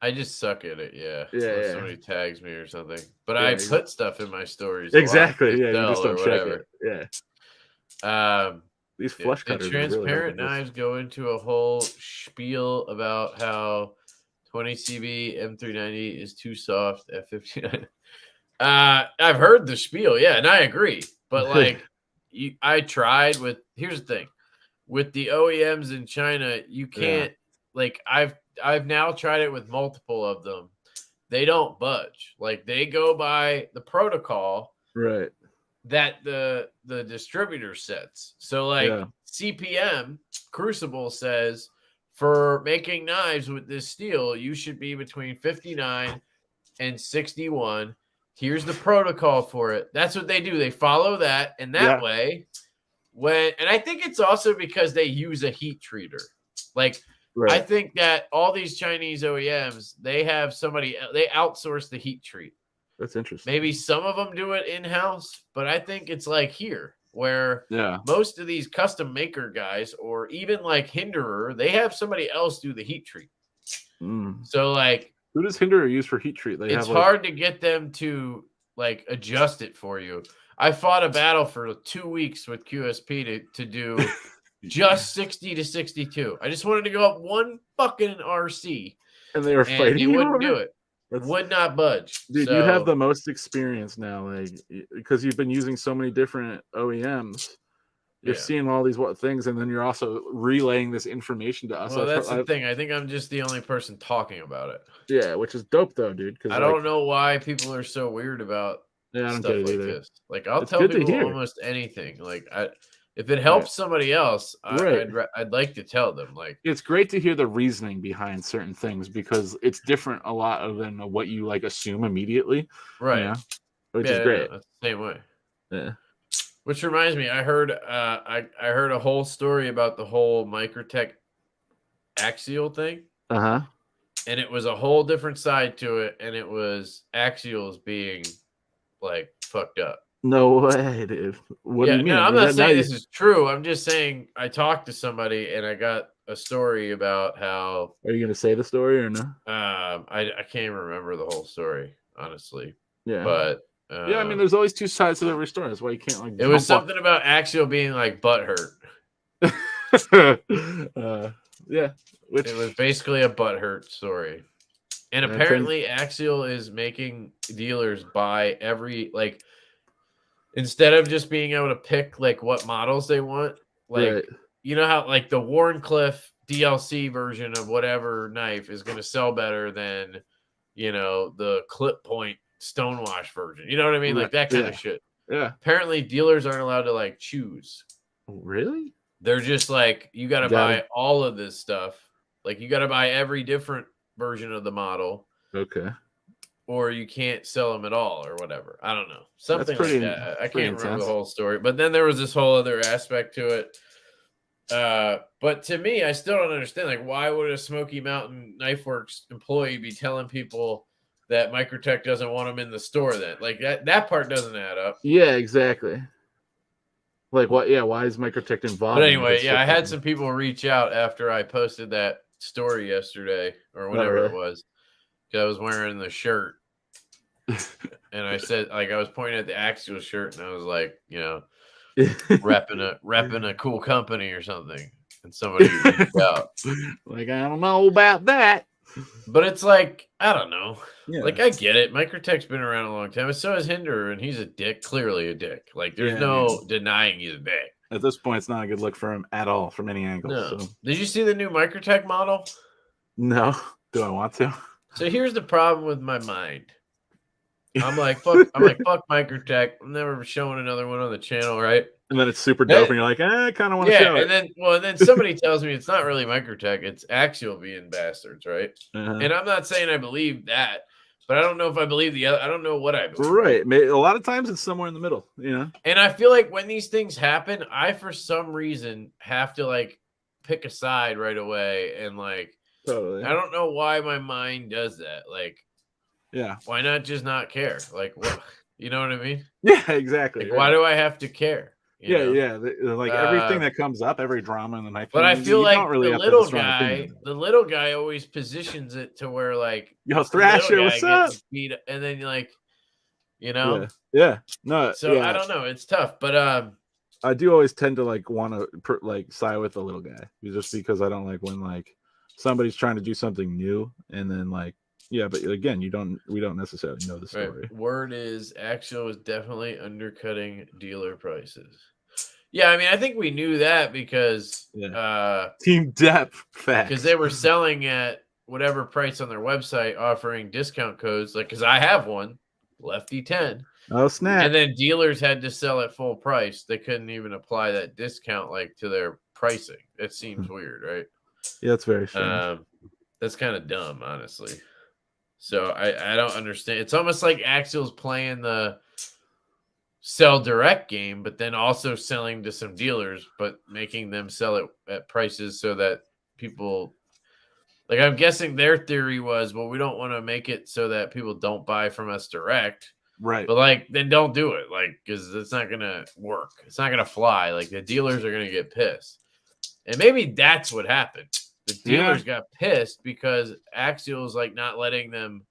I just suck at it, yeah. Somebody tags me or something. But I put stuff in my stories. Exactly, yeah. You just don't check it. Yeah. These flush cutters. The transparent knives go into a whole spiel about how 20 CV M390 is too soft at 59. I've heard the spiel, and I agree. But I tried with. Here's the thing, with the OEMs in China, you can't I've now tried it with multiple of them. They don't budge. They go by the protocol, right? That the distributor sets. So CPM Crucible says for making knives with this steel, you should be between 59 and 61. Here's the protocol for it. That's what they do. They follow that, and that way, and I think it's also because they use a heat treater. I think that all these Chinese OEMs, they have they outsource the heat treat. That's interesting. Maybe some of them do it in-house, but I think it's here where Yeah. most of these custom maker guys, or even like Hinderer, they have somebody else do the heat treat. So like, who does Hinderer use for heat treat? It's hard to get them to like adjust it for you. I fought a battle for 2 weeks with QSP to do just 60 to 62. I just wanted to go up one fucking RC, and they were fighting. They wouldn't do it. Would not budge. Dude, you have the most experience now, like because you've been using so many different OEMs. You're seeing all these things, and then you're also relaying this information to us. Well, that's the thing. I think I'm just the only person talking about it. Yeah, which is dope though, dude. I don't know why people are so weird about stuff like this. Like, I'll tell people almost anything. Like, if it helps somebody else, I'd like to tell them. Like, it's great to hear the reasoning behind certain things because it's different a lot than what you like assume immediately, right? You know? Which is great. That's the same way. Yeah. Which reminds me, I heard I heard a whole story about the whole Microtech Axial thing. Uh-huh. And it was a whole different side to it, and it was Axials being like fucked up. No way, dude. What do you mean? No, I'm not saying this is true. I'm just saying I talked to somebody and I got a story about how. Are you gonna say the story or no? I can't even remember the whole story, honestly. Yeah. But I mean, there's always two sides to every story. That's why you can't like. It was something about Axial being like butthurt. Yeah. It was basically a butthurt story. And apparently Axial is making dealers buy every, like, instead of just being able to pick like what models they want, like you know how like the Warncliffe DLC version of whatever knife is going to sell better than, you know, the Clip Point Stonewash version. You know what I mean? Like that kind of shit. Yeah. Apparently dealers aren't allowed to like choose. Really? They're just like, you got to buy all of this stuff. Like, you got to buy every different version of the model. Okay. Or you can't sell them at all or whatever. I don't know. Something like that. I can't remember the whole story. But then there was this whole other aspect to it. But to me, I still don't understand. Like, why would a Smoky Mountain Knife Works employee be telling people that Microtech doesn't want them in the store then? Like, that part doesn't add up. Yeah, exactly. Like, what? Yeah, why is Microtech involved? But anyway, I had some people reach out after I posted that story yesterday or whatever it was. Because I was wearing the shirt. And I said, like, I was pointing at the Axial shirt and I was like, you know, repping a cool company or something. And somebody reached out. Like, I don't know about that. But it's like, I don't know. Yeah. Like, I get it. Microtech's been around a long time. And so is Hinder, and he's a dick, clearly a dick. Like, there's no denying he's a dick. At this point, it's not a good look for him at all from any angle. No. So. Did you see the new Microtech model? No. Do I want to? So here's the problem with my mind. I'm like, fuck Microtech. I'm never showing another one on the channel, right? And then it's super dope, and you're like, I kind of want to show it. And then somebody tells me it's not really Microtech, it's Axial being bastards, right? And I'm not saying I believe that, but I don't know if I believe the other. I don't know what I believe. Right. A lot of times it's somewhere in the middle, you know? And I feel like when these things happen, I, for some reason, have to, like, pick a side right away. And, like, totally. I don't know why my mind does that. Like, yeah. Why not just not care? Like, what? You know what I mean? Yeah, exactly. Like, why do I have to care? You know? Like everything that comes up, every drama in the knife. But I feel like really the little guy always positions it to where, like, yo, Thrasher, what's up? And then you're like, you know, no. So I don't know. It's tough, but I do always tend to like want to like side with the little guy just because I don't like when like somebody's trying to do something new and then like. Yeah, but again, we don't necessarily know the story. Right. Word is Axial is definitely undercutting dealer prices. Yeah, I mean, I think we knew that because Team Depth facts. Because they were selling at whatever price on their website, offering discount codes. Like, because I have one, Lefty 10. Oh snap! And then dealers had to sell at full price. They couldn't even apply that discount like to their pricing. It seems weird, right? Yeah, that's very strange. That's kind of dumb, honestly. So I don't understand. It's almost like Axial's playing the sell direct game, but then also selling to some dealers, but making them sell it at prices so that people, like, I'm guessing their theory was, well, we don't want to make it so that people don't buy from us direct. Right. But like, then don't do it, like, because it's not gonna work. It's not gonna fly. Like the dealers are gonna get pissed, and maybe that's what happened. The dealers got pissed because Axial's like not letting them,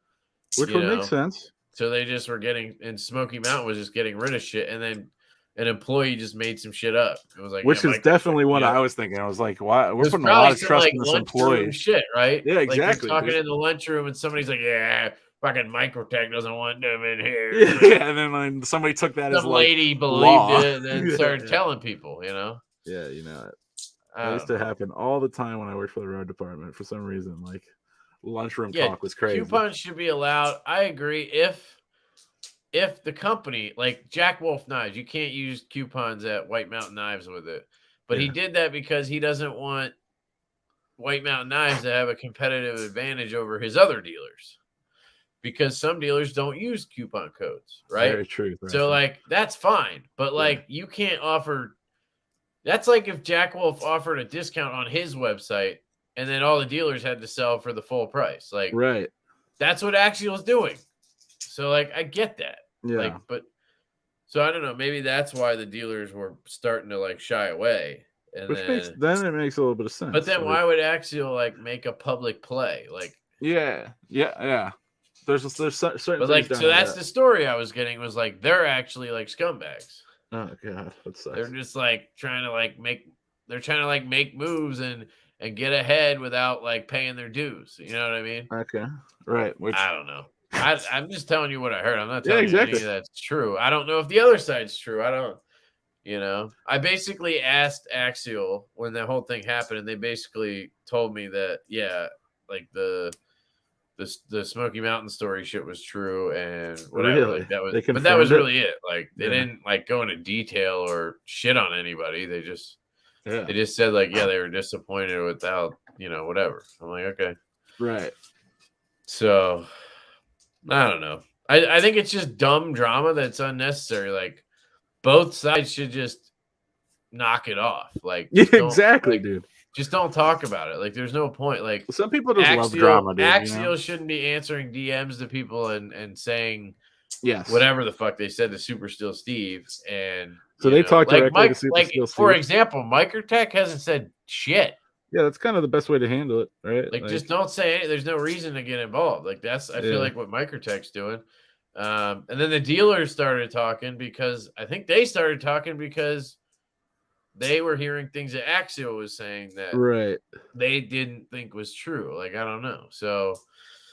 Which would make sense. So they just were getting, and Smoky Mountain was just getting rid of shit, and then an employee just made some shit up. It was like, which is definitely what I was thinking. I was like, why? We're putting a lot of trust in this employee. Shit, right? Yeah, exactly. Like you're talking in the lunchroom, and somebody's like, yeah. Fucking Microtech doesn't want them in here. Yeah, and then like, somebody took that as some like lady believed law. it and then started telling people, Yeah, it used to happen all the time when I worked for the road department. For some reason, like lunchroom talk was crazy. Coupons should be allowed. I agree. If the company, like Jack Wolf Knives, you can't use coupons at White Mountain Knives with it. But he did that because he doesn't want White Mountain Knives to have a competitive advantage over his other dealers. Because some dealers don't use coupon codes, right? Very true. So, like, that's fine. But, like, you can't offer – that's like if Jack Wolf offered a discount on his website and then all the dealers had to sell for the full price. Like, that's what Axial's doing. So, like, I get that. Yeah. Like, but – so, I don't know. Maybe that's why the dealers were starting to, like, shy away. And then it makes a little bit of sense. But then why would Axial, like, make a public play? Like – Yeah. There's certain but like, so that's the story I was getting was like they're actually like scumbags. Oh god, that sucks. They're just like trying to make moves and get ahead without like paying their dues. You know what I mean? Okay, right. Which I don't know. I'm just telling you what I heard. I'm not telling you any of that's true. I don't know if the other side's true. I don't. You know, I basically asked Axial when the whole thing happened, and they basically told me that like the Smoky Mountain story shit was true and whatever. Really? Like that was, but that was really it. Like they didn't like go into detail or shit on anybody. They just said like, they were disappointed without, whatever. I'm like, okay. Right. So I don't know. I think it's just dumb drama that's unnecessary. Like both sides should just knock it off. Like exactly, dude. Just don't talk about it. Like, there's no point. Like, some people just love drama, dude. Axial shouldn't be answering DMs to people and saying whatever the fuck they said to Super Steel Steve. And so they talk directly to Super Steel Steve. For example, Microtech hasn't said shit. Yeah, that's kind of the best way to handle it, right? Like just don't say it. There's no reason to get involved. Like I feel like what Microtech's doing. And then the dealers started talking because they were hearing things that Axial was saying that they didn't think was true. Like, I don't know. So,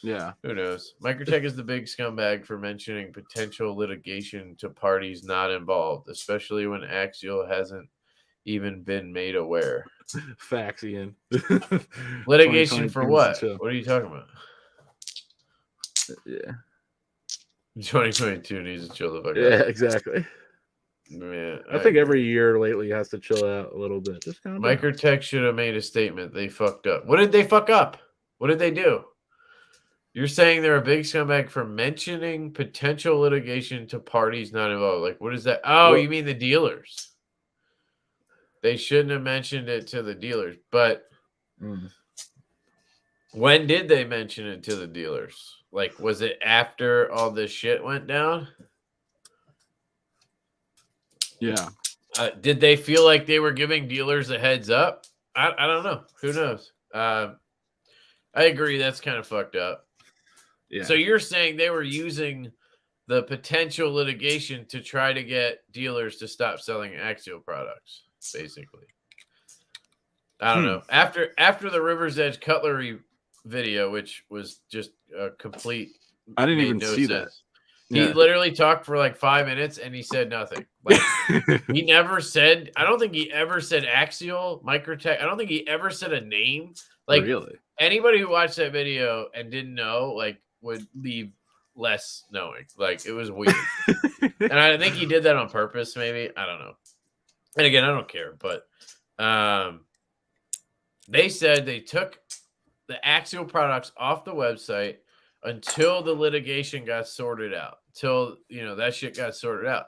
who knows? Microtech is the big scumbag for mentioning potential litigation to parties not involved, especially when Axial hasn't even been made aware. Facts, Ian. Litigation for what? What are you talking about? Yeah. 2022 needs to chill the fuck out. Yeah, exactly. Yeah, I think every year lately has to chill out a little bit. Just kind of Microtech should have made a statement. They fucked up. What did they fuck up? What did they do? You're saying they're a big scumbag for mentioning potential litigation to parties not involved. Like, what is that? Oh, you mean the dealers? They shouldn't have mentioned it to the dealers. But when did they mention it to the dealers? Like, was it after all this shit went down? Yeah. Did they feel like they were giving dealers a heads up? I don't know. Who knows? I agree. That's kind of fucked up. Yeah. So you're saying they were using the potential litigation to try to get dealers to stop selling Axial products, basically. I don't know. After the River's Edge cutlery video, which was just a complete. I didn't even see that. He literally talked for like 5 minutes and he said nothing. Like he never said, I don't think he ever said Axial, Microtech. I don't think he ever said a name. Like really? Anybody who watched that video and didn't know, like would leave less knowing. Like it was weird. And I think he did that on purpose, maybe. I don't know. And again, I don't care, but they said they took the Axial products off the website until the litigation got sorted out. Till that shit got sorted out.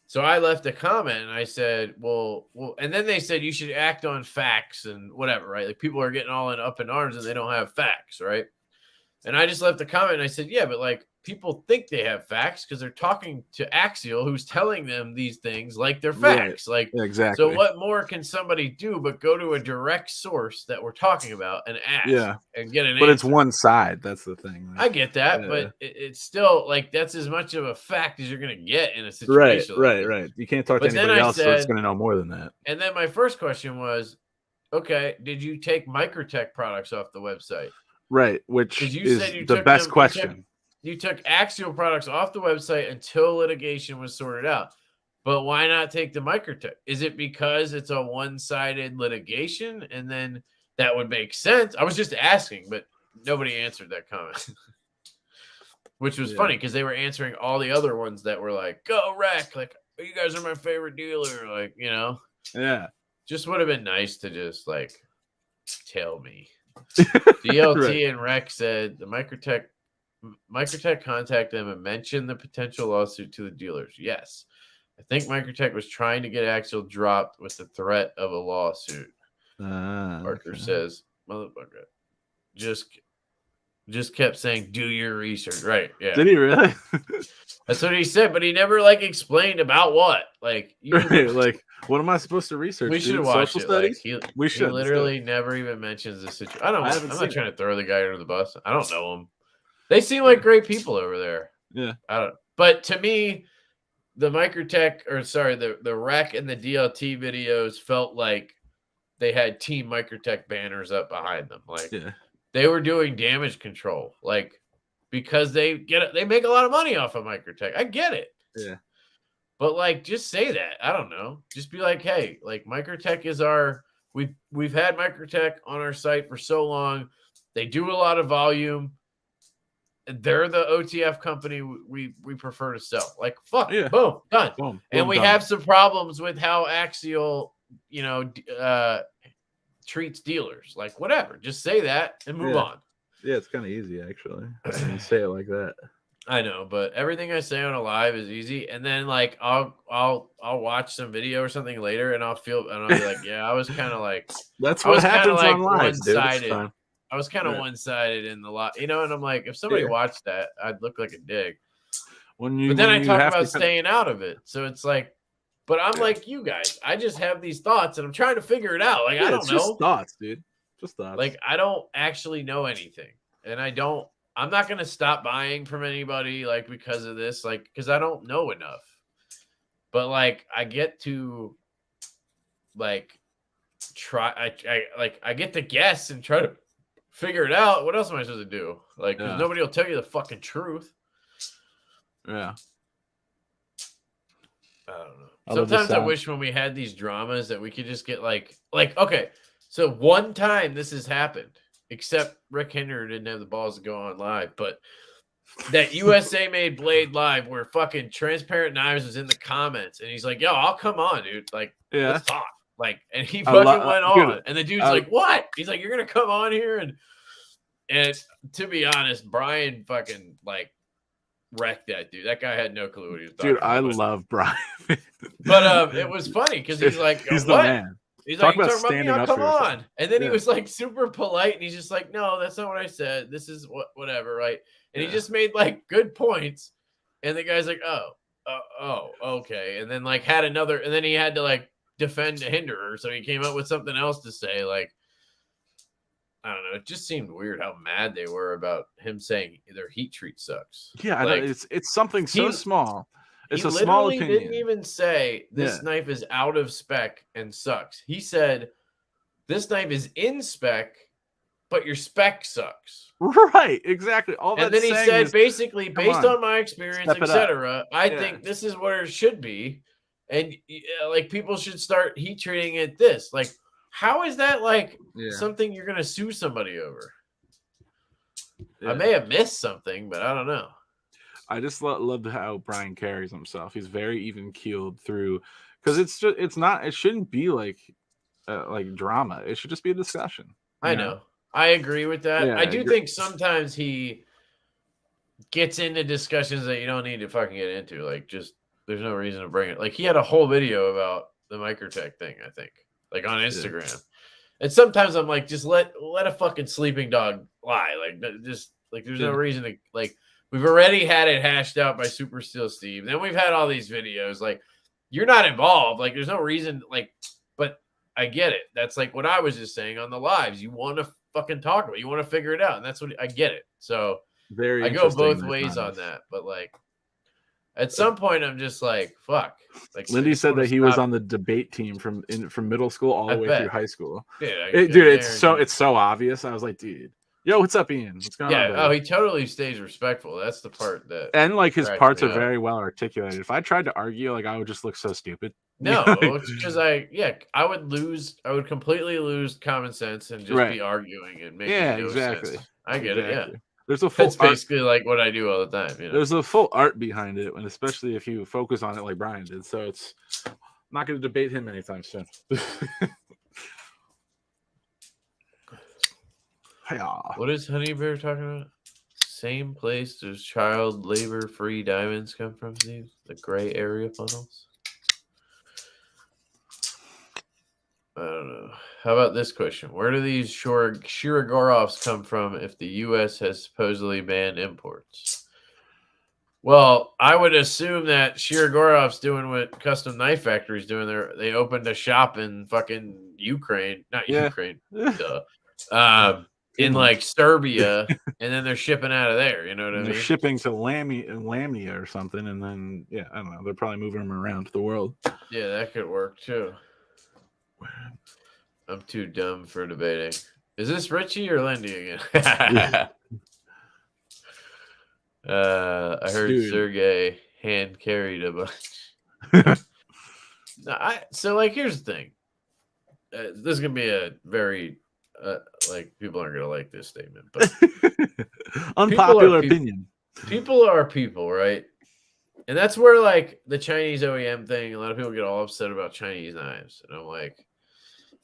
So I left a comment and I said, well, and then they said you should act on facts and whatever, right? Like people are getting all up in arms and they don't have facts, right? And I just left a comment and I said, yeah, but like people think they have facts because they're talking to Axial, who's telling them these things like they're facts. Right. Like, exactly. so what more can somebody do but go to a direct source that we're talking about and ask and get an But answer? it's one side. That's the thing. I get that, but it's still like that's as much of a fact as you're going to get in a situation. Right. You can't talk to anybody else that's going to know more than that. And then my first question was, okay, did you take Microtech products off the website? Right, which is the best question. You took Axial products off the website until litigation was sorted out. But why not take the Microtech? Is it because it's a one-sided litigation? And then that would make sense. I was just asking, but nobody answered that comment. Which was funny because they were answering all the other ones that were like, go wreck. Like, you guys are my favorite dealer. Like, you know? Yeah. Just would have been nice to just like tell me. DLT and Rex said the Microtech contacted them and mentioned the potential lawsuit to the dealers. Yes. I think Microtech was trying to get Axial dropped with the threat of a lawsuit. Parker says, motherfucker, just kept saying, do your research. Right. Yeah. Did he really? That's what he said, but he never like explained about what. Like, like, what am I supposed to research? We should watch it. Like, we should. He literally never even mentions the situation. I'm not trying to throw the guy under the bus. I don't know him. They seem like great people over there. Yeah. But to me, the the Rec and the DLT videos felt like they had Team Microtech banners up behind them. Like they were doing damage control. Like, because they make a lot of money off of Microtech. I get it. Yeah. But like, just say that. I don't know. Just be like, hey, like Microtech is we've had Microtech on our site for so long. They do a lot of volume. They're the OTF company we prefer to sell. Like, fuck, boom, done. Boom, and we have some problems with how Axial, treats dealers. Like, whatever. Just say that and move on. Yeah, it's kind of easy actually. When you say it like that. I know, but everything I say on a live is easy. And then like I'll watch some video or something later, and I'll be like, yeah, I was kind of like that's what happens like on live, one-sided. I was kind of one-sided in the lot, and I'm like, if somebody watched that, I'd look like a dick. But then I talk about staying out of it, so it's like, but I'm like you guys. I just have these thoughts, and I'm trying to figure it out. Like I don't know, just thoughts, dude. Just thoughts. Like I don't actually know anything, and I'm not going to stop buying from anybody like because of this, like, because I don't know enough. But like, I get to like try, I get to guess and try to figure it out. What else am I supposed to do? Like, because nobody will tell you the fucking truth. Yeah. I don't know. Sometimes I wish when we had these dramas that we could just get like, okay, so one time this has happened. Except Rick Henry didn't have the balls to go on live, but that USA made Blade live where fucking Transparent Knives was in the comments, and he's like, "Yo, I'll come on, dude. Like, let's talk." Like, and he fucking went on, and the dude's like, "What?" He's like, "You're gonna come on here?" And to be honest, Brian fucking like wrecked that dude. That guy had no clue what he was talking about. Dude, I love Brian. But it was funny because he's like, he's what? the man. He's Talk like, about standing up come for on. yourself. And then he was like super polite, and he's just like, no, that's not what I said. This is whatever, right? And he just made like good points. And the guy's like, oh, okay. And then like had another, and then he had to like defend Hinderer. So he came up with something else to say. Like, I don't know. It just seemed weird how mad they were about him saying their heat treat sucks. Yeah, like, it's something so small. It's a small opinion. He opinion. didn't even say this knife is out of spec and sucks. He said this knife is in spec, but your spec sucks. Right, exactly. And then he said basically, based on my experience, etc., I think this is where it should be, and like people should start heat treating it this. Like, how is that like something you're gonna sue somebody over? I may have missed something, but I don't know. I just love how Brian carries himself. He's very even keeled through, because it shouldn't be like drama. It should just be a discussion. I know. I agree with that. I do think sometimes he gets into discussions that you don't need to fucking get into. Like, just there's no reason to bring it. Like, he had a whole video about the Microtech thing, I think, like on Instagram. Yeah. And sometimes I'm like, just let a fucking sleeping dog lie. Like, just like there's no reason to like. We've already had it hashed out by Super Steel Steve. Then we've had all these videos. Like, you're not involved. Like, there's no reason. Like, but I get it. That's like what I was just saying on the lives. You want to fucking talk about it. You want to figure it out. And that's what I get it. So Very I go interesting both ways on comments. that. But like, at some point, I'm just like, fuck. Like, Lindy said that he was on the debate team from middle school all the way through high school. Yeah, Dude, it's so obvious. I was like, dude, yo, what's up, Ian? What's going on, buddy? Oh, he totally stays respectful. That's the part that, and like his parts are very well articulated. If I tried to argue, like I would just look so stupid. No, it's because I would completely lose common sense and just be arguing and making no sense. I get it. Yeah. There's a full That's basically like what I do all the time. You know? There's a full art behind it, and especially if you focus on it like Brian did. So it's I'm not going to debate him anytime soon. What is Honey Bear talking about? Same place does child labor-free diamonds come from, Steve? The gray area funnels? I don't know. How about this question? Where do these Shiragorovs come from if the U.S. has supposedly banned imports? Well, I would assume that Shiragorov's doing what Custom Knife Factory's doing. They opened a shop in fucking Ukraine. Not Ukraine. Duh. In like Serbia, and then they're shipping out of there. You know what I mean? They're shipping to Lamia or something, and then I don't know. They're probably moving them around the world. Yeah, that could work too. I'm too dumb for debating. Is this Richie or Lindy again? I heard Sergey hand carried a bunch. So here's the thing. This is gonna be a very people aren't gonna like this statement, but unpopular opinion. People are people, right? And that's where like the Chinese OEM thing. A lot of people get all upset about Chinese knives, and I'm like,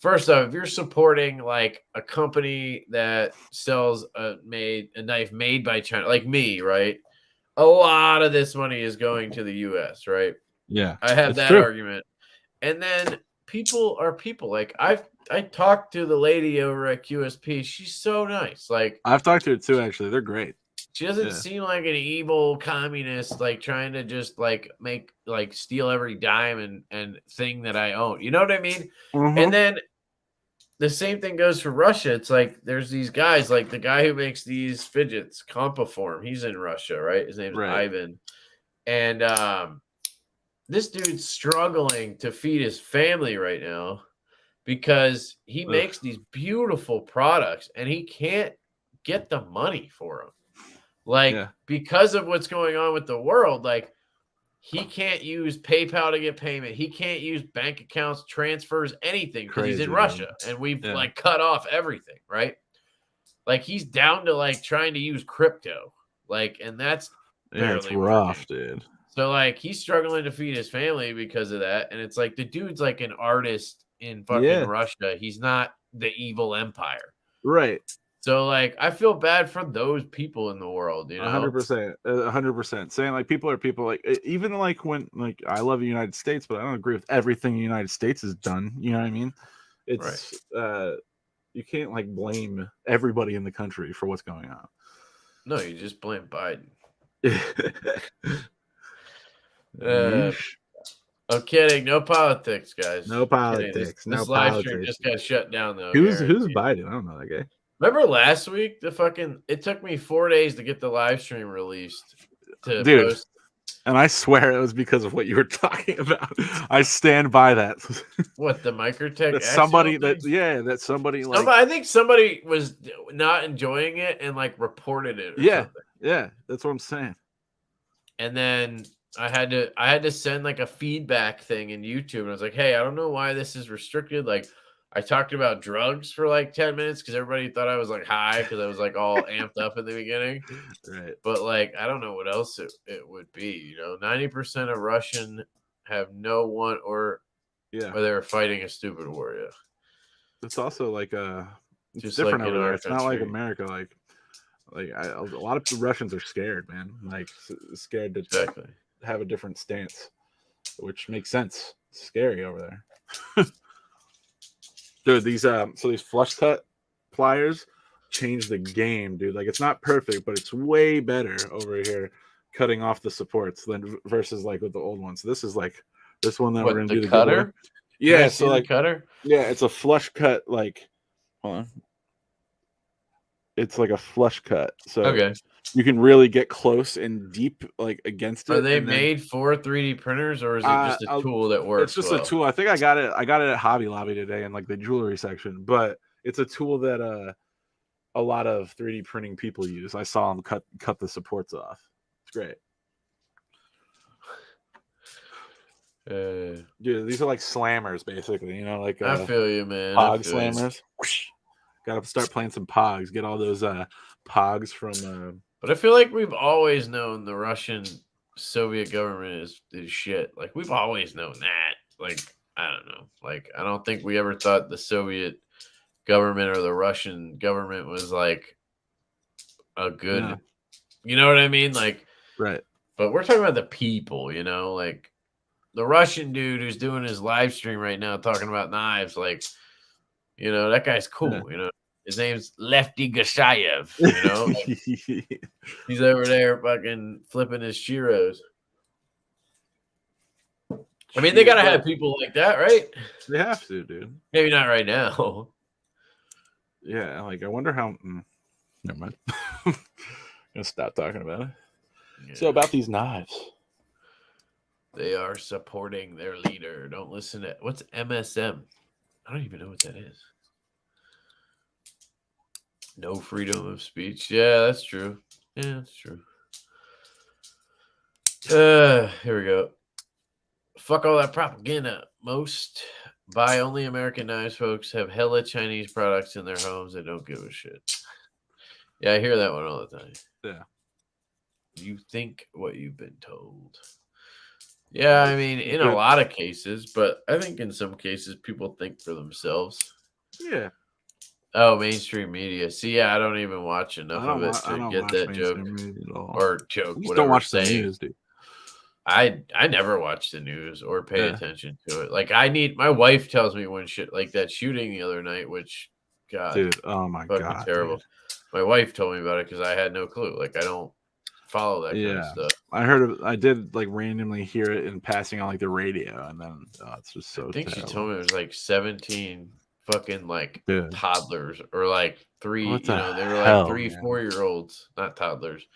first off, if you're supporting like a company that sells a knife made by China, like me, right? A lot of this money is going to the U.S., right? Yeah, I have that argument. And then people are people. Like I talked to the lady over at QSP. She's so nice. Like I've talked to her too. Actually, they're great. She doesn't seem like an evil communist, like trying to just steal every dime and thing that I own. You know what I mean? Mm-hmm. And then the same thing goes for Russia. It's like there's these guys, like the guy who makes these fidgets, Compaform. He's in Russia, right? His name's Ivan. And this dude's struggling to feed his family right now because he makes these beautiful products and he can't get the money for them. Because of what's going on with the world, like he can't use PayPal to get payment. He can't use bank accounts, transfers, anything because he's in Russia and we've cut off everything, right? Like he's down to trying to use crypto, and that's it's rough, dude. So he's struggling to feed his family because of that, and it's like the dude's like an artist in fucking Russia. He's not the evil empire, right? So, I feel bad for those people in the world, you know? 100%. 100%. Saying, people are people. Even, when, I love the United States, but I don't agree with everything the United States has done. You know what I mean? It's, you can't, blame everybody in the country for what's going on. No, you just blame Biden. I'm kidding. No politics, guys. No politics. This live stream just got shut down, though. Who's Biden? I don't know that guy. Remember last week? It took me 4 days to get the live stream released. Post. And I swear it was because of what you were talking about. I stand by that. What, the Microtech? That somebody I think somebody was not enjoying it and reported it. Yeah, that's what I'm saying. And then I had to send a feedback thing in YouTube, and I was like, hey, I don't know why this is restricted. I talked about drugs for 10 minutes because everybody thought I was high because I was all amped up in the beginning. Right. But I don't know what else it would be. 90% of Russian have no one or they're fighting a stupid war. Yeah. It's also it's just different over there. It's not like America. A lot of the Russians are scared, man. Scared to have a different stance, which makes sense. It's scary over there. Dude, these flush cut pliers changed the game, dude. Like it's not perfect, but it's way better over here cutting off the supports than versus like with the old ones. So this is like this one that we're What, gonna the do the cutter? giveaway. Can I Yeah, see so the like cutter? yeah, it's a flush cut. Like hold on, it's like a flush cut, so Okay. you can really get close and deep like against it. Are they and then, made for 3D printers, or is it just a tool that works? It's just well? a tool. I think I got it at Hobby Lobby today in like the jewelry section, but it's a tool that a lot of 3D printing people use. I saw them cut the supports off. It's great. Dude, these are like slammers, basically. You know, like I feel you, man. Pog slammers. Got to start playing some Pogs. Get all those Pogs from. But I feel like we've always known the Russian Soviet government is shit. Like we've always known that. Like I don't know. Like I don't think we ever thought the Soviet government or the Russian government was like a good. Yeah. You know what I mean? Like Right. But we're talking about the people. You know, like the Russian dude who's doing his live stream right now talking about knives. Like you know that guy's cool. Yeah. You know. His name's Lefty Gashayev, you know? He's over there fucking flipping his Chiros. I mean, they got to have people like that, right? They have to, dude. Maybe not right now. Yeah, like I wonder how... Never mind. I'm going to stop talking about it. Yeah. So about these knives. They are supporting their leader. Don't listen to... What's MSM? I don't even know what that is. No freedom of speech. Yeah, that's true. Yeah, that's true. Here we go. Fuck all that propaganda. Most buy only American knives folks have hella Chinese products in their homes that don't give a shit. Yeah, I hear that one all the time. Yeah. You think what you've been told. Yeah, I mean, in a lot of cases, but I think in some cases people think for themselves. Yeah. Oh, mainstream media. See, yeah, I don't even watch enough of it to get that joke or joke. You don't watch the news, dude. I never watch the news or pay attention to it. Like my wife tells me when shit like that shooting the other night, which God, dude, oh my God, terrible. Dude. My wife told me about it because I had no clue. Like I don't follow that kind of stuff. I did like randomly hear it in passing on like the radio, and then it's just so. I think terrible. She told me it was like 17 fucking like toddlers or like three. They were like 3-4-year-olds, not toddlers.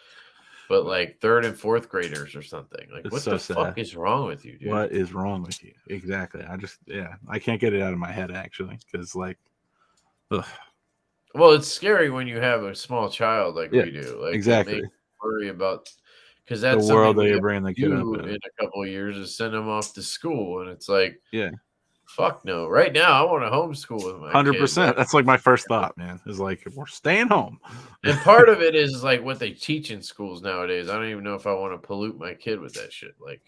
But like 3rd and 4th graders or something. Like, what the fuck is wrong with you, dude? What is wrong with you? Exactly. I can't get it out of my head actually, because like, ugh. Well, it's scary when you have a small child like we do. Like, exactly. Worry about because that's the world that you're bringing the kid up in a couple of years is send them off to school, and it's like, yeah. Fuck no! Right now, I want to homeschool with my 100%. That's like my first thought, man. Is like we're staying home. And part of it is like what they teach in schools nowadays. I don't even know if I want to pollute my kid with that shit. Like,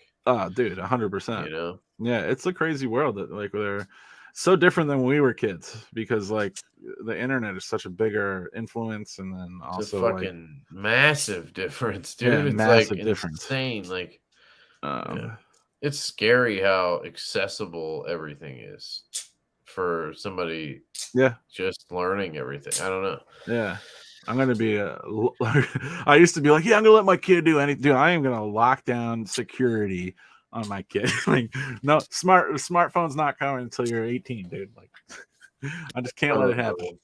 dude, 100%. You know? Yeah, it's a crazy world that like they're so different than when we were kids because like the internet is such a bigger influence, and then also it's a fucking massive difference, dude. Yeah, it's massive like difference. Insane. Like, it's scary how accessible everything is for somebody just learning everything. I don't know. Yeah. I'm going to be I used to be like, I'm going to let my kid do anything. Dude, I am going to lock down security on my kid. Like, no, smartphone's not coming until you're 18, dude. Like, I just can't let it happen.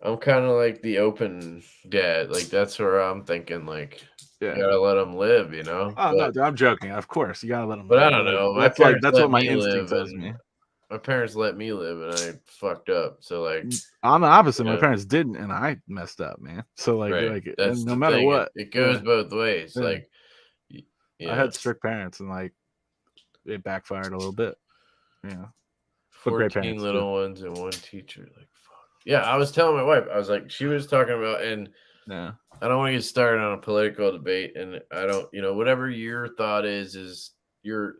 I'm kind of like the open dad. Like, that's where I'm thinking, like, you gotta let them live, you know? Oh, no, dude, I'm joking. Of course, you gotta let them live. But I don't know. That's what my instinct tells me. My parents let me live, and I fucked up. So, like, I'm the opposite. My parents didn't, and I messed up, man. So, like no matter what, it goes both ways. Yeah. Like, I had strict parents, and like it backfired a little bit. Yeah, 14 little ones and one teacher. Like, fuck. Yeah, I was telling my wife. I was like, she was talking about, and I don't want to get started on a political debate, and I don't, whatever your thought is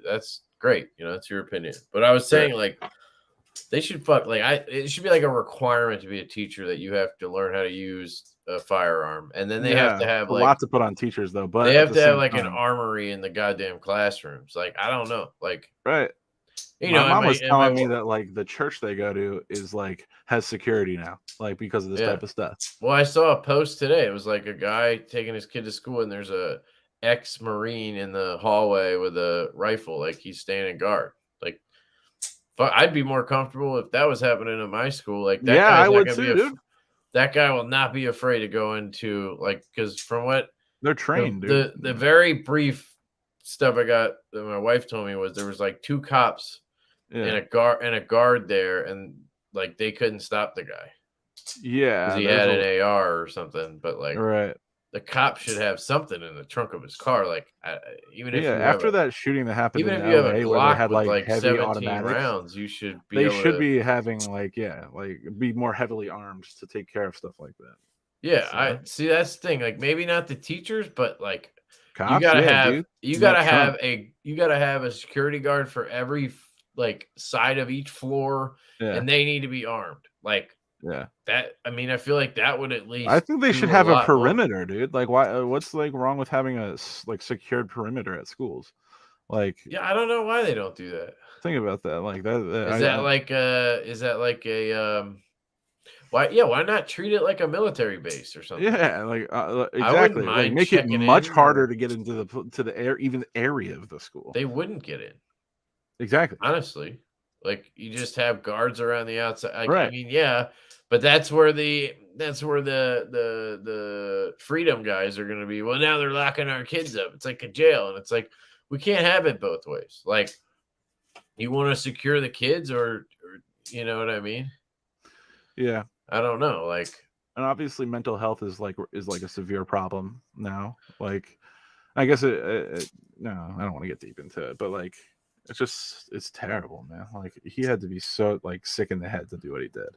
that's great, that's your opinion. But I was saying, like, they should it should be like a requirement to be a teacher that you have to learn how to use a firearm, and then they have to have a lot to put on teachers though. But they have to have like an armory in the goddamn classrooms. Like, I don't know, like, right. My mom was telling me that like the church they go to is like has security now, like because of this type of stuff. Well, I saw a post today. It was like a guy taking his kid to school, and there's a ex-Marine in the hallway with a rifle, like he's standing guard. Like, I'd be more comfortable if that was happening in my school. Like, that I guy's would not too, gonna dude. that guy will not be afraid to go into, like, because from what they're trained, dude. The very brief stuff I got that my wife told me was there was like 2 cops and a guard there, and like they couldn't stop the guy. Yeah, because he had an AR or something. But like, the cop should have something in the trunk of his car. Like, even if you after that shooting that happened even in if you have LA a where they Glock had with like heavy 17 automatics, rounds, you should be. They should be having like be more heavily armed to take care of stuff like that. Yeah, I see. That's the thing. Like, maybe not the teachers, but like, cops, you gotta have dude. you gotta have a security guard for every like side of each floor, and they need to be armed. Like, that. I mean, I feel like that would at least. I think they should have a perimeter, dude. Like, why? What's like wrong with having a like secured perimeter at schools? Like, yeah, I don't know why they don't do that. Think about that. Like that. Is that like a why not treat it like a military base or something? Yeah, like exactly. Like, make it much harder to get into the area of the school. They wouldn't get in. Exactly. Honestly, like, you just have guards around the outside. Like, I mean, yeah, but that's where the freedom guys are going to be. Well, now they're locking our kids up. It's like a jail, and it's like, we can't have it both ways. Like, you want to secure the kids, or you know what I mean? Yeah. I don't know. Like, and obviously mental health is like a severe problem now. Like, I guess no, I don't want to get deep into it, but like, it's terrible, man. Like, he had to be so like sick in the head to do what he did.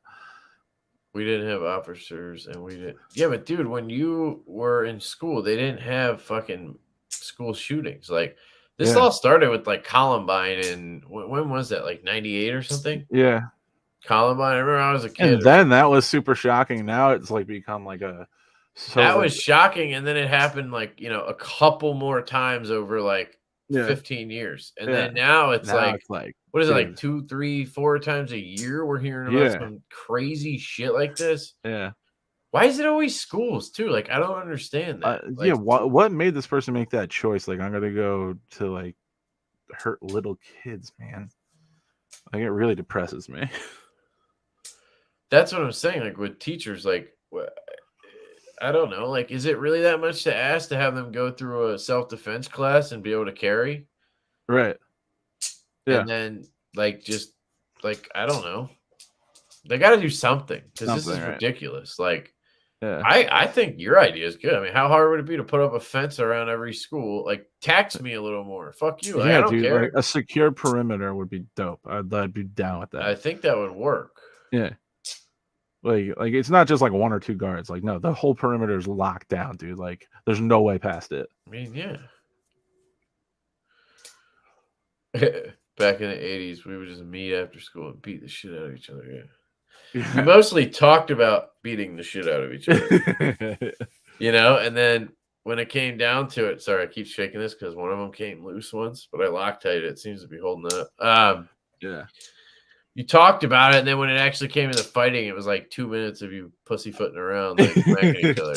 We didn't have officers, and we didn't. Yeah, but dude, when you were in school, they didn't have fucking school shootings. Like, this all started with like Columbine, and when was that? Like 98 or something? Yeah. Columbine. I remember I was a kid. And then that was super shocking. Now it's like become like that was shocking, and then it happened like, a couple more times over like 15 years, and then now it's like what is it, like 2, 3, 4 times a year we're hearing about some crazy shit like this. Yeah. Why is it always schools too? Like, I don't understand that. Like, what made this person make that choice? Like, I'm gonna go to like hurt little kids, man. Like, it really depresses me. That's what I'm saying. Like, with teachers, like, I don't know. Like, is it really that much to ask to have them go through a self-defense class and be able to carry? Right. Yeah. And then, like, just like, I don't know. They got to do something, because this is ridiculous. Like, I think your idea is good. I mean, how hard would it be to put up a fence around every school? Like, tax me a little more. Fuck you. Like, I don't care. Like, a secure perimeter would be dope. I'd be down with that. I think that would work. Yeah. Like it's not just like 1 or 2 guards. Like, no, the whole perimeter is locked down, dude. Like, there's no way past it. I mean, yeah. Back in the 80s, we would just meet after school and beat the shit out of each other. Yeah. We mostly talked about beating the shit out of each other. And then when it came down to it, sorry, I keep shaking this because one of them came loose once, but I Loctited it. It seems to be holding up. Yeah. You talked about it, and then when it actually came to the fighting, it was like 2 minutes of you pussyfooting around, like smacking each other,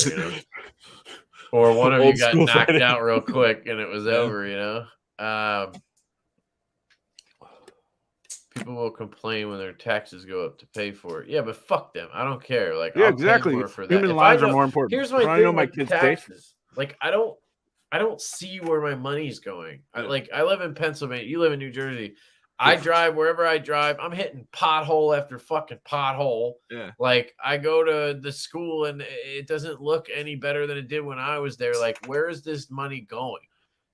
Or one of you got knocked out real quick, and it was over, People will complain when their taxes go up to pay for it. Yeah, but fuck them. I don't care. Like, yeah, I'll exactly. pay more for that. Human lives are more important. Here's my thing with taxes. Like, I don't see where my money's going. I live in Pennsylvania. You live in New Jersey. I drive wherever I drive. I'm hitting pothole after fucking pothole. Yeah. Like, I go to the school and it doesn't look any better than it did when I was there. Like, where is this money going?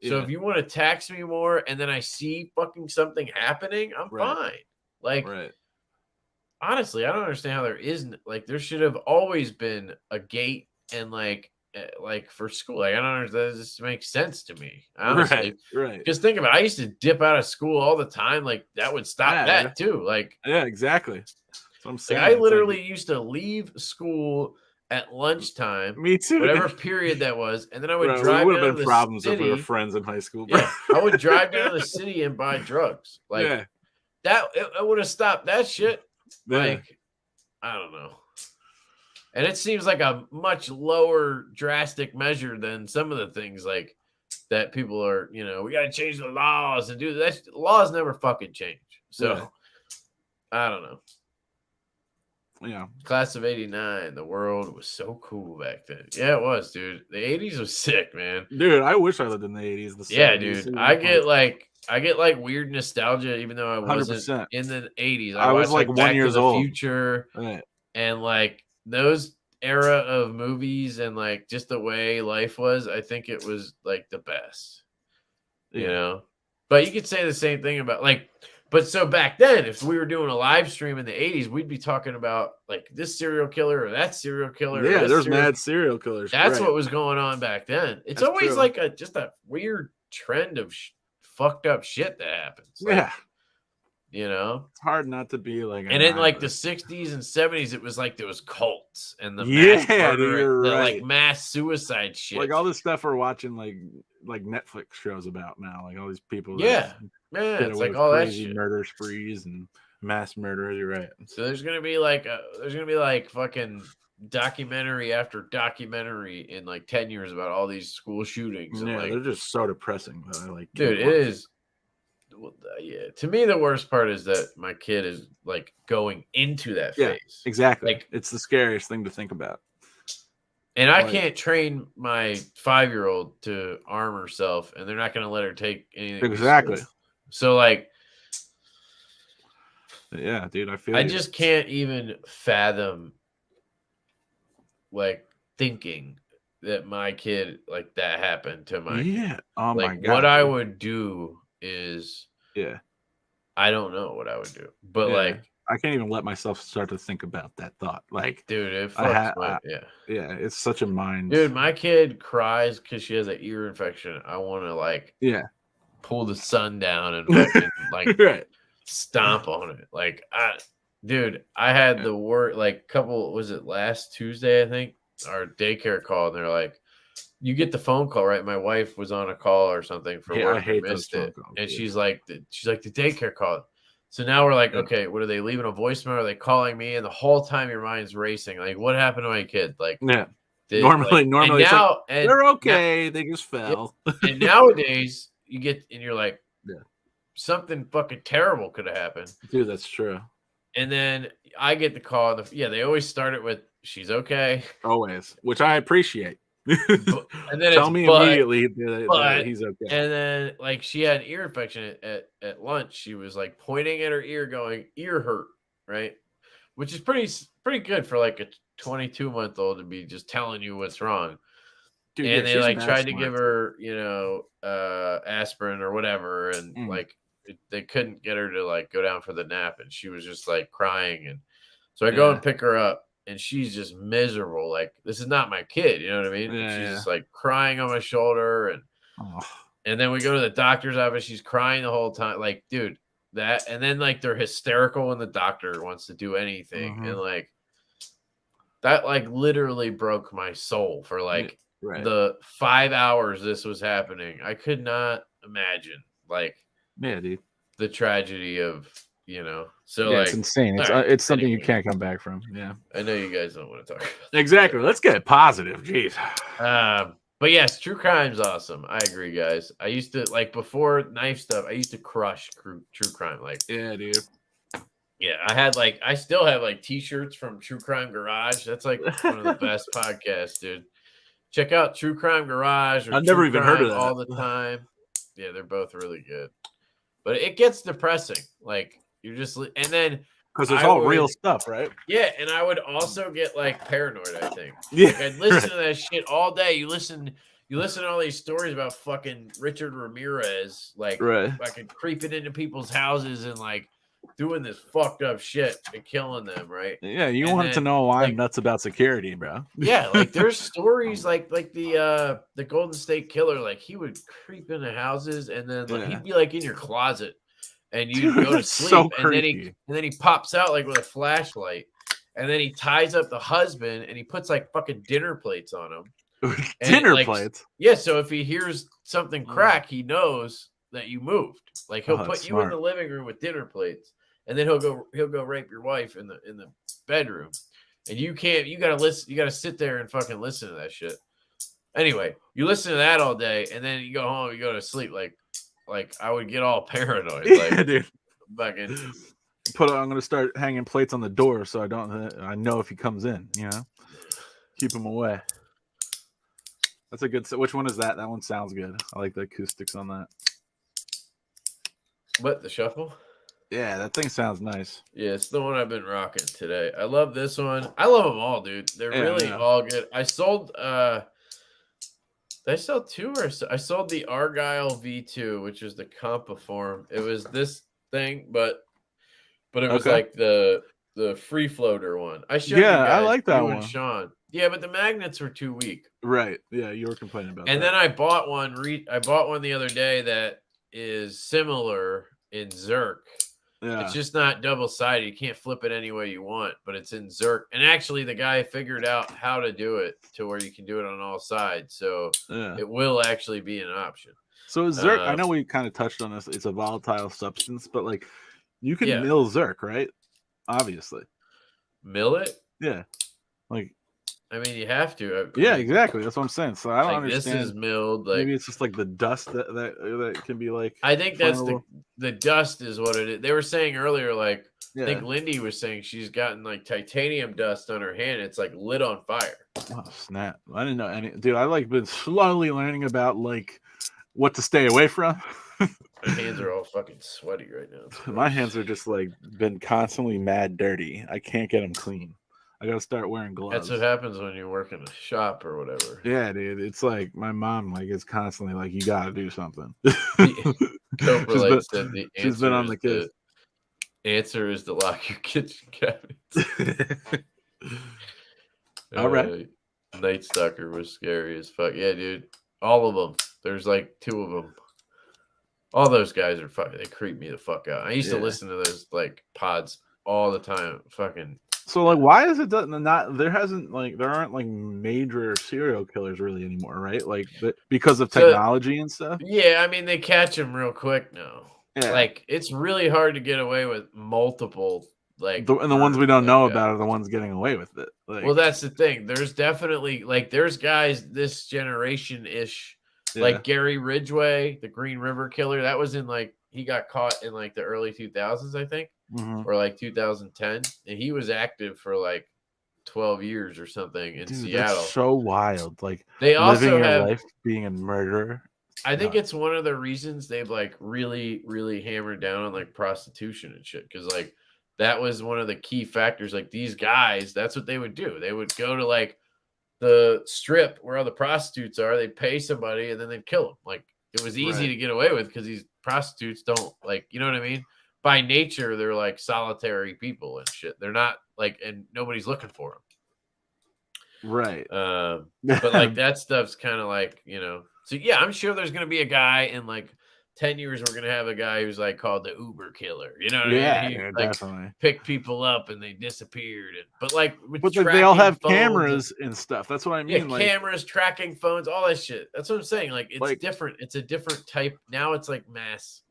Yeah. So if you want to tax me more and then I see fucking something happening, I'm fine. Like, honestly, I don't understand how there isn't. Like, there should have always been a gate and like for school. Like, I don't understand. This makes sense to me, honestly. Right. Because think about it. I used to dip out of school all the time. Like, that would stop that too. Like, yeah, exactly. That's what I'm saying. Like, I literally used to leave school at lunchtime. Me too. Whatever period that was, and then I would drive down to the problems city. If we were friends in high school. Bro. Yeah, I would drive down to the city and buy drugs. Like, it would have stopped that shit. Yeah. Like, I don't know. And it seems like a much lower drastic measure than some of the things like that people are, we got to change the laws and do that. Laws never fucking change. So I don't know. Yeah. Class of 89, the world was so cool back then. Yeah, it was, dude. The 80s was sick, man. Dude, I wish I lived in the 80s. The Yeah, 70s. dude. I get like weird nostalgia, even though I wasn't 100%. in the 80s. I was watched, like 1 Back year to the old. Future Right. and like those era of movies and like just the way life was. I think it was like the best, you know. But you could say the same thing about like. But so back then, if we were doing a live stream in the 80s, we'd be talking about like this serial killer or that serial killer. Yeah, there's mad serial killers. That's what was going on back then. It's always true. like just a weird trend of fucked up shit that happens. Like, yeah. It's hard not to be like. And in like the 60s and 70s, it was like there was cults and the mass murder, you're the right. like mass suicide shit. Like all this stuff we're watching like Netflix shows about now, like all these people. Yeah, man, it's like all that shit. Murder sprees and mass murder. You're right. So there's gonna be like fucking documentary after documentary in like 10 years about all these school shootings. And they're just so depressing. But I like. Dude, it is. Well, yeah, to me the worst part is that my kid is like going into that phase. Exactly. Like it's the scariest thing to think about. And I can't train my 5-year-old to arm herself, and they're not going to let her take anything. Exactly. So like, yeah, dude, I just can't even fathom like thinking that my kid like that happened to my kid. Oh like, my god. What I would do is I don't know what I would do. But like I can't even let myself start to think about that thought. Like, dude, it fucks it's such a mind. Dude, my kid cries because she has an ear infection. I want to like pull the sun down and fucking, like stomp on it. Like, I had the word like was it last Tuesday? I think our daycare call, and they're like, you get the phone call, right? My wife was on a call or something for work. I hate missed those it, phone calls, and she's like, the daycare call. So now we're like, okay, what are they leaving a voicemail? Are they calling me? And the whole time your mind's racing. Like, what happened to my kid? Like, normally, and now they're okay. They just fell. And nowadays, you're like, something fucking terrible could have happened. Dude, that's true. And then I get the call. They always start it with, she's okay. Always, which I appreciate. And then tell me immediately that he's okay. And then like she had an ear infection at lunch. She was like pointing at her ear going, ear hurt, right? Which is pretty good for like a 22-month-old to be just telling you what's wrong. Dude, and they like tried to give her, aspirin or whatever, and like they couldn't get her to like go down for the nap, and she was just like crying. And so I go and pick her up, and she's just miserable. Like, this is not my kid, you know what I mean? She's just like crying on my shoulder, and then we go to the doctor's office. She's crying the whole time. Like, dude, and then like they're hysterical when the doctor wants to do anything, and like that like literally broke my soul for like the 5 hours this was happening. I could not imagine like dude, the tragedy of so like it's insane. It's something you can't come back from. I know you guys don't want to talk about exactly. Let's get positive. Jeez. But yes, true crime's awesome. I agree, guys. I used to like before knife stuff. I used to crush true crime. Like, dude. Yeah, I still have like t-shirts from True Crime Garage. That's like one of the best podcasts, dude. Check out True Crime Garage. I've never even heard of that all the time. Yeah, they're both really good. But it gets depressing. Like you're just, and then because it's all real stuff, right? Yeah, and I would also get like paranoid. I think. Yeah, like, I'd listen to that shit all day. You listen to all these stories about fucking Richard Ramirez, like fucking creeping into people's houses and like doing this fucked up shit and killing them, right? Yeah, you wanted to know why I'm nuts about security, bro. Yeah, like there's stories like the Golden State Killer, like he would creep into houses and then like, he'd be like in your closet and you'd go to sleep and then he pops out like with a flashlight and then he ties up the husband and he puts like fucking dinner plates on him. Dinner plates? Yeah, so if he hears something crack, he knows that you moved. Like he'll Oh, put that's you in smart. the living room with dinner plates, and then he'll go rape your wife in the bedroom, and you gotta listen, you gotta sit there and fucking listen to that shit. Anyway, you listen to that all day, and then you go home, you go to sleep. Like I would get all paranoid. Yeah, Like dude. fucking I'm gonna start hanging plates on the door so I know if he comes in. You know, keep him away. That's a good. Which one is that? That one sounds good. I like the acoustics on that. what, the shuffle? Yeah, that thing sounds nice. Yeah, it's the one I've been rocking today. I love this one. I love them all, dude. They're really Yeah. all good. I sold did I sell two or I sold the Argyle V2, which is the Compaform. It was this thing, but it was Okay. like the free floater one. I showed you Yeah, I guys, like that you and one. Sean. Yeah, but the magnets were too weak. Right. Yeah, you were complaining about And that. then I bought one. I bought one the other day that is similar in Zerk. Yeah. It's just not double sided. You can't flip it any way you want, but it's in Zerk. And actually, the guy figured out how to do it to where you can do it on all sides. So Yeah. it will actually be an option. So Zerk, I know we kind of touched on this. It's a volatile substance, but like you can mill Zerk, right? Obviously. Mill it? Yeah. Like, I mean, you have to. yeah, exactly. That's what I'm saying. So I don't like understand. This is milled. Like maybe it's just like the dust that can be like. I think that's flammable. the dust is what it is. They were saying earlier, like Yeah. I think Lindy was saying she's gotten like titanium dust on her hand. It's like lit on fire. Oh snap! I didn't know any. Dude, I like been slowly learning about like what to stay away from. My hands are all fucking sweaty right now. My hands are just like been constantly mad dirty. I can't get them clean. I gotta start wearing gloves. That's what happens when you work in a shop or whatever. Yeah, dude. It's like my mom like is constantly like, you gotta do something. Copra said she's been on the case. The answer is to lock your kitchen cabinets. All right. Night Stalker was scary as fuck. Yeah, dude. All of them. There's like two of them. All those guys are fucking. They creep me the fuck out. I used to listen to those like pods all the time. Fucking. So like, why is it not? There aren't like major serial killers really anymore, right? Like because of technology and stuff. Yeah, I mean they catch them real quick now. Yeah. Like it's really hard to get away with multiple. Like and the ones we don't know about are the ones getting away with it. Like, well, that's the thing. There's definitely there's guys this generation ish, like Gary Ridgway, the Green River Killer. That was in he got caught in the early 2000s, I think, or 2010, and he was active for 12 years or something in Seattle. That's so wild. Like they also living have your life being a murderer. I think it's one of the reasons they've really, really hammered down on prostitution and shit. Because that was one of the key factors. Like these guys, that's what they would do. They would go to the strip where all the prostitutes are. They'd pay somebody and then they'd kill them. Like it was easy to get away with because these prostitutes don't you know what I mean? By nature, they're solitary people and shit. They're not and nobody's looking for them. Right. But that stuff's kind of you know. So yeah, I'm sure there's gonna be a guy in 10 years. We're gonna have a guy who's called the Uber killer. You know what I mean? He, definitely picked people up and they disappeared. But they all have cameras and stuff. That's what I mean. Yeah, cameras, tracking phones, all that shit. That's what I'm saying. It's different. It's a different type. Now it's mass.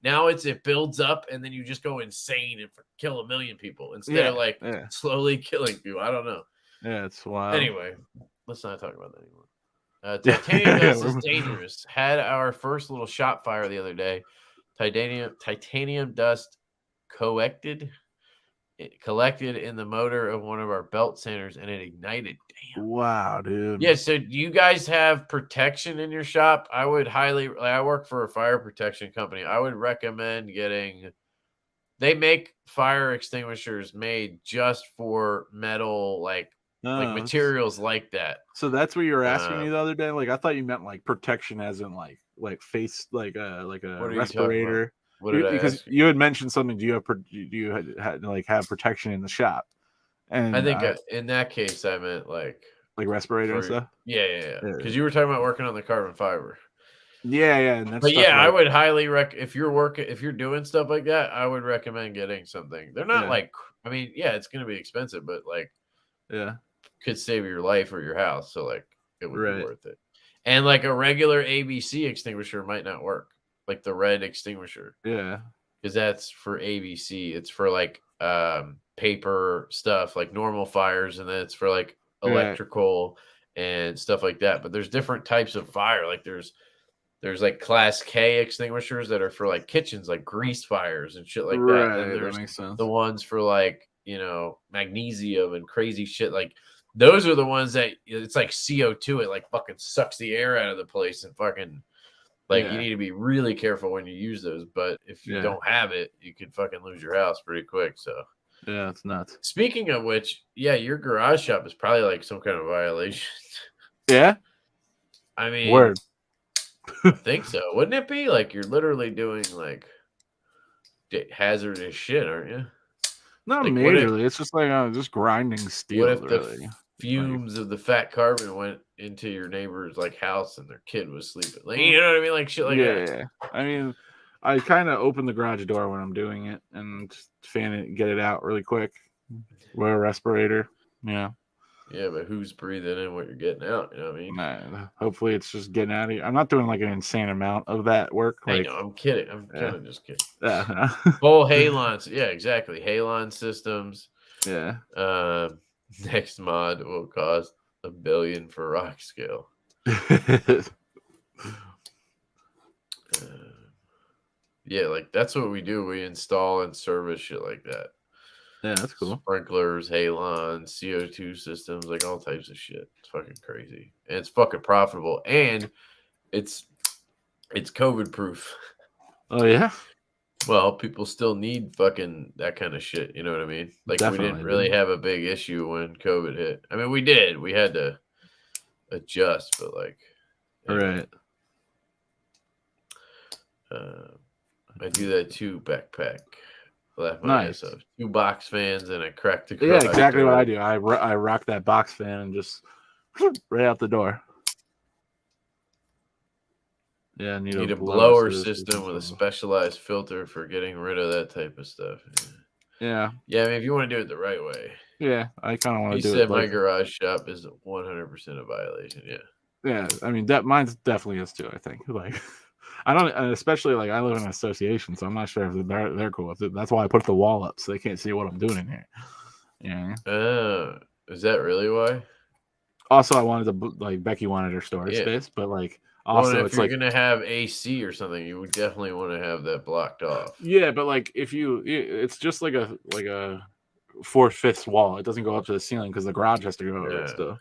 Now it builds up and then you just go insane and kill 1 million people instead of slowly killing people. I don't know. Yeah, it's wild. Anyway, let's not talk about that anymore. Titanium dust is dangerous. Had our first little shot fire the other day. Titanium dust collected in the motor of one of our belt sanders and it ignited. Damn. Wow, dude. Yeah, so do you guys have protection in your shop? I would highly I work for a fire protection company. I would recommend getting they make fire extinguishers made just for metal materials like that. So that's what you were asking me the other day. I thought you meant protection as in face like a respirator. Because you had mentioned something. Do you have protection in the shop? And I think in that case I meant respirator and stuff. Yeah. Because you were talking about working on the carbon fiber. Yeah. And that's I would highly if you're doing stuff like that, I would recommend getting something. They're not I mean, yeah, it's gonna be expensive, but could save your life or your house, so it would be worth it. And a regular ABC extinguisher might not work. like the red extinguisher. Yeah. Because that's for ABC. It's for like paper stuff, like normal fires, and then it's for like electrical and stuff like that. But there's different types of fire. Like there's like class K extinguishers that are for like kitchens, like grease fires and shit like that. Right, And that there's makes sense. the ones for like, magnesium and crazy shit. Like those are the ones that it's like CO2. It like fucking sucks the air out of the place and fucking like you need to be really careful when you use those. But if you don't have it, you could fucking lose your house pretty quick. So yeah, it's nuts. speaking of which, yeah, your garage shop is probably like some kind of violation. Yeah. I mean, Word. I think so. Wouldn't it be like you're literally doing like hazardous shit, aren't you? Not Like, majorly. It's just like just grinding steel. What if really. the fumes of the fat carbon went into your neighbor's like house and their kid was sleeping? Like, you know what I mean? Like shit like that. Yeah. I mean, I kind of open the garage door when I'm doing it and just fan it, get it out really quick. Wear a respirator. Yeah. Yeah, but who's breathing in what you're getting out? You know what I mean? Nah, hopefully it's just getting out of here. I'm not doing like an insane amount of that work. I Like, know, I'm kidding. I'm kind of just kidding. yeah. Full halon. Yeah, exactly. Halon systems. Yeah. Next mod will cost $1 billion for rock scale. Yeah, like that's what we do. We install and service shit like that. Yeah, that's cool. Sprinklers, halon, CO2 systems, like all types of shit. It's fucking crazy. And it's fucking profitable. And it's COVID proof. Oh yeah. Well, people still need fucking that kind of shit. You know what I mean? Like Definitely, we didn't really have a big issue when COVID hit. I mean, we did. We had to adjust, but like, Right. I do that too. Backpack. Laugh my Nice. ass off. 2 box fans and a cracked. Yeah, exactly what I do. I rock that box fan and just right out the door. Yeah, need a blower system with a specialized filter for getting rid of that type of stuff. Yeah. Yeah, I mean, if you want to do it the right way. Yeah, I kind of want to He do said it. my garage shop is 100% a violation. Yeah. Yeah, I mean that mine's definitely is too. I think like I don't, and especially like I live in an association, so I'm not sure if they're cool with it. That's why I put the wall up so they can't see what I'm doing in here. Yeah. Is that really why? Also, I wanted to like Becky wanted her storage space, but like also if you're gonna have AC or something, you would definitely want to have that blocked off. Yeah, but like it's just like a 4/5 wall. It doesn't go up to the ceiling because the garage has to go over it still.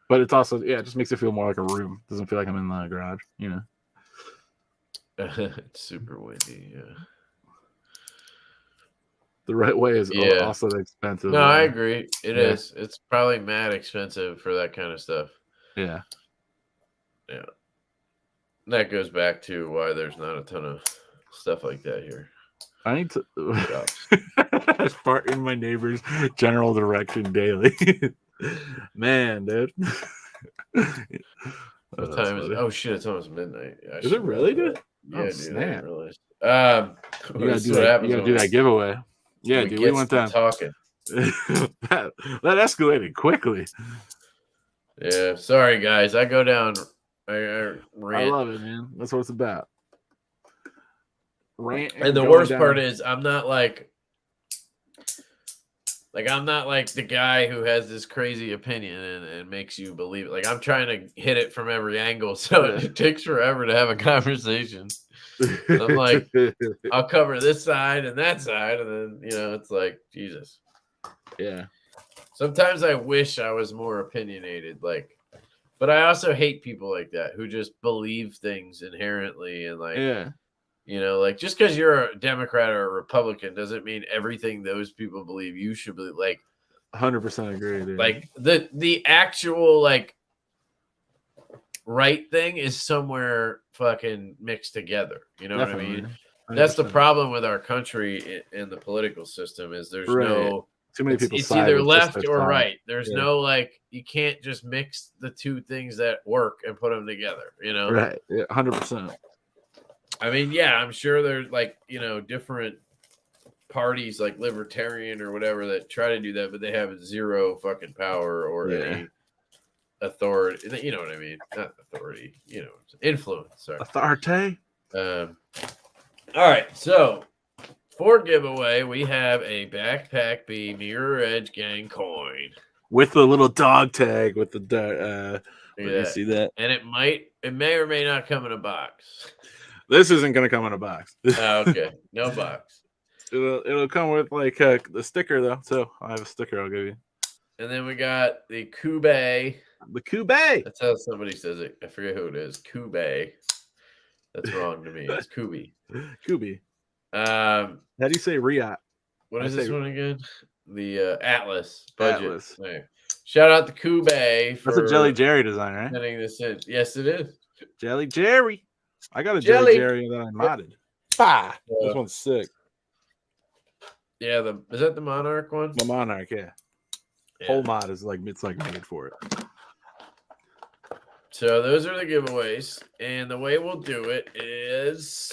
But it's also it just makes it feel more like a room. It doesn't feel like I'm in the garage, It's super windy, yeah. The right way is also expensive. No, I agree. It is. It's probably mad expensive for that kind of stuff. Yeah. Yeah. That goes back to why there's not a ton of stuff like that here. I need to fart in my neighbor's general direction daily. Man, dude. What time is it? Oh shit, it's almost midnight. Is it really, dude? Yeah, dude. Snap. I didn't realize. You gotta do that giveaway. Yeah, dude. We went down talking. that escalated quickly. Yeah, sorry guys. I go down. I love it, man. That's what it's about. Rant. And the worst part is I'm not like I'm not like the guy who has this crazy opinion and makes you believe it. Like I'm trying to hit it from every angle, so it takes forever to have a conversation. I'm like, I'll cover this side and that side, and then it's like Jesus. Yeah. Sometimes I wish I was more opinionated, but I also hate people like that who just believe things inherently and just because you're a Democrat or a Republican doesn't mean everything those people believe you should believe. 100% agree, dude. Like the actual right thing is somewhere fucking mixed together. You know what I mean? 100%. That's the problem with our country in the political system is there's no too many people. It's either left or right. There's no you can't just mix the two things that work and put them together. Right? 100%. I mean, yeah, I'm sure there's different parties like libertarian or whatever that try to do that, but they have zero fucking power or any authority. You know what I mean? Not authority. You know, influence. Sorry. Authority. All right. So for giveaway, we have a Backpack B Mirror Edge Gang coin With the little dog tag with the Look at you that. see that? And it may or may not come in a box. This isn't gonna come in a box. Oh, okay. No box. It'll come with like the sticker though. So I have a sticker I'll give you. And then we got the Kube. The Kube. That's how somebody says it. I forget who it is. Kube. That's wrong to me. It's Kubi. Kubi. How do you say Riot? What is this one again? The Atlas budget. Atlas. There. Shout out to Kube for That's a Jelly Jerry design, right? sending this in. Yes, it is. Jelly Jerry. I got a Jelly. Jelly Jerry that I modded. Bah! This one's sick. Yeah, is that the Monarch one? The Monarch, yeah. Whole mod is like it's like made for it. So those are the giveaways, and the way we'll do it is,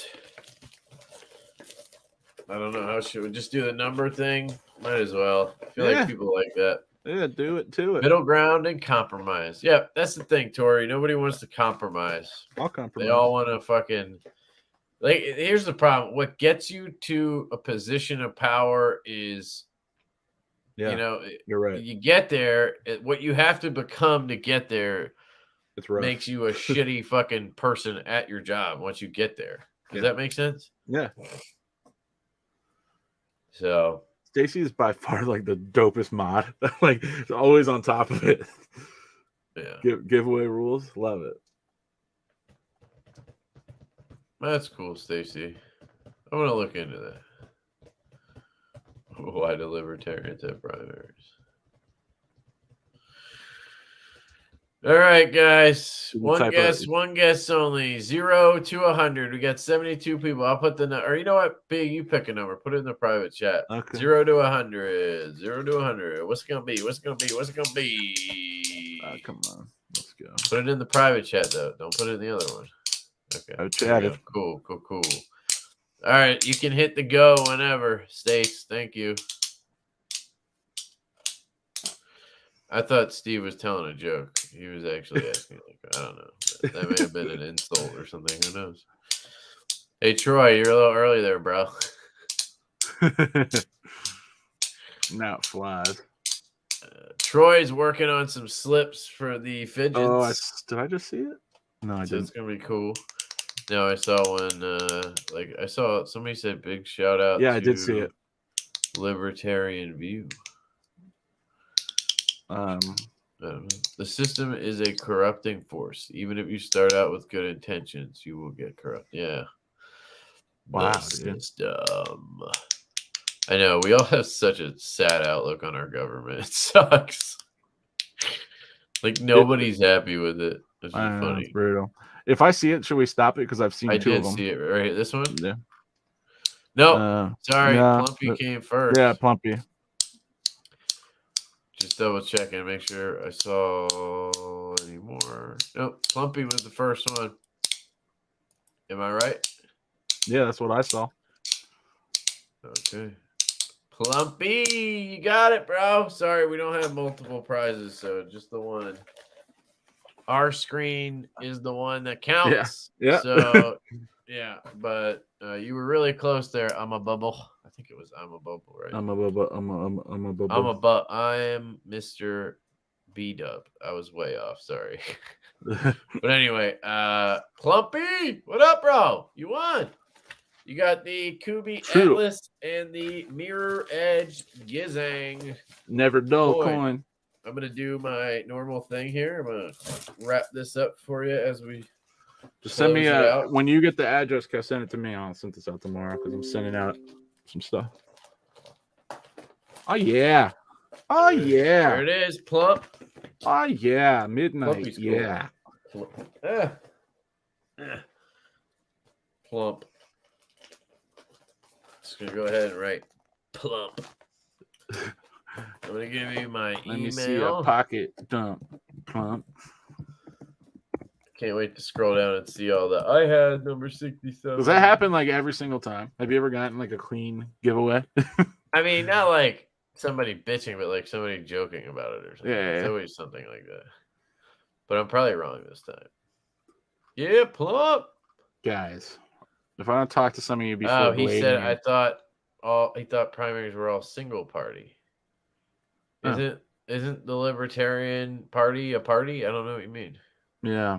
I don't know, how should we just do the number thing? Might as well. I feel like people like that. Yeah, do it to it. Middle ground and compromise. Yeah, that's the thing, Tori. Nobody wants to compromise. I'll compromise. They all want to fucking. Like, here's the problem. What gets you to a position of power is, yeah, you know, you're right. You get there. What you have to become to get there it's rough. Makes you a shitty fucking person at your job once you get there. Does that make sense? Yeah. So Stacy is by far like the dopest mod. Like, it's always on top of it. Yeah. Giveaway rules. Love it. That's cool, Stacy. I'm gonna look into that. Why the libertarians have primaries? All right, guys. One guess only. 0 to 100. We got 72 people. I'll put the or you know what? B, you pick a number. Put it in the private chat. Okay. 0 to 100. 0 to 100. What's it gonna be? What's it gonna be? What's it gonna be? Come on. Let's go. Put it in the private chat though. Don't put it in the other one. Okay. I've chatted. Cool. All right, you can hit the go whenever, Stace. Thank you. I thought Steve was telling a joke. He was actually asking, like, I don't know. That may have been an insult or something. Who knows? Hey, Troy, you're a little early there, bro. Now it flies. Troy's working on some slips for the fidgets. Oh, did I just see it? No, I didn't. It's going to be cool. No, I saw one. I saw somebody said big shout out. Yeah, I did see it. Libertarian View. The system is a corrupting force. Even if you start out with good intentions, you will get corrupt. Yeah. Wow. The system. I know. We all have such a sad outlook on our government. It sucks. Like, nobody's happy with it. It's funny. It's brutal. If I see it, should we stop it? Because I've seen two of them. I did see it. Right, this one? Yeah. No. Sorry. Plumpy came first. Yeah, Plumpy. Just double checking, make sure I saw any more. Nope, Plumpy was the first one. Am I right? Yeah, that's what I saw. Okay. Plumpy, you got it, bro. Sorry, we don't have multiple prizes, so just the one. Our screen is the one that counts. Yeah. So, yeah, but you were really close there. I'm a bubble. I think it was I'm a bubble, right? I'm a bubble. I am Mr. B-Dub. I was way off. Sorry. But anyway, Plumpy, what up, bro? You won. You got the Kubi Atlas and the Mirror Edge Gizang. Never dull coin. I'm going to do my normal thing here. I'm going to wrap this up for you as we just send me when you get the address, send it to me. I'll send this out tomorrow because I'm sending out some stuff. Oh, yeah. Oh, yeah. There it is, Plump. Oh, yeah. Midnight. Plumpy's yeah. Cool. Plump. Just going to go ahead and write Plump. I'm going to give you my email. Let me see a pocket dump. Plump. Can't wait to scroll down and see all that. I had number 67. Does that happen like every single time? Have you ever gotten like a clean giveaway? I mean, not like somebody bitching, but like somebody joking about it or something. Yeah. It's always something like that. but I'm probably wrong this time. Yeah, plump. Guys, if I don't talk to some of you before Oh, he said blading, he thought primaries were all single party. Oh. Isn't the Libertarian Party a party? I don't know what you mean. yeah,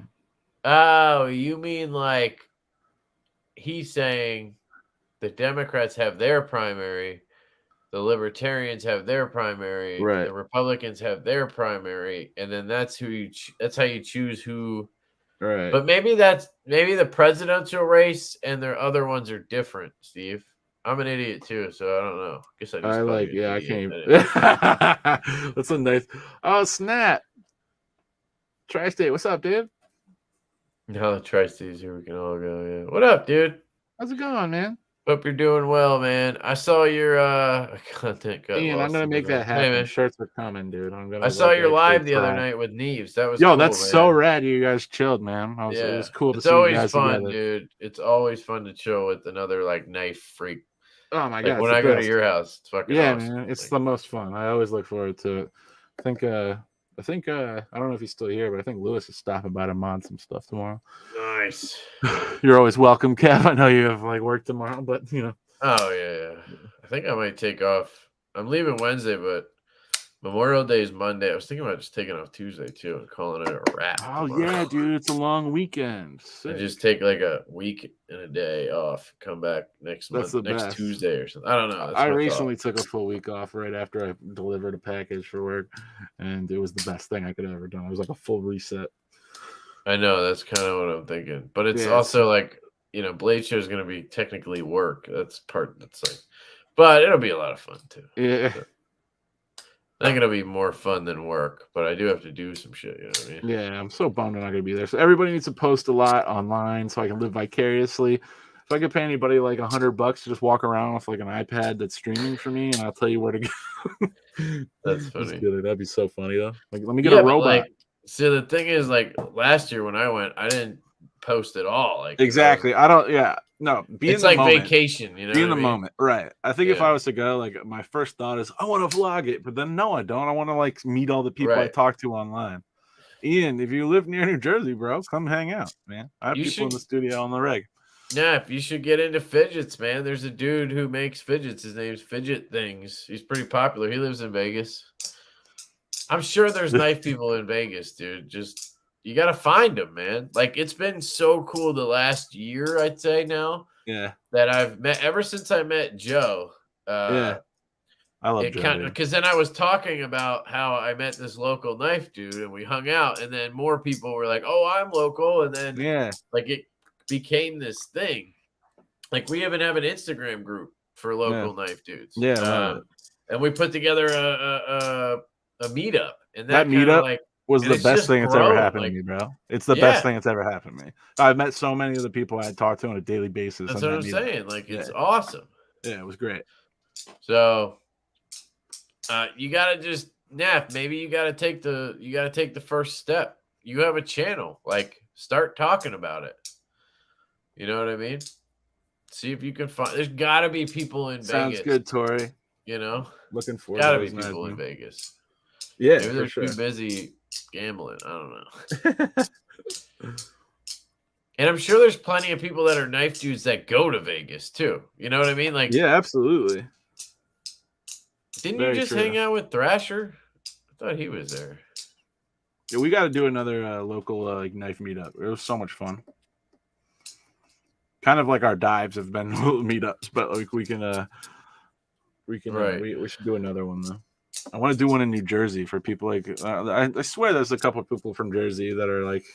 Oh, you mean like he's saying the Democrats have their primary, the Libertarians have their primary, right, the Republicans have their primary, and then that's that's how you choose who. right. But maybe the presidential race and their other ones are different, Steve. I'm an idiot too, so I don't know. Guess I just called you an I idiot. can't. That's a nice. Oh snap! Tri-State, what's up, dude? Now the Tri-States here we can all go. Yeah. What up, dude? How's it going, man? Hope you're doing well, man. I saw your content got Ian, I'm lost gonna in the make that mix. Hey, happen. man. Shirts are coming, dude. I'm gonna. I saw like, your actually live the other try. night with Neves. That was Yo, cool, that's man. so rad. You guys chilled, man. It Yeah, was cool to it's see you always guys fun, together. dude. It's always fun to chill with another like knife freak. Oh my Like god, when it's I the go to best. your house, it's fucking Yeah, awesome. man, it's Like, the most fun. I always look forward to it. I think I don't know if he's still here, but I think Lewis is stopping by to mod some stuff tomorrow. nice. You're always welcome, Kev. I know you have like work tomorrow, but you know. Oh yeah. I think I might take off. I'm leaving Wednesday, but Memorial Day is Monday. I was thinking about just taking off Tuesday too and calling it a wrap. Oh tomorrow. yeah, dude, it's a long weekend. Sick. And just take like a week and a day off. Come back next That's month, the next best. Tuesday or something. I don't know. That's I my recently thought. took a full week off right after I delivered a package for work, and it was the best thing I could have ever done. It was like a full reset. I know that's kind of what I'm thinking, but it's Yeah, also like Blade Show is going to be technically work. That's like, but it'll be a lot of fun too. Yeah. So, I think it'll be more fun than work, but I do have to do some shit. You know what I mean? Yeah, I'm so bummed I'm not gonna be there. So everybody needs to post a lot online so I can live vicariously. If I could pay anybody like $100 to just walk around with like an iPad that's streaming for me, and I'll tell you where to go. That's Just funny. kidding. That'd be so funny though. Like, let me get a robot. Like, so the thing is, like last year when I went, I didn't post at all. Like Exactly. I don't. Yeah. No. Be it's in the like moment. vacation. You know, Be in what the I mean? moment. Right. I think if Yeah. I was to go, like my first thought is I want to vlog it, but then no, I don't. I want to like meet all the people I Right. talk to online. Ian, if you live near New Jersey, bro, come hang out, man. I have You people in should- the studio on the reg. Yeah, if you should get into fidgets, man. There's a dude who makes fidgets. His name's Fidget Things. He's pretty popular. He lives in Vegas. I'm sure there's knife people in Vegas, dude. Just you gotta find them, man. Like it's been so cool the last year, I'd say now Yeah. that I've met ever since I met Joe. Yeah. I love It Joe. kind because then I was talking about how I met this local knife dude and we hung out, and then more people were like, "Oh, I'm local," and then Yeah. like it became this thing. Like we even have an Instagram group for local knife dudes. Yeah, I love it. And we put together a meetup, and That that kind meetup of like was and the it's best just thing that's ever grown, happened like- to me, bro. It's the Yeah. best thing that's ever happened to me. I've met so many of the people I talk to on a daily basis. That's on what that I'm meetup. saying. Like it's Yeah. awesome. Yeah, it was great. So you gotta just maybe you gotta take the first step. You have a channel, like start talking about it. You know what I mean? See if you can find. There's gotta be people in Sounds Vegas. good, Tori. You know, Looking forward gotta to be those people nights, in man. Vegas. Yeah, Maybe for they're sure. too busy gambling. I don't know. And I'm sure there's plenty of people that are knife dudes that go to Vegas too. You know what I mean? Like, Yeah, absolutely. didn't very you just true. hang out with Thrasher? I thought he was there. Yeah, we got to do another local like knife meetup. It was so much fun. Kind of like our dives have been meetups, but like we should do another one though. I want to do one in New Jersey for people like I swear there's a couple of people from Jersey that are like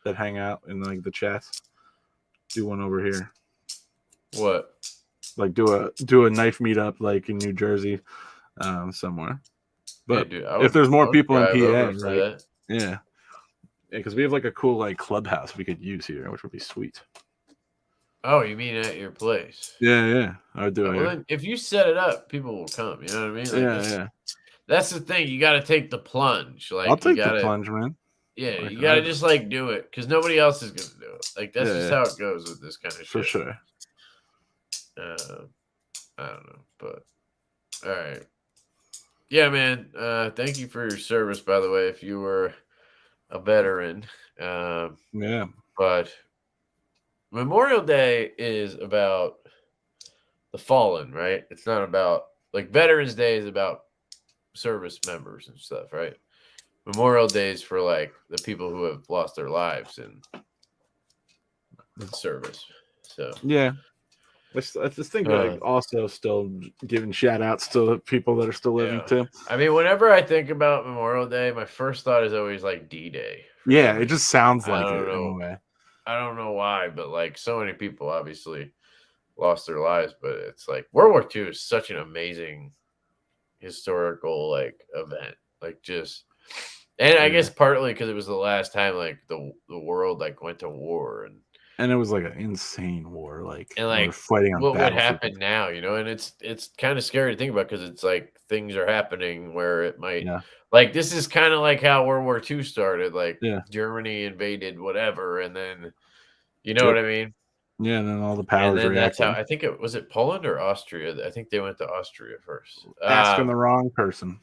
that hang out in like the chats. Do one over here. What? Like do a knife meetup like in New Jersey, somewhere. But dude, if there's more people in drive over PA, for right? that. Yeah, because we have like a cool like clubhouse we could use here, which would be sweet. Oh, you mean at your place? Yeah, I would do it. Well, then, if you set it up, people will come. You know what I mean? Like, That's the thing. You got to take the plunge. Like, I'll take you gotta, the plunge, man. Yeah, Like, you got to just like do it because nobody else is gonna do it. Like that's just how it goes with this kind of shit. For sure. I don't know, but all right. Yeah, man. Thank you for your service, by the way. If you were a veteran. Yeah. But Memorial Day is about the fallen, right? It's not about like Veterans Day is about service members and stuff, right? Memorial Day is for like the people who have lost their lives in service. So Yeah. I just think like also still giving shout outs to the people that are still living too. I mean, whenever I think about Memorial Day, my first thought is always like D-Day. Yeah, it just sounds like don't it in know. a way. I don't know why, but like so many people obviously lost their lives, but it's like World War II is such an amazing historical like event. Like just and I guess partly because it was the last time like the world like went to war and it was like an insane war, like we're fighting on what would happen now, you know, and it's kind of scary to think about because it's like things are happening where it might like this is kind of like how World War II started, like Germany invaded whatever, and then you know what I mean? Yeah, and then all the powers and then reacted. that's how I think it was Poland or Austria. I think they went to Austria first. Asking the wrong person.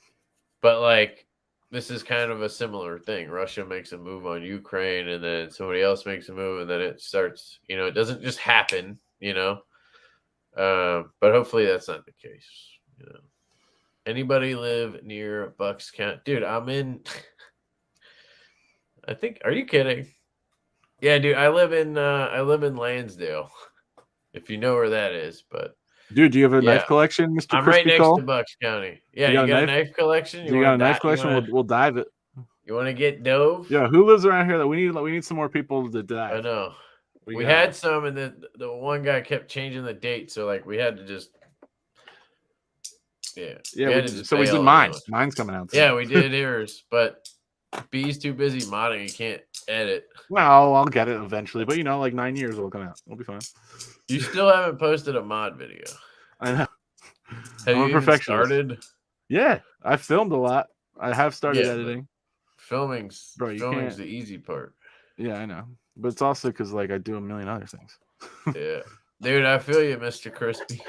But like this is kind of a similar thing. Russia makes a move on Ukraine, and then somebody else makes a move, and then it starts. You know, it doesn't just happen. You know, but hopefully that's not the case. You know, anybody live near Bucks County? Dude, I'm in. I think. Are you kidding? Yeah, dude. I live in Lansdale. If you know where that is, but. Dude, do you have a knife collection, Mr. I'm Crispy right next Cole? to Bucks County. Yeah, you got a knife collection? You got a knife collection? We'll dive it. You want to get dove? Yeah, who lives around here that we need some more people to dive? I know. We had some, and then the one guy kept changing the date, so like we had to just so we did mine. Mine's coming out soon. Yeah, we did yours, but B's too busy modding. He can't edit. Well, I'll get it eventually, but like 9 years will come out. We'll be fine. You still haven't posted a mod video. I know. Have you even started? Yeah, I filmed a lot. I have started editing. Filming's the easy part. Yeah, I know. But it's also because like I do a million other things. Yeah. Dude, I feel you, Mr. Crispy.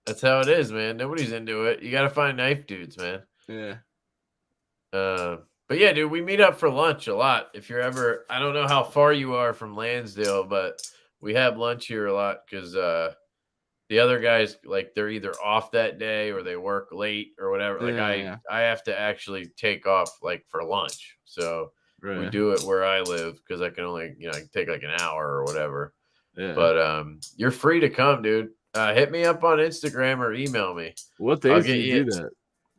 That's how it is, man. Nobody's into it. You gotta find knife dudes, man. Yeah. But yeah, dude, we meet up for lunch a lot. If you're ever, I don't know how far you are from Lansdale, but we have lunch here a lot because the other guys, like, they're either off that day or they work late or whatever. Like, I have to actually take off, like, for lunch. So we do it where I live because I can only, I can take like an hour or whatever. Yeah. But you're free to come, dude. Hit me up on Instagram or email me. What days do you do that?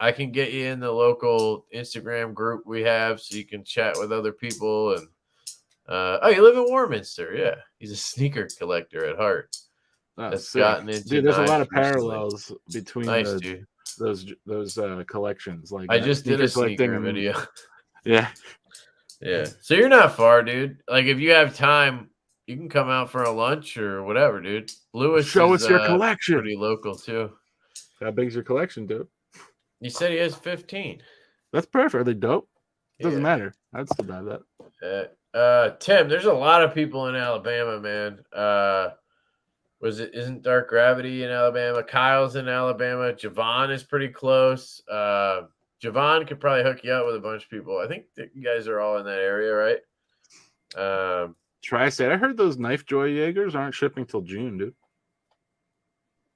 I can get you in the local Instagram group we have so you can chat with other people. And you live in Warminster. Yeah. He's a sneaker collector at heart. That's gotten into dude, there's a lot of parallels between those collections. Like I just did a sneaker video. Yeah. Yeah. So you're not far, dude. Like if you have time, you can come out for a lunch or whatever, dude. Lewis show us your collection. Pretty local too. How big's your collection, dude? You said he has 15. That's perfect. Are they dope? Doesn't matter. I'd still buy that. Tim, there's a lot of people in Alabama, man. Isn't Dark Gravity in Alabama? Kyle's in Alabama. Javon is pretty close. Javon could probably hook you up with a bunch of people. I think that you guys are all in that area, right? Tri-State. I heard those Knife Joy Jaegers aren't shipping till June, dude.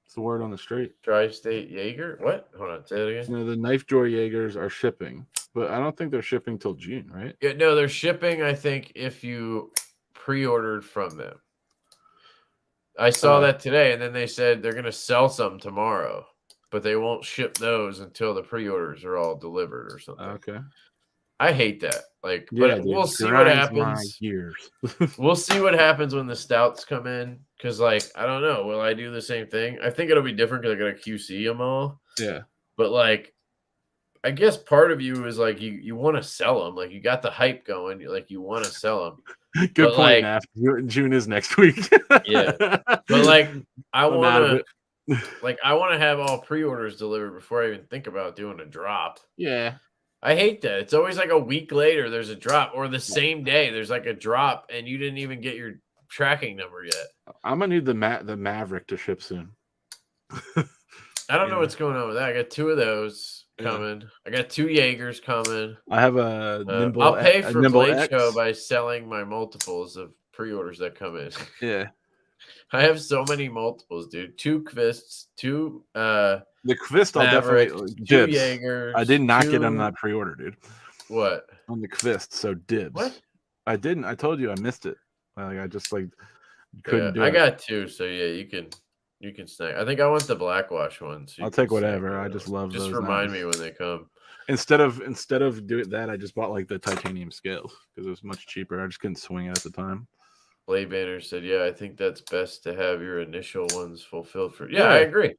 It's the word on the street. Tri-State Jaeger? What? Hold on, say it again. The Knife Joy Jaegers are shipping, but I don't think they're shipping till June, right? Yeah, no, they're shipping, I think, if you pre-ordered from them. I saw that today, and then they said they're going to sell some tomorrow, but they won't ship those until the pre-orders are all delivered or something. Okay. I hate that. Like, but we'll see what happens. We'll see what happens when the stouts come in. Because, like, I don't know. Will I do the same thing? I think it'll be different because I got to QC them all. Yeah. But, like, I guess part of you is, like, you want to sell them. Like, you got the hype going. Like, you want to sell them. Good point, Naf. June is next week. Yeah. But, like, I want to have all pre-orders delivered before I even think about doing a drop. Yeah. I hate that. It's always like a week later there's a drop, or the same day there's like a drop and you didn't even get your tracking number yet. I'm gonna need the Maverick to ship soon. I don't know what's going on with that. I got 2 of those coming. I got 2 Jaegers coming. I have a nimble. I'll pay a for nimble Blade X. Show by selling my multiples of pre-orders that come in. Yeah. I have so many multiples, dude. 2 Kvists, 2 The Kvist, I'll Mavericks, definitely 2 dibs. Jaegers. I did not get 2 on that pre-order, dude. What? On the Kvist, so dibs. What? I didn't. I told you I missed it. Like I just like couldn't do I it. got 2, so yeah, you can snag. I think I want the Blackwash ones. I'll take whatever. I just love Just those. remind now. me when they come. Instead of doing that, I just bought like the titanium scales because it was much cheaper. I just couldn't swing it at the time. Blade Banner said, "Yeah, I think that's best to have your initial ones fulfilled for." Yeah, I agree.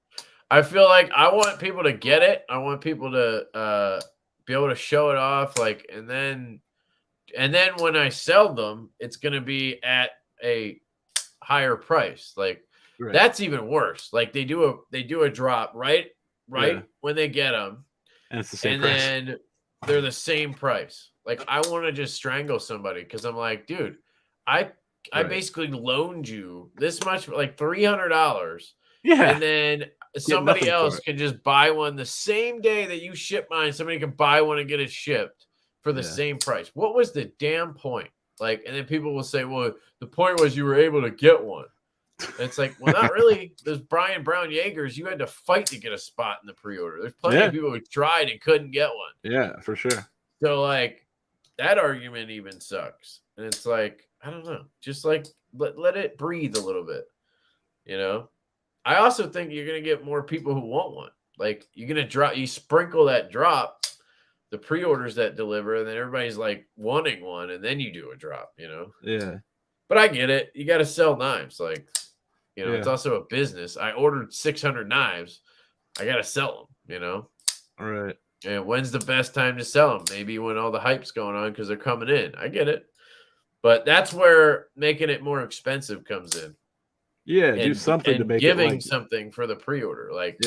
I feel like I want people to get it. I want people to be able to show it off, like, and then when I sell them, it's going to be at a higher price. Like that's even worse. Like they do a drop right when they get them, and it's the same and price. then they're the same price. Like I want to just strangle somebody because I'm like, dude, I basically loaned you this much, like $300. Yeah, and then somebody else can just buy one the same day that you ship mine. Somebody can buy one and get it shipped for the same price. What was the damn point? Like, and then people will say, well, the point was you were able to get one. And it's like, well, not really. Those Brian Brown Jaegers, you had to fight to get a spot in the pre-order. There's plenty of people who tried and couldn't get one. Yeah, for sure. So, like, that argument even sucks. And it's like, I don't know. Just, like, let it breathe a little bit, you know? I also think you're going to get more people who want one. Like, you're going to you sprinkle that drop, the pre-orders that deliver, and then everybody's like wanting one, and then you do a drop, you know? Yeah. But I get it. You got to sell knives. Like, you know, it's also a business. I ordered 600 knives. I got to sell them, you know? All right. And when's the best time to sell them? Maybe when all the hype's going on because they're coming in. I get it. But that's where making it more expensive comes in. Yeah, do something to make giving it like, something for the pre-order. Like,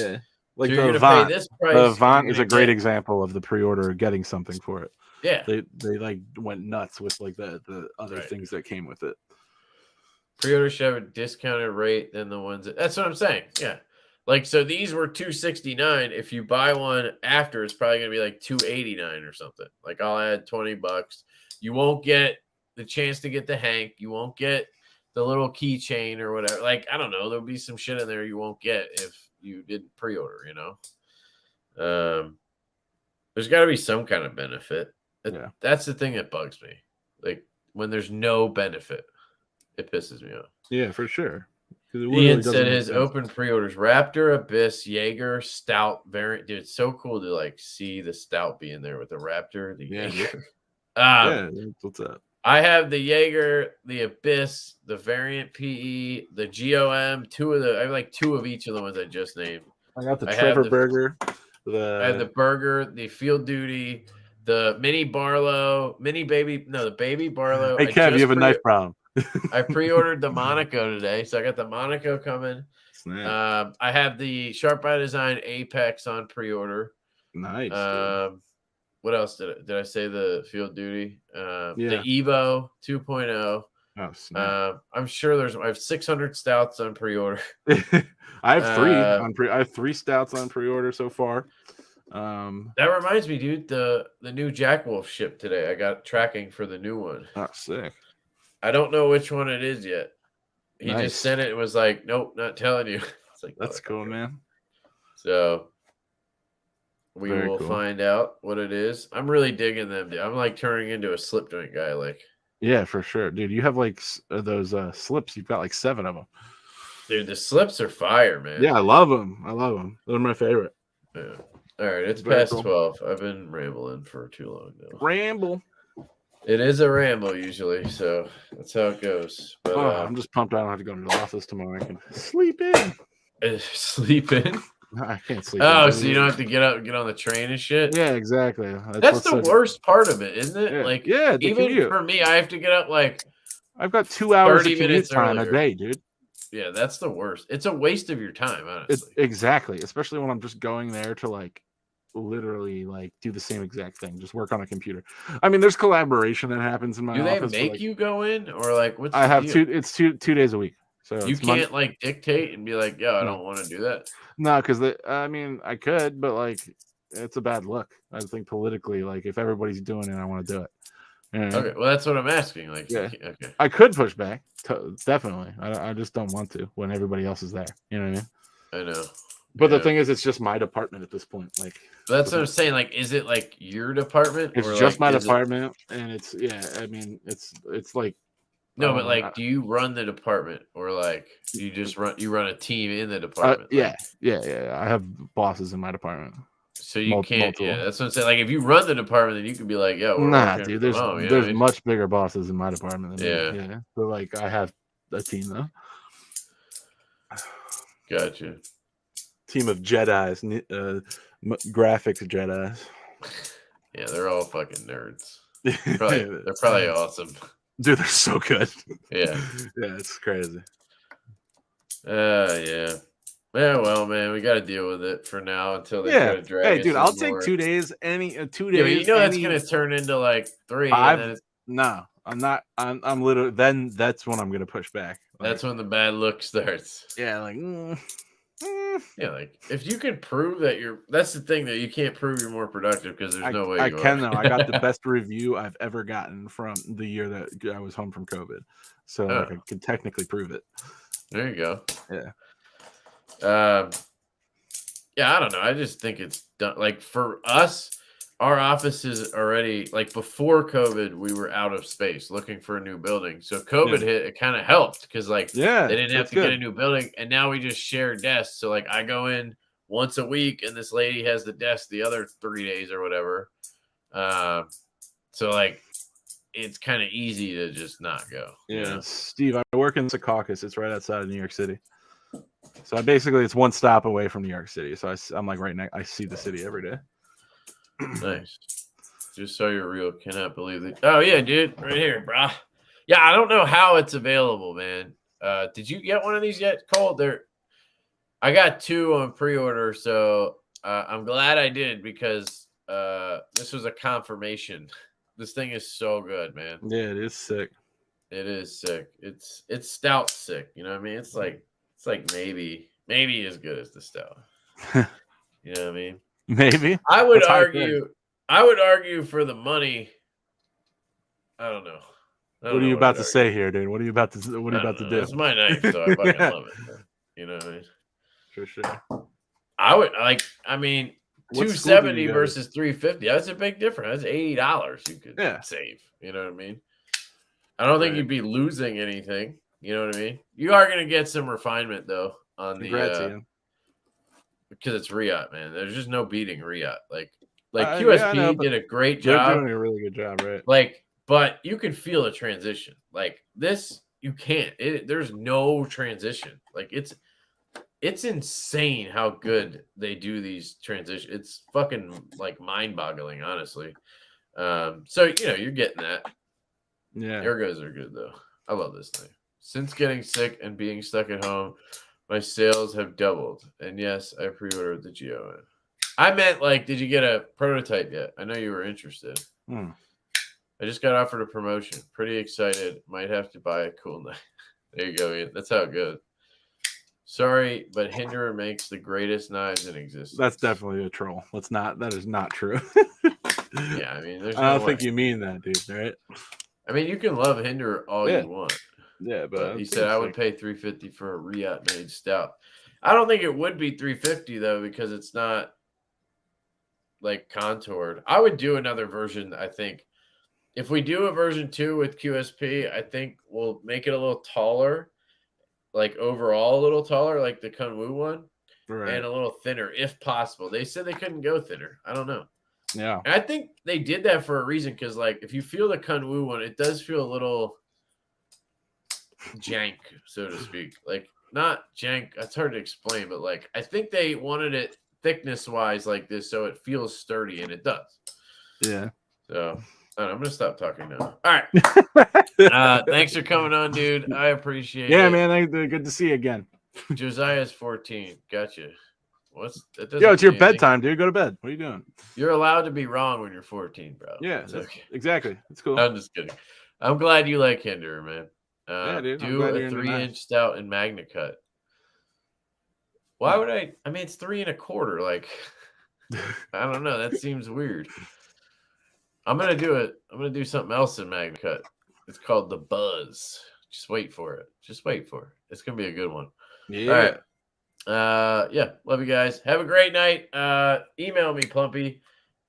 like so the Avant. This price, the Avant is a great example of the pre-order getting something for it. Yeah, they like went nuts with like the other things that came with it. Pre-order should have a discounted rate than the ones that's what I'm saying. Yeah, like so these were $269. If you buy one after, it's probably gonna be like $289 or something. Like I'll add $20. You won't get the chance to get the Hank. You won't get the little keychain or whatever. Like, I don't know. There'll be some shit in there you won't get if you didn't pre-order, you know? There's got to be some kind of benefit. That's the thing that bugs me. Like, when there's no benefit, it pisses me off. Yeah, for sure. Ian said his open pre-orders, Raptor, Abyss, Jaeger, Stout variant. Dude, it's so cool to, like, see the Stout be in there with the Raptor, the Jaeger. What's up? I have the Jaeger, the Abyss, the Variant PE, the GOM, I have like 2 of each of the ones I just named. I got the Trevor Burger. I have the Burger, the Field Duty, the Mini Barlow, the Baby Barlow. Hey, Kev, you have a knife problem. I pre-ordered the Monaco today, so I got the Monaco coming. I have the Sharp by Design Apex on pre-order. Nice. What else did I say? The Field Duty, the Evo 2.0. Oh, snap. I'm sure I have 600 stouts on pre-order. I have 3 I have 3 stouts on pre-order so far. That reminds me, dude. The new Jack Wolf shipped today. I got tracking for the new one. Oh, sick. I don't know which one it is yet. He just sent it. It was like, nope, not telling you. It's like, that's cool, man. So we will find out what it is. I'm really digging them, dude. I'm like turning into a slip joint guy. Like, yeah, for sure, dude. You have like those slips. You've got like 7 of them. Dude, the slips are fire, man. Yeah, I love them. They're my favorite. Yeah. All right, it's past 12. I've been rambling for too long now. Ramble. It is a ramble usually, so that's how it goes. But I'm just pumped. I don't have to go to the office tomorrow. I can sleep in. Sleep in? I can't sleep. Oh, so you don't have to get up and get on the train and shit? Yeah, exactly. That's the worst part of it, isn't it? Yeah. Like, even commute. For me, I have to get up like I've got 2 hours 30 of commute minutes time earlier. a day, dude. Yeah, that's the worst. It's a waste of your time, honestly. Exactly, especially when I'm just going there to like literally like do the same exact thing, just work on a computer. I mean, there's collaboration that happens in my office. Do they make you go in, or like what's I have deal? 2. It's 2 days a week. So you can't like dictate and be like, "Yo, I don't want to do that." No, because I mean, I could, but like it's a bad look. I think politically, like if everybody's doing it, I want to do it. You know what I mean? Okay, well that's what I'm asking. Like, Yeah. okay, I could push back, definitely. I just don't want to when everybody else is there. You know what I mean? I know. But the Yeah. thing is, it's just my department at this point. Like, That's what I'm saying. Like, is it like your department it's or just like my is it? department, and it's I mean, it's like No, but like, do you run the department or like you just run a team in the department? yeah, Like, yeah. I have bosses in my department. so you can't. Multiple. Yeah, that's what I'm saying. Like, if you run the department, then you can be like, "Yo, we're Nah, working dude. from home." You know There's what I mean? much bigger bosses in my department than Yeah. me. Yeah, but like I have a team though. Gotcha. Team of Jedi's, graphics Jedi's. Yeah, they're all fucking nerds. They're probably awesome. Dude, they're so good. Yeah. Yeah, it's crazy. Yeah. Yeah, well, man, we got to deal with it for now until they try to drag us. Hey, dude, I'll take more. 2 days. 2 days. Yeah, but you know that's gonna turn into like 3. 5. And then No, I'm not. I'm literally. Then that's when I'm gonna push back. Like, that's when the bad look starts. Yeah, like. Yeah, like if you can prove that that's the thing that you can't prove you're more productive because there's no way I you can are. though. I got the best review I've ever gotten from the year that I was home from COVID, so like I could technically prove it. There you go. Yeah. Yeah, I don't know. I just think it's done. Like for us, our office is already like before COVID, we were out of space looking for a new building. So COVID hit, it kind of helped because like they didn't have to get a new building, and now we just share desks. So like I go in once a week, and this lady has the desk the other 3 days or whatever. So like it's kind of easy to just not go. Yeah, you know? Steve, I work in Secaucus. It's right outside of New York City. So it's one stop away from New York City. So I'm like right next. I see the city every day. Nice. Just saw your reel. Cannot believe it. Oh yeah, dude, right here, brah. Yeah, I don't know how it's available, man. Did you get one of these yet, Cole? I got 2 on pre-order, so I'm glad I did because this was a confirmation. This thing is so good, man. Yeah, it is sick. It is sick. It's stout sick. You know what I mean? It's like maybe as good as the stout. You know what I mean? Maybe. I would argue for the money. I don't know. What are you about to say here, dude? What are you about to do? It's my knife, so I fucking love it. Man. You know what I mean? For sure. I would like. I mean, $270 versus $350. That's a big difference. That's $80 you could save. You know what I mean? I don't think you'd be losing anything. You know what I mean? You are going to get some refinement though on the because it's Riot, man. There's just no beating Riot. Like QSP did a great job. They're doing a really good job, right? Like, but you can feel a transition. Like this, you can't. There's no transition. Like it's insane how good they do these transitions. It's fucking like mind-boggling, honestly. So you're getting that. Yeah. Ergos are good though. I love this thing. Since getting sick and being stuck at home, my sales have doubled. And yes, I pre-ordered the GON. I meant like, did you get a prototype yet? I know you were interested. I just got offered a promotion. Pretty excited. Might have to buy a cool knife. There you go, Ian. That's how it goes. Sorry, but Hinderer makes the greatest knives in existence. That's definitely a troll. That is not true. Yeah, I mean, I don't think you mean that, dude, right? I mean, you can love Hinderer all you want. Yeah, but he said I would pay $350 for a Riot made stout. I don't think it would be $350 though, because it's not like contoured. I would do another version. I think if we do a version 2 with QSP, I think we'll make it a little taller, like overall a little taller, like the Kunwu one, and a little thinner if possible. They said they couldn't go thinner. I don't know. Yeah, and I think they did that for a reason because, like, if you feel the Kunwu one, it does feel a little jank, so to speak. Like, not jank. That's hard to explain, but like, I think they wanted it thickness wise like this, so it feels sturdy, and it does. Yeah. So I'm gonna stop talking now. All right. Thanks for coming on, dude. I appreciate it. Yeah, man. Good to see you again. Josiah's 14. Gotcha. Yo, it's your bedtime, dude. Go to bed. What are you doing? You're allowed to be wrong when you're 14, bro. Yeah, exactly. It's cool. I'm just kidding. I'm glad you like Hinderer, man. Yeah, dude. Do a 3-inch stout in Magna Cut. Why would I? I mean, it's 3 1/4. Like, I don't know. That seems weird. I'm gonna do it. I'm gonna do something else in Magna Cut. It's called the Buzz. Just wait for it. Just wait for it. It's gonna be a good one. Yeah. All right. Yeah. Love you guys. Have a great night. Email me, Plumpy,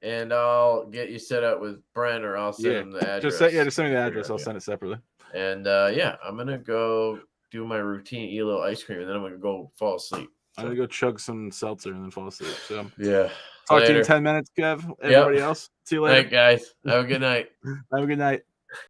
and I'll get you set up with Brent, or I'll send him the address. Just send me the address. I'll send it separately. And I'm gonna go do my routine, eat a little ice cream, and then I'm gonna go fall asleep. I'm gonna go chug some seltzer and then fall asleep. So yeah. Talk to you in 10 minutes, Kev. Everybody else. See you later. Night, guys. Have a good night. Have a good night.